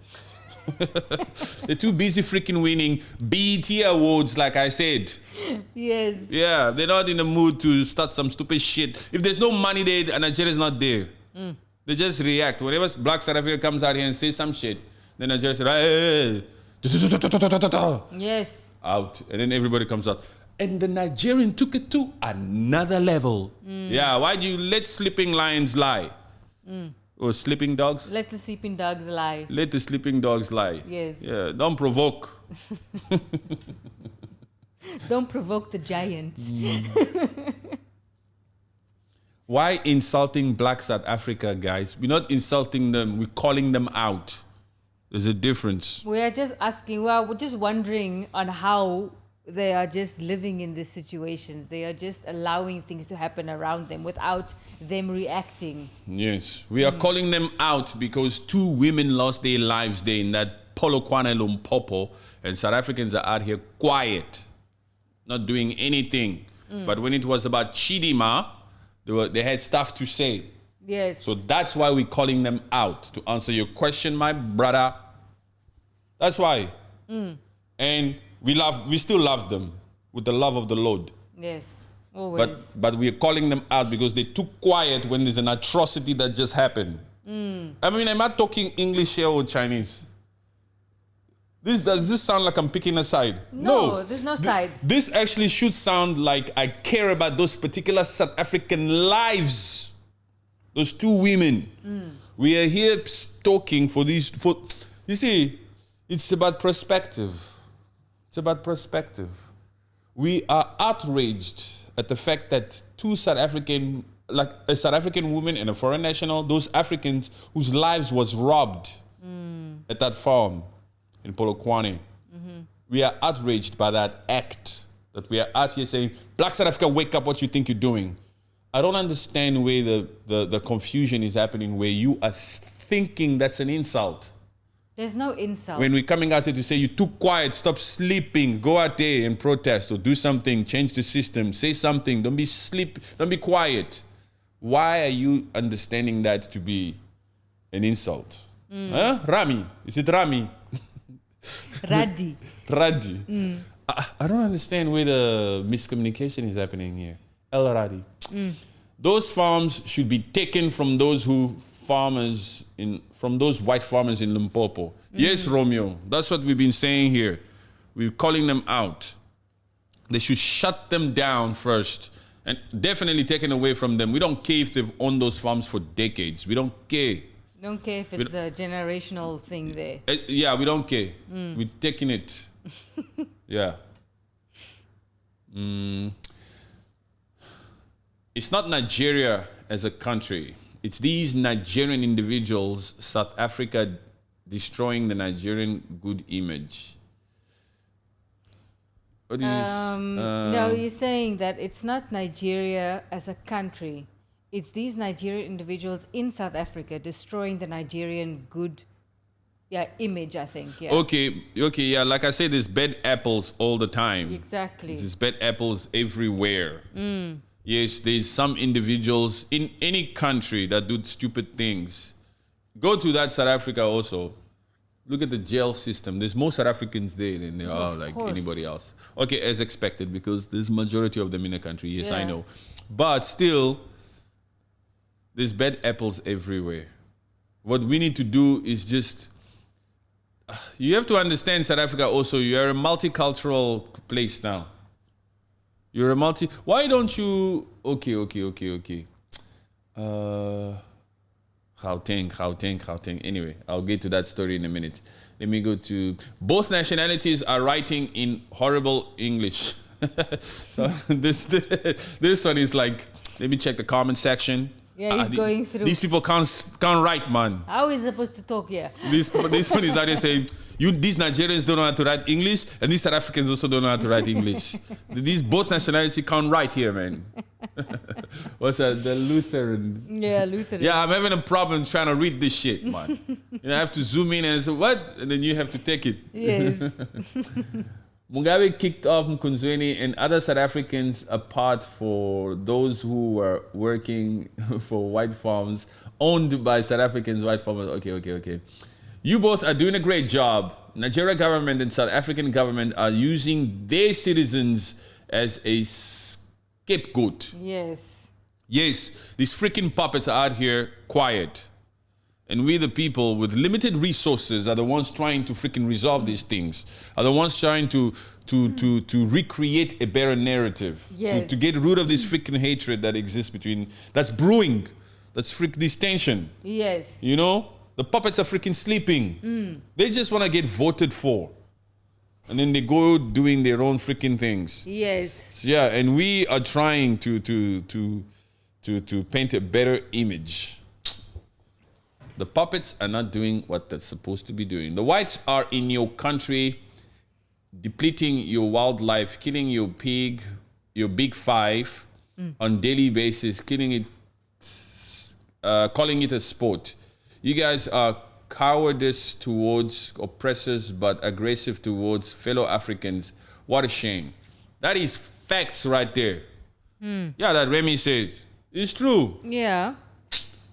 They're too busy freaking winning BET awards, like I said. Yes. Yeah, they're not in the mood to start some stupid shit. If there's no money there, Nigeria's not there. They just react. Whenever Black South Africa comes out here and says some shit, then Nigeria says, hey. Yes. Out. And then everybody comes out. And the Nigerian took it to another level. Yeah, why do you let sleeping lions lie? Or sleeping dogs? Let the sleeping dogs lie. Let the sleeping dogs lie. Yes. Yeah, don't provoke. Don't provoke the giants. Why insulting Black South Africa, guys? We're not insulting them, we're calling them out. There's a difference. We are just asking, well, we're just wondering on how they are just living in these situations. They are just allowing things to happen around them without them reacting. Yes, we are calling them out because 2 women lost their lives there in that Polokwane Limpopo, and South Africans are out here quiet, not doing anything. But when it was about Chidima, they had stuff to say. Yes. So that's why we're calling them out, to answer your question, my brother. That's why. And we still love them with the love of the Lord. Yes, always. But we're calling them out because they too quiet when there's an atrocity that just happened. I mean, am I talking English here or Chinese? Does this sound like I'm picking a side? No, there's no sides. This actually should sound like I care about those particular South African lives. Those 2 women. We are here talking for these. You see, it's about perspective. It's about perspective. We are outraged at the fact that 2 South African, like a South African woman and a foreign national, those Africans whose lives was robbed at that farm in Polokwane. We are outraged by that act, that we are out here saying, Black South Africa, wake up, what you think you're doing. I don't understand where the confusion is happening, where you are thinking that's an insult. There's no insult. When we're coming out here to say, you're too quiet, stop sleeping, go out there and protest or do something, change the system, say something, don't be quiet. Why are you understanding that to be an insult? Huh? Rami, is it Rami? Radi. I don't understand where the miscommunication is happening here. El Radi. Those farms should be taken from those white farmers in Limpopo. Yes, Romeo, that's what we've been saying here. We're calling them out. They should shut them down first and definitely taken away from them. We don't care if they've owned those farms for decades. We don't care. Don't care if it's a generational thing there. Yeah, we don't care. We're taking it. Yeah. It's not Nigeria as a country. It's these Nigerian individuals, South Africa, destroying the Nigerian good image. What is no, you're saying that it's not Nigeria as a country. It's these Nigerian individuals in South Africa destroying the Nigerian good image, I think. Yeah. Okay, yeah. Like I said, there's bad apples all the time. Exactly. There's bad apples everywhere. Yes, there's some individuals in any country that do stupid things. Go to that South Africa also. Look at the jail system. There's more South Africans there than there are like anybody else. Okay, as expected, because there's majority of them in the country. Yes, I know. But still, there's bad apples everywhere. What we need to do is just... You have to understand, South Africa also, you're a multicultural place now. You're a Why don't you... Okay. Gauteng. Anyway, I'll get to that story in a minute. Let me go to... Both nationalities are writing in horrible English. So this one is like... Let me check the comment section. Yeah, he's going through. These people can't write, man. How is he supposed to talk here? This one is out there saying, these Nigerians don't know how to write English, and these South Africans also don't know how to write English. These both nationalities can't write here, man. What's that? The Lutheran. Yeah, Lutheran. Yeah, I'm having a problem trying to read this shit, man. I have to zoom in and say, what? And then you have to take it. Yes. Mugabe kicked off Mkunzweni and other South Africans apart for those who were working for white farms owned by South Africans, white farmers. Okay. You both are doing a great job. Nigeria government and South African government are using their citizens as a scapegoat. Yes. Yes, these freaking puppets are out here quiet. And we, the people with limited resources, are the ones trying to freaking resolve these things, are the ones trying to recreate a better narrative, yes. to get rid of this freaking hatred that exists that's brewing. That's this tension. Yes. You know? The puppets are freaking sleeping. They just want to get voted for. And then they go doing their own freaking things. Yes. Yeah, and we are trying to paint a better image. The puppets are not doing what they're supposed to be doing. The whites are in your country, depleting your wildlife, killing your pig, your big five on daily basis, killing it, calling it a sport. You guys are cowardice towards oppressors, but aggressive towards fellow Africans. What a shame. That is facts right there. Yeah, that Remy says. It's true. Yeah.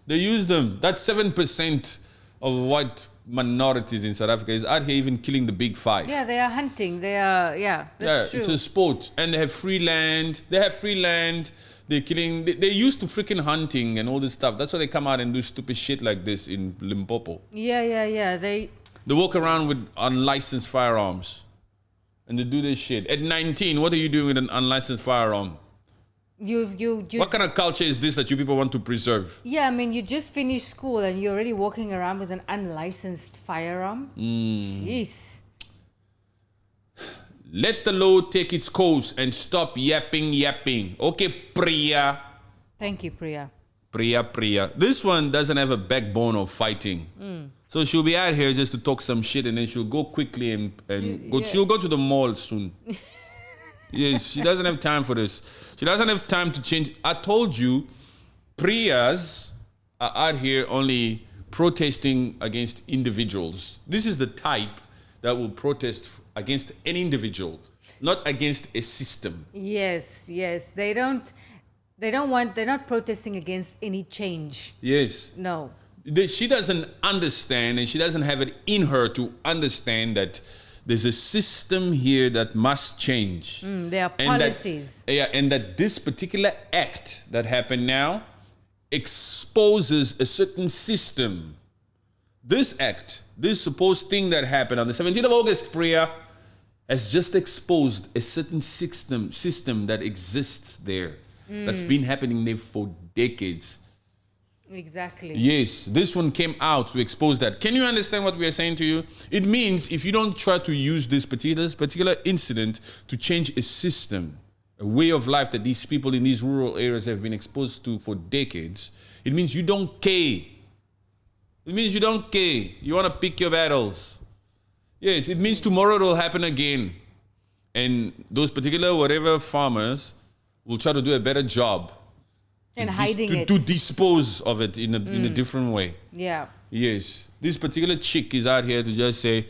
They use them. That's 7% of white minorities in South Africa is out here even killing the big five. Yeah, they are hunting. They are, that's true. It's a sport. And they have free land. They're killing. They're used to freaking hunting and all this stuff. That's why they come out and do stupid shit like this in Limpopo. Yeah. They walk around with unlicensed firearms. And they do this shit. At 19, what are you doing with an unlicensed firearm? What kind of culture is this that you people want to preserve? Yeah, I mean, you just finished school and you're already walking around with an unlicensed firearm. Jeez. Let the law take its course and stop yapping. Okay, Priya. Thank you, Priya. Priya. This one doesn't have a backbone of fighting. So she'll be out here just to talk some shit and then she'll go quickly and go. She'll go to the mall soon. Yes, she doesn't have time for this. She doesn't have time to change. I told you, Priyas are out here only protesting against individuals. This is the type that will protest against an individual, not against a system. Yes. They're not protesting against any change. Yes. No. She doesn't understand, and she doesn't have it in her to understand that there's a system here that must change. There are policies. And that this particular act that happened now exposes a certain system. This act, this supposed thing that happened on the 17th of August, Priya, has just exposed a certain system that exists there. That's been happening there for decades. Exactly. Yes, this one came out to expose that. Can you understand what we are saying to you? It means if you don't try to use this particular incident to change a system, a way of life that these people in these rural areas have been exposed to for decades, it means you don't care. It means you don't care. You want to pick your battles. Yes, it means tomorrow it will happen again. And those particular whatever farmers will try to do a better job. And hiding it. To dispose of it in a different way. Yeah. Yes. This particular chick is out here to just say,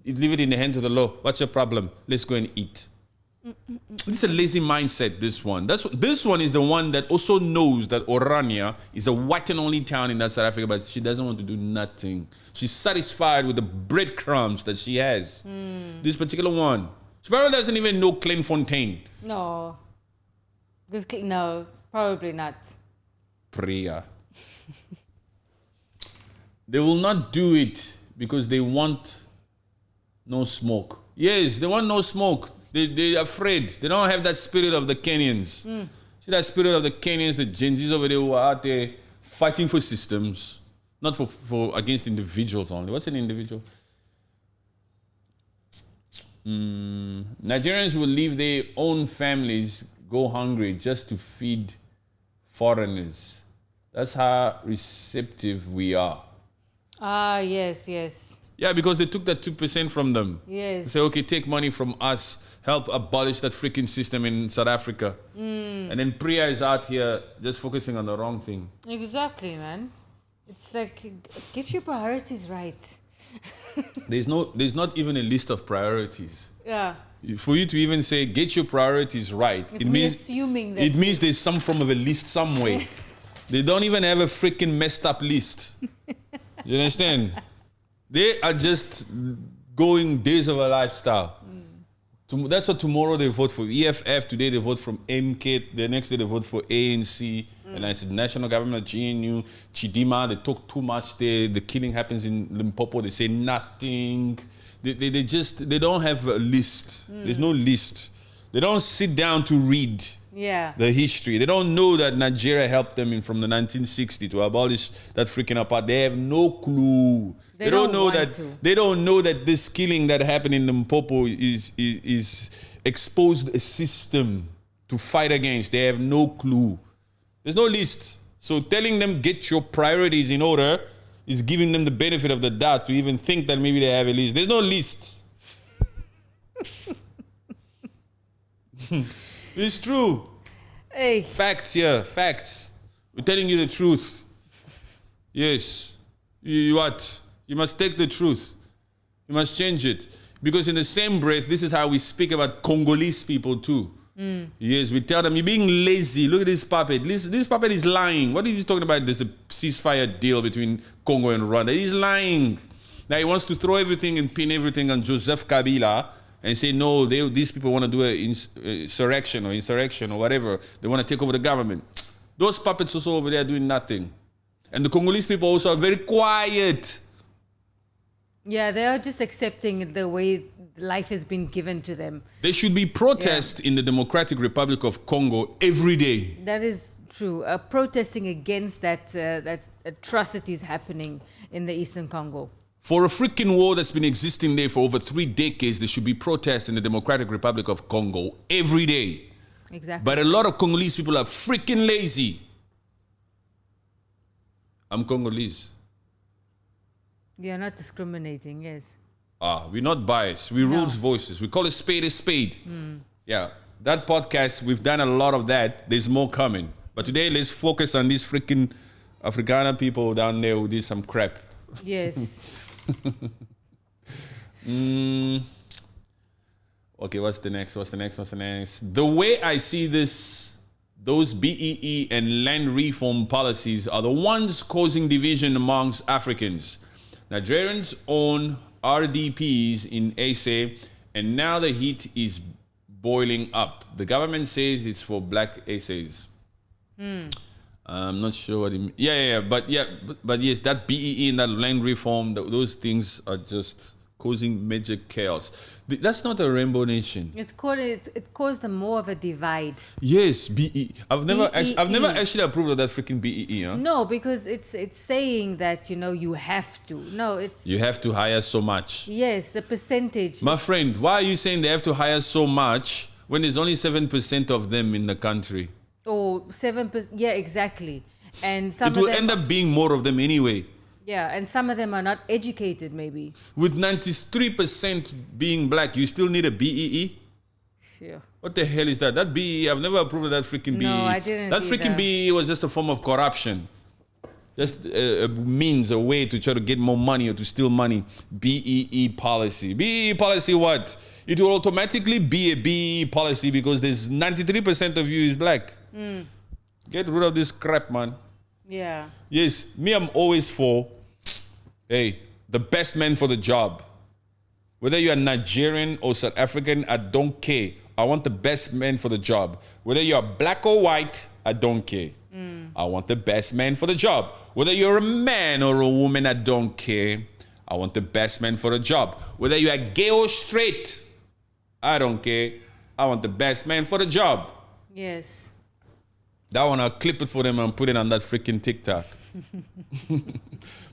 leave it in the hands of the law. What's your problem? Let's go and eat. This is a lazy mindset, this one. This one is the one that also knows that Orania is a white and only town in that South Africa, but she doesn't want to do nothing. She's satisfied with the breadcrumbs that she has. This particular one. She probably doesn't even know Fontaine. No. No, probably not. Priya. They will not do it because they want no smoke. Yes, they want no smoke. They're afraid. They don't have that spirit of the Kenyans. See that spirit of the Kenyans, the Gen Zs over there who are out there fighting for systems, not for against individuals only. What's an individual? Nigerians will leave their own families, go hungry just to feed foreigners. That's how receptive we are. Ah, yes. Yeah, because they took that 2% from them. Yes. They say, okay, take money from us, help abolish that freaking system in South Africa. And then Priya is out here just focusing on the wrong thing. Exactly, man. It's like, get your priorities right. There's not even a list of priorities. Yeah. For you to even say, get your priorities right, It means there's some form of a list some way. They don't even have a freaking messed up list. You understand? They are just going days of a lifestyle. That's what tomorrow they vote for EFF, today they vote from MK, the next day they vote for ANC, and I said national government, GNU, Chidima, they talk too much there, the killing happens in Limpopo, they say nothing. They don't have a list. There's no list. They don't sit down to read. Yeah. The history. They don't know that Nigeria helped them from the 1960s to abolish that freaking apartheid. They have no clue. They don't know that. They don't know that this killing that happened in Limpopo is exposed a system to fight against. They have no clue. There's no list. So telling them get your priorities in order is giving them the benefit of the doubt to even think that maybe they have a list. There's no list. It's true. Hey. Facts here, facts. We're telling you the truth. Yes. What? You must take the truth. You must change it. Because in the same breath, this is how we speak about Congolese people too. Yes, we tell them, you're being lazy. Look at this puppet. This puppet is lying. What is he talking about? There's a ceasefire deal between Congo and Rwanda. He's lying. Now he wants to throw everything and pin everything on Joseph Kabila and say, no, these people want to do an insurrection or whatever. They want to take over the government. Those puppets also over there doing nothing. And the Congolese people also are very quiet. Yeah, they are just accepting the way life has been given to them. There should be protests in the Democratic Republic of Congo every day. That is true. Protesting against that atrocities happening in the Eastern Congo. For a freaking war that's been existing there for over 3 decades, there should be protests in the Democratic Republic of Congo every day. Exactly. But a lot of Congolese people are freaking lazy. I'm Congolese. You're not discriminating, yes. We're not biased. We rules voices. We call a spade a spade. Yeah. That podcast, we've done a lot of that. There's more coming. But today, let's focus on these freaking Afrikaner people down there who did some crap. Yes. Okay, what's the next? The way I see this, those BEE and land reform policies are the ones causing division amongst Africans. Nigerians own RDPs in SA, and now the heat is boiling up. The government says it's for black SAs. I'm not sure what it means. But yes, that BEE and that land reform, those things are just causing major chaos. That's not a rainbow nation. It caused more of a divide. Yes, BEE. I've never actually approved of that freaking BEE. Huh? No, because it's saying that you have to. No, you have to hire so much. Yes, the percentage. My friend, why are you saying they have to hire so much when there's only 7% of them in the country? Oh, 7%. Yeah, exactly. And it will end up being more of them anyway. Yeah, and some of them are not educated, maybe. With 93% being black, you still need a BEE? Yeah. What the hell is that? That BEE, I've never approved of that freaking BEE. No, I didn't That freaking either. BEE was just a form of corruption. Just a means, a way to try to get more money or to steal money. BEE policy. BEE policy what? It will automatically be a BEE policy because there's 93% of you is black. Get rid of this crap, man. Yeah. Yes, me, I'm always for, the best man for the job. Whether you're Nigerian or South African, I don't care. I want the best man for the job. Whether you're black or white, I don't care. I want the best man for the job. Whether you're a man or a woman, I don't care. I want the best man for the job. Whether you're gay or straight, I don't care. I want the best man for the job. Yes. That one, I'll clip it for them and put it on that freaking TikTok.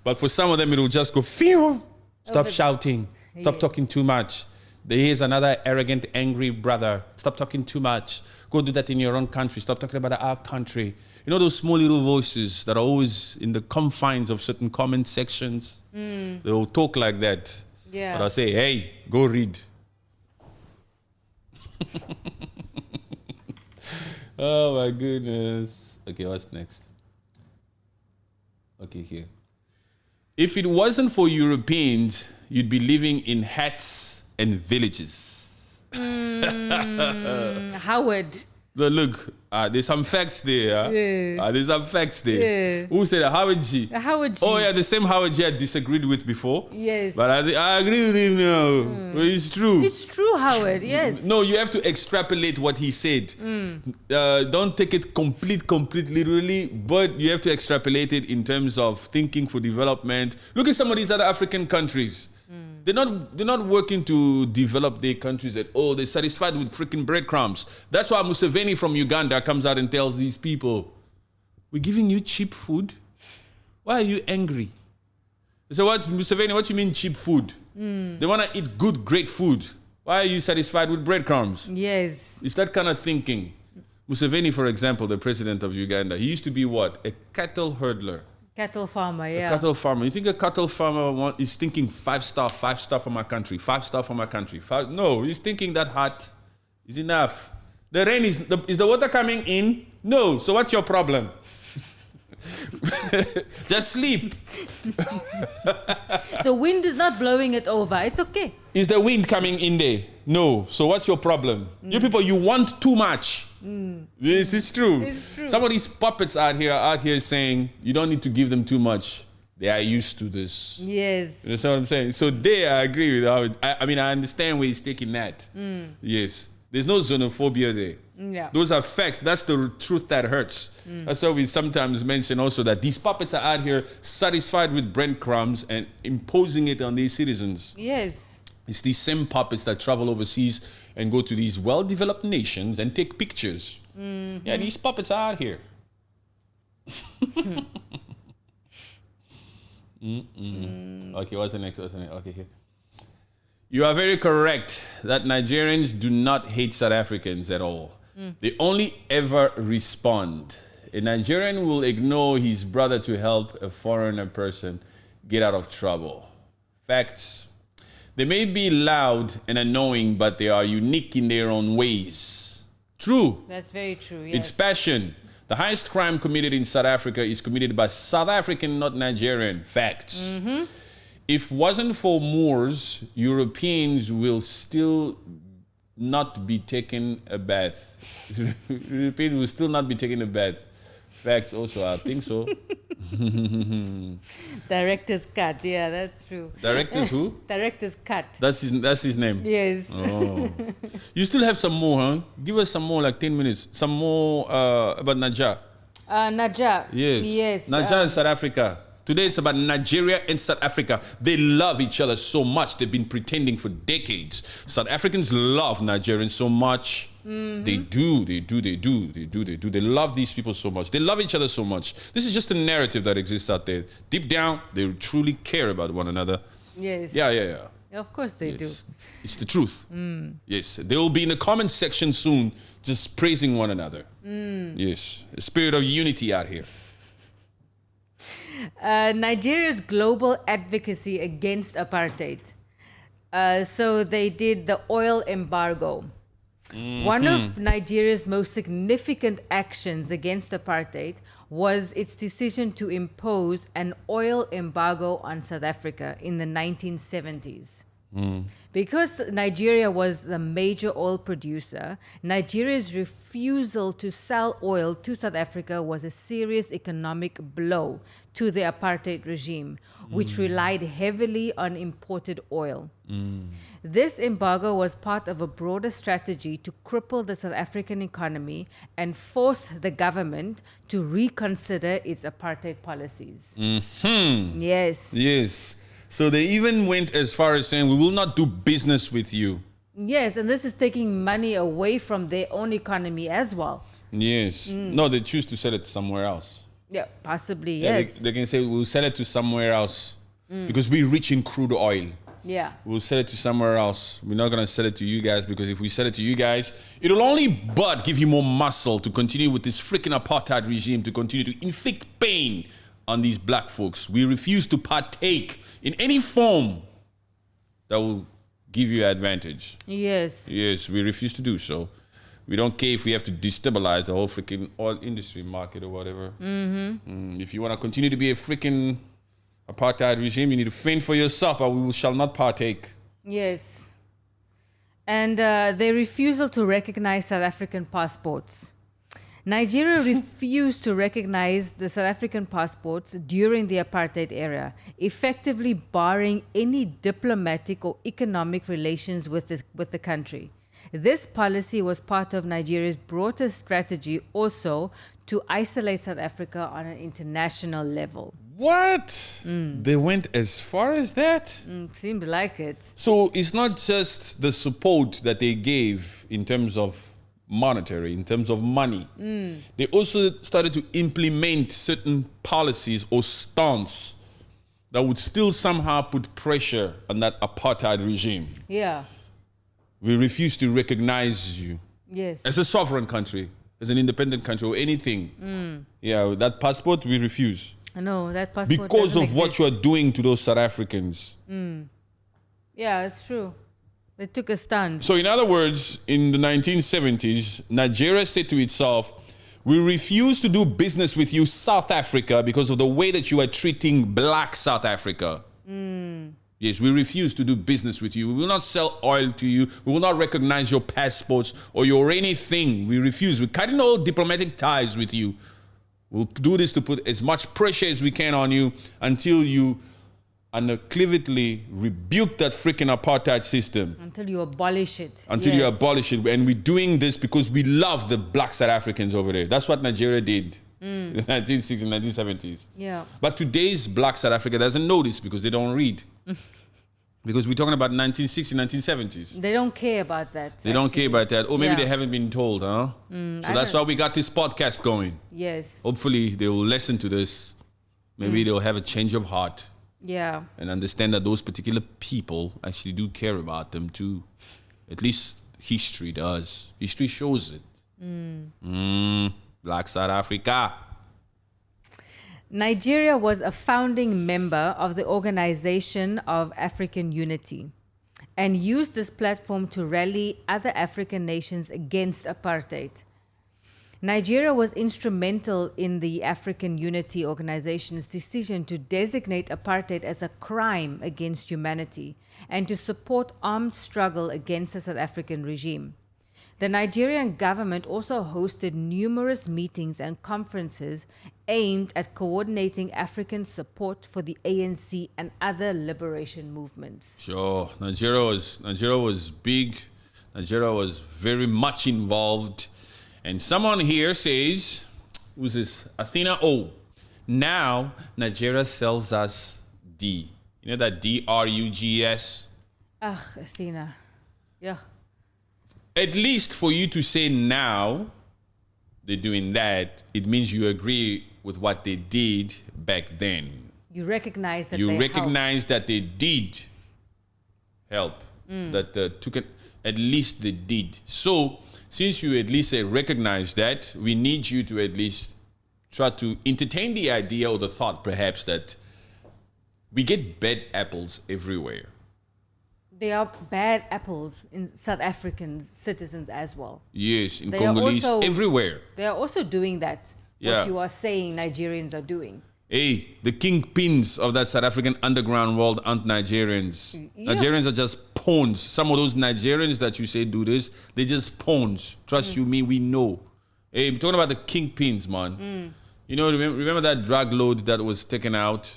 But for some of them, it will just go, phew. Stop shouting. Stop talking too much. Here's another arrogant, angry brother. Stop talking too much. Go do that in your own country. Stop talking about our country. You know those small little voices that are always in the confines of certain comment sections? They'll talk like that. Yeah. But I'll say, hey, go read. Oh my goodness. Okay, what's next? Okay, here. If it wasn't for Europeans, you'd be living in huts and villages. Howard. So look, there's some facts there. Yeah. There's some facts there. Yeah. Who said that? Howard G. Howard G. Oh yeah, the same Howard G I disagreed with before. Yes. But I agree with him now. But it's true. It's true, Howard. Yes. No, you have to extrapolate what he said. Don't take it complete literally, but you have to extrapolate it in terms of thinking for development. Look at some of these other African countries. They're not working to develop their countries at all. They're satisfied with freaking breadcrumbs. That's why Museveni from Uganda comes out and tells these people, we're giving you cheap food. Why are you angry? They say, what, Museveni, what you mean cheap food? They want to eat good, great food. Why are you satisfied with breadcrumbs? Yes. It's that kind of thinking. Museveni, for example, the president of Uganda, he used to be what? A cattle hurdler. Cattle farmer, yeah. A cattle farmer. You think a cattle farmer is thinking 5-star for my country, 5-star for my country? No, he's thinking that hut is enough. The rain is the water coming in? No. So what's your problem? Just sleep. The wind is not blowing it over. It's okay. Is the wind coming in there? No. So what's your problem? You people, you want too much. This is true. It's true. Some of these puppets out here saying you don't need to give them too much. They are used to this. Yes. You understand what I'm saying? So I agree with how I mean, I understand where he's taking that. Yes. There's no xenophobia there. Yeah. Those are facts. That's the truth that hurts. That's why we sometimes mention also that these puppets are out here satisfied with breadcrumbs and imposing it on these citizens. Yes. It's these same puppets that travel overseas and go to these well-developed nations and take pictures. Yeah, these puppets are out here. Okay, what's the next? Okay, here. You are very correct that Nigerians do not hate South Africans at all. They only ever respond. A Nigerian will ignore his brother to help a foreigner person get out of trouble. Facts. They may be loud and annoying, but they are unique in their own ways. True. That's very true, yes. It's passion. The highest crime committed in South Africa is committed by South African, not Nigerian. Facts. If it wasn't for Moors, Europeans will still not be taking a bath. Europeans will still not be taking a bath. Facts also, I think so. Director's cut, yeah, that's true. Directors who? Director's cut. That's his name? Yes. Oh. You still have some more, huh? Give us some more, like 10 minutes. Some more about Naija. Naija. Yes. Yes. Naija and South Africa. Today it's about Nigeria and South Africa. They love each other so much. They've been pretending for decades. South Africans love Nigerians so much. They do. They love these people so much. They love each other so much. This is just a narrative that exists out there. Deep down, they truly care about one another. Yes. Yeah. Of course they do. It's the truth. Yes. They will be in the comment section soon just praising one another. Yes. A spirit of unity out here. Nigeria's global advocacy against apartheid. So they did the oil embargo. One of Nigeria's most significant actions against apartheid was its decision to impose an oil embargo on South Africa in the 1970s. Because Nigeria was the major oil producer, Nigeria's refusal to sell oil to South Africa was a serious economic blow to the apartheid regime, which relied heavily on imported oil. This embargo was part of a broader strategy to cripple the South African economy and force the government to reconsider its apartheid policies. Yes. So they even went as far as saying, we will not do business with you. Yes, and this is taking money away from their own economy as well. Yes. No, they choose to sell it somewhere else. Yeah, possibly, Yeah, yes. they can say, we'll sell it to somewhere else because we're rich in crude oil. Yeah. We'll sell it to somewhere else. We're not going to sell it to you guys because if we sell it to you guys, it'll only but give you more muscle to continue with this freaking apartheid regime, to continue to inflict pain on these black folks. We refuse to partake in any form that will give you advantage. Yes. Yes, we refuse to do so. We don't care if we have to destabilize the whole freaking oil industry market or whatever. If you want to continue to be a freaking apartheid regime, you need to fend for yourself, but we shall not partake. Yes. And their refusal to recognize South African passports. Nigeria refused to recognize the South African passports during the apartheid era, effectively barring any diplomatic or economic relations with the country. This policy was part of Nigeria's broader strategy also to isolate South Africa on an international level. What? They went as far as that? Seems like it. So it's not just the support that they gave in terms of monetary, in terms of money. They also started to implement certain policies or stance that would still somehow put pressure on that apartheid regime. Yeah. We refuse to recognize you Yes. as a sovereign country, as an independent country or anything. Yeah, that passport we refuse. No, that passport Because doesn't of what exist. you are doing to those South Africans. Yeah, it's true. They took a stand. So in other words, in the 1970s, Nigeria said to itself, we refuse to do business with you, South Africa, because of the way that you are treating black South Africa. Yes, we refuse to do business with you. We will not sell oil to you. We will not recognize your passports or your anything. We refuse. We're cutting all diplomatic ties with you. We'll do this to put as much pressure as we can on you until you unequivocally rebuke that freaking apartheid system. Until you abolish it. Until you Yes. abolish it. And we're doing this because we love the black South Africans over there. That's what Nigeria did in the 1960s and 1970s. Yeah. But today's black South Africa doesn't know this because they don't read. Because we're talking about 1960s, 1970s. They don't care about that. They don't care about that. Or maybe Yeah. they haven't been told, huh? So I that's don't- why we got this podcast going. Yes. Hopefully they will listen to this. Maybe they'll have a change of heart Yeah. and understand that those particular people actually do care about them too. At least history does. History shows it. Black South Africa. Nigeria was a founding member of the Organization of African Unity and used this platform to rally other African nations against apartheid. Nigeria was instrumental in the African Unity Organization's decision to designate apartheid as a crime against humanity and to support armed struggle against the South African regime. The Nigerian government also hosted numerous meetings and conferences aimed at coordinating African support for the ANC and other liberation movements. Sure. Nigeria was big. Nigeria was very much involved. And someone here says, who's this? Athena O. Now Nigeria sells us D. You know that DRUGS? Athena. Yeah. At least for you to say now they're doing that, it means you agree with what they did back then. You recognize that You they recognize that they did help. That took it, at least they did. So since you at least recognize that, we need you to at least try to entertain the idea or the thought perhaps that we get bad apples everywhere. There are bad apples in South African citizens as well. Yes, in They are Congolese, also- everywhere. They are also doing that, Yeah. what you are saying Nigerians are doing. Hey, the kingpins of that South African underground world aren't Nigerians. Yeah. Nigerians are just pawns. Some of those Nigerians that you say do this, they're just pawns. Trust you, me, we know. Hey, I'm talking about the kingpins, man. You know, remember that drug load that was taken out?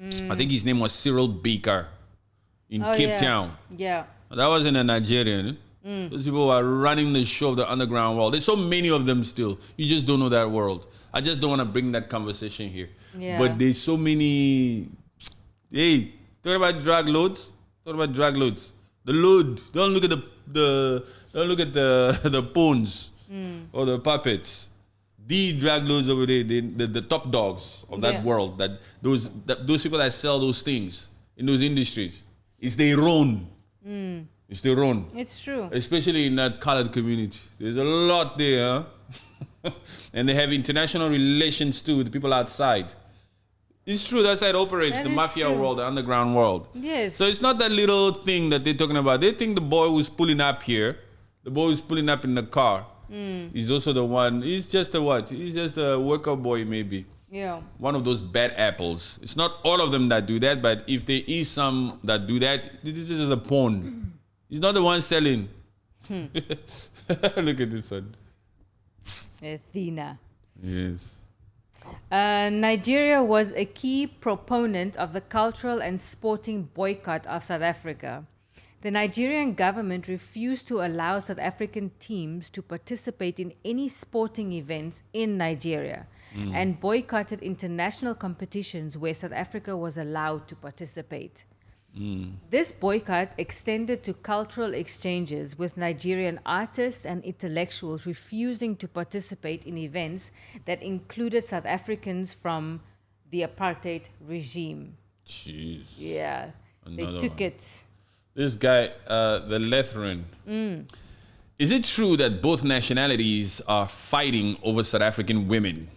I think his name was Cyril Baker in Cape yeah. Town. Yeah. That wasn't a Nigerian. Those people are running the show of the underground world. There's so many of them still. You just don't know that world. I just don't want to bring that conversation here. Yeah. But there's so many. Hey, talking about drug loads. Talking about drug loads. The load. Don't look at don't look at the pawns or the puppets. These drug lords over there, the top dogs of that Yeah. world, those people that sell those things in those industries, it's their own. It's their own. It's true. Especially in that colored community. There's a lot there. Huh? And they have international relations too with the people outside. It's true, that's how it operates, That the is mafia true. world, the underground world. Yes. So it's not that little thing that they're talking about. They think the boy who's pulling up here, the boy who's pulling up in the car, is also the one. He's just a what? He's just a worker boy maybe. Yeah. One of those bad apples. It's not all of them that do that, but if there is some that do that, this is a pawn. He's not the one selling. Look at this one. Athena. Yes. Nigeria was a key proponent of the cultural and sporting boycott of South Africa. The Nigerian government refused to allow South African teams to participate in any sporting events in Nigeria. and boycotted international competitions where South Africa was allowed to participate. This boycott extended to cultural exchanges, with Nigerian artists and intellectuals refusing to participate in events that included South Africans from the apartheid regime. Jeez. Yeah, they Another took one. it. This guy, the Lutheran. Is it true that both nationalities are fighting over South African women?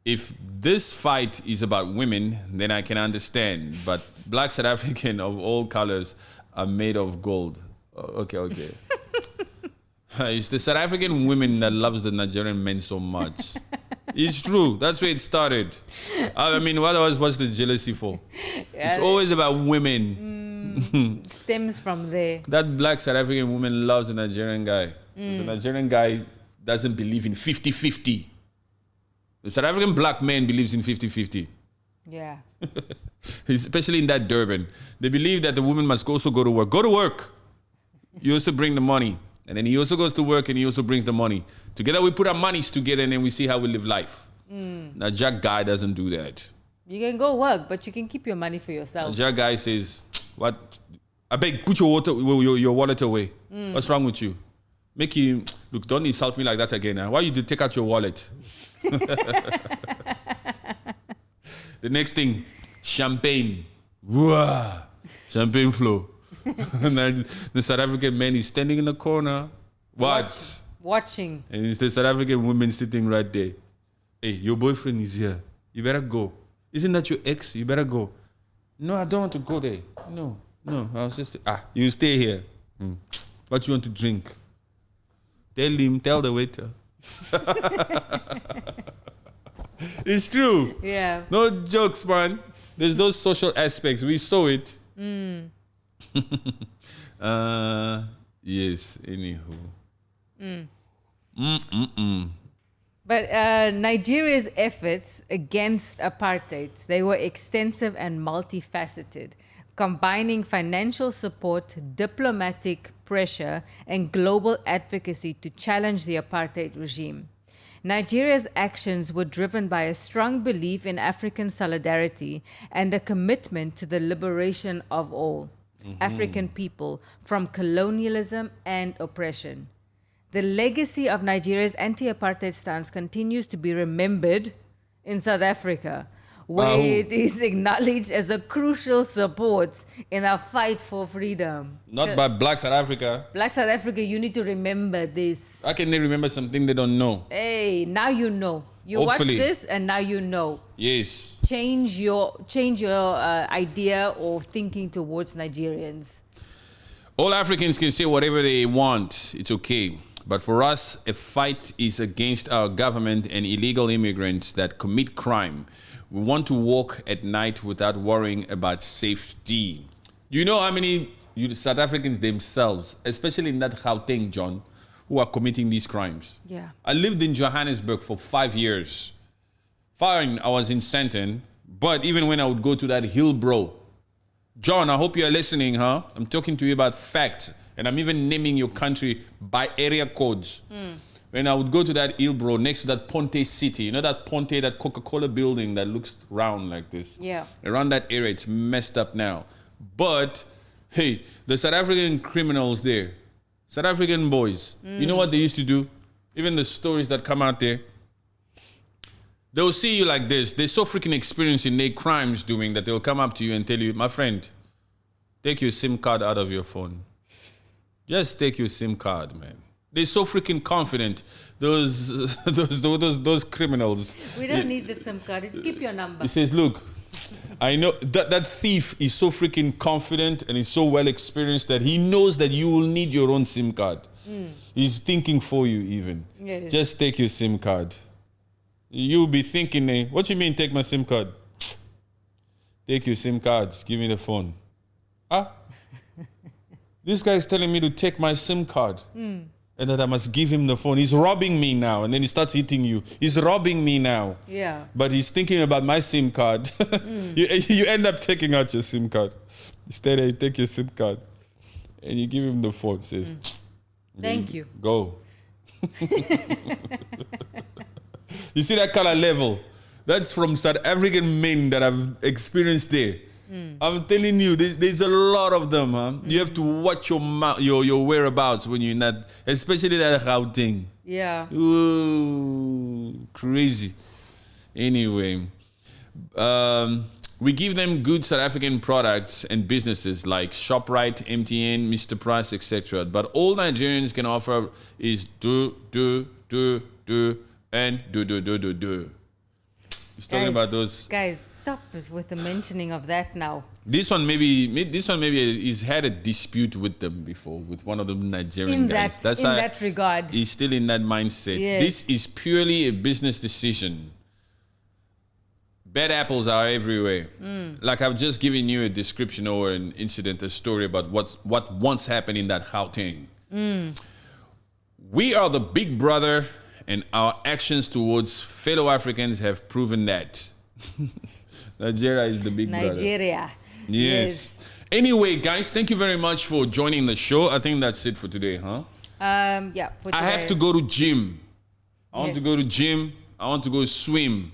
If this fight is about women, then I can understand. But black South African of all colors are made of gold. Okay. It's the South African women that loves the Nigerian men so much. It's true. That's where it started. I mean, what else was the jealousy for? It's always about women. Stems from there. That black South African woman loves the Nigerian guy. The Nigerian guy doesn't believe in 50-50. The South African black man believes in 50-50. Yeah. Especially in that Durban. They believe that the woman must also go to work. Go to work. You also bring the money. And then he also goes to work and he also brings the money. Together we put our monies together and then we see how we live life. Now Jack guy doesn't do that. You can go work, but you can keep your money for yourself. Jack guy says, "What? I beg, put your wallet away. What's wrong with you? Make you look. Don't insult me like that again. Why you did take out your wallet?" The next thing, champagne. Wah! Champagne flow. And then the South African man is standing in the corner. What? Watching. And it's the South African woman sitting right there. Hey, your boyfriend is here. You better go. Isn't that your ex? You better go. No, I don't want to go there. No. I was just, you stay here. What you want to drink? Tell the waiter. It's true. Yeah. No jokes, man. There's those social aspects. We saw it. Yes, anywho. But Nigeria's efforts against apartheid, they were extensive and multifaceted, combining financial support, diplomatic pressure, and global advocacy to challenge the apartheid regime. Nigeria's actions were driven by a strong belief in African solidarity and a commitment to the liberation of all African people from colonialism and oppression. The legacy of Nigeria's anti-apartheid stance continues to be remembered in South Africa, where it is acknowledged as a crucial support in our fight for freedom. Not by Black South Africa. Black South Africa, you need to remember this. How can they remember something they don't know? Hey, now you know. You Hopefully. watch this and now you know. Yes. Change your idea or thinking towards Nigerians. All Africans can say whatever they want. It's okay. But for us, a fight is against our government and illegal immigrants that commit crime. We want to walk at night without worrying about safety. You know how many South Africans themselves, especially in that Gauteng, John, who are committing these crimes? Yeah. I lived in Johannesburg for 5 years. Fine, I was in Sandton, but even when I would go to that Hillbrow, John, I hope you're listening, huh? I'm talking to you about facts, and I'm even naming your country by area codes. When I would go to that Hillbrow next to that Ponte City, you know that Ponte, that Coca-Cola building that looks round like this? Yeah. Around that area, it's messed up now. But, hey, the South African criminals there, South African boys, you know what they used to do? Even the stories that come out there, they'll see you like this. They're so freaking experienced in their crimes doing that they'll come up to you and tell you, my friend, take your SIM card out of your phone. Just take your SIM card, man. They're so freaking confident. Those criminals. We don't need the SIM card. Keep your number. He says, look, I know that thief is so freaking confident and is so well experienced that he knows that you will need your own SIM card. He's thinking for you even. Yes. Just take your SIM card. You'll be thinking, what you mean take my SIM card? Take your SIM cards. Give me the phone. This guy is telling me to take my SIM card and that I must give him the phone. He's robbing me now. And then he starts hitting you. He's robbing me now. Yeah. But he's thinking about my SIM card. You end up taking out your SIM card. Instead, you take your SIM card and you give him the phone. Says, Thank you. Go. You see that kind of level? That's from South African men that I've experienced there. I'm telling you, there's a lot of them, huh? You have to watch your whereabouts when you're in that, especially that Gauteng. Yeah. Ooh, crazy. Anyway, we give them good South African products and businesses like ShopRite, MTN, Mr. Price, etc. But all Nigerians can offer is do, and do. He's talking about those guys. Stop with the mentioning of that now. This one maybe he's had a dispute with them before, with one of the Nigerian guys. That's in that regard. He's still in that mindset. Yes. This is purely a business decision. Bad apples are everywhere. Like I've just given you a description or an incident, a story about what once happened in that Gauteng. We are the big brother, and our actions towards fellow Africans have proven that. Nigeria is the big brother. Nigeria. Yes. Anyway, guys, thank you very much for joining the show. I think that's it for today, huh? Yeah. For today. I have to go to gym. I want to go to gym. I want to go swim.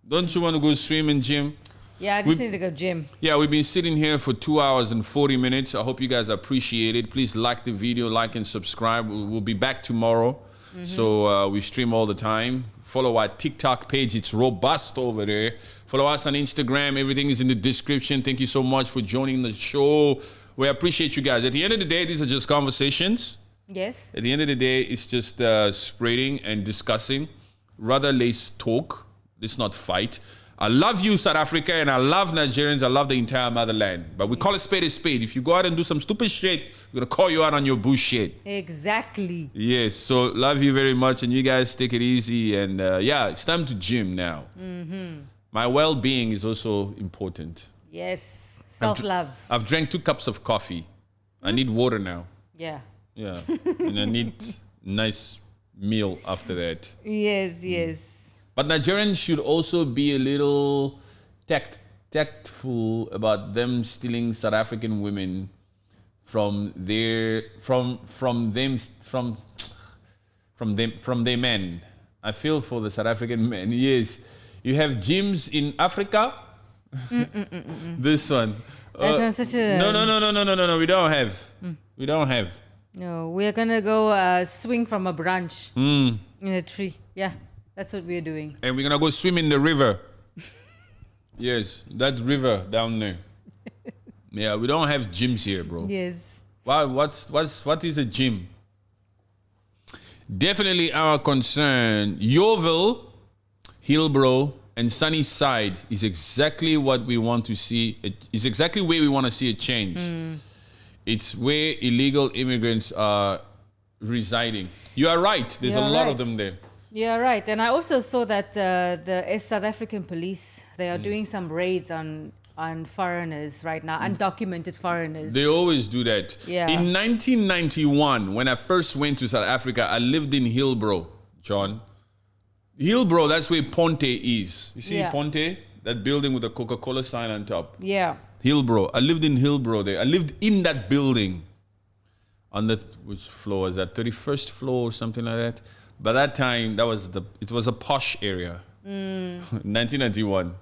Don't you want to go swim and gym? Yeah, I just need to go gym. Yeah, we've been sitting here for 2 hours and 40 minutes. I hope you guys appreciate it. Please like the video, like and subscribe. We'll be back tomorrow. So we stream all the time. Follow our TikTok page. It's robust over there. Follow us on Instagram. Everything is in the description. Thank you so much for joining the show. We appreciate you guys. At the end of the day, these are just conversations. Yes. At the end of the day, it's just spreading and discussing. Rather, let's talk. Let's not fight. I love you, South Africa, and I love Nigerians. I love the entire motherland. But we call a spade a spade. If you go out and do some stupid shit, we're going to call you out on your bullshit. Exactly. Yes. So love you very much. And you guys take it easy. And yeah, it's time to gym now. My well-being is also important. Yes. Self-love. I've drank 2 cups of coffee. I need water now. Yeah. Yeah. And I need nice meal after that. Yes. But Nigerians should also be a little tactful about them stealing South African women from their men. I feel for the South African men. Yes, you have gyms in Africa. This one. Such a No. We don't have. We don't have. No, we're gonna go swing from a branch in a tree. Yeah. That's what we're doing. And we're going to go swim in the river. Yes, that river down there. Yeah, we don't have gyms here, bro. Yes. What is a gym? Definitely our concern. Yeoville, Hillbrow, and Sunnyside is exactly what we want to see. It's exactly where we want to see a change. It's where illegal immigrants are residing. You are right. There's a lot of them there. Yeah, right. And I also saw that the South African police, they are doing some raids on foreigners right now, undocumented foreigners. They always do that. Yeah. In 1991, when I first went to South Africa, I lived in Hillbrow, John. Hillbrow, that's where Ponte is. You see Ponte? That building with the Coca-Cola sign on top. Yeah. Hillbrow. I lived in Hillbrow there. I lived in that building. On the, which floor was that? 31st floor or something like that. By that time, it was a posh area. 1991.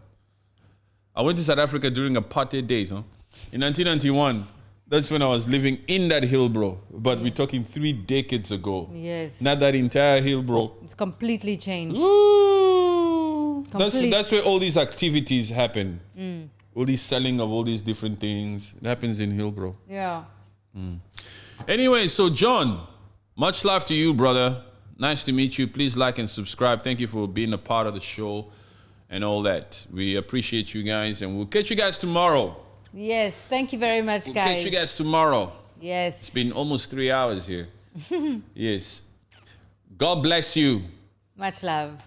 I went to South Africa during apartheid days. Huh? In 1991, that's when I was living in that Hillbrow. But we're talking 3 decades ago. Yes. Not that entire Hillbrow. It's completely changed. Woo! That's where all these activities happen. All these selling of all these different things. It happens in Hillbrow. Yeah. Anyway, so John, much love to you, brother. Nice to meet you. Please like and subscribe. Thank you for being a part of the show and all that. We appreciate you guys, and we'll catch you guys tomorrow. Yes, thank you very much, guys. We'll catch you guys tomorrow. Yes. It's been almost 3 hours here. Yes. God bless you. Much love.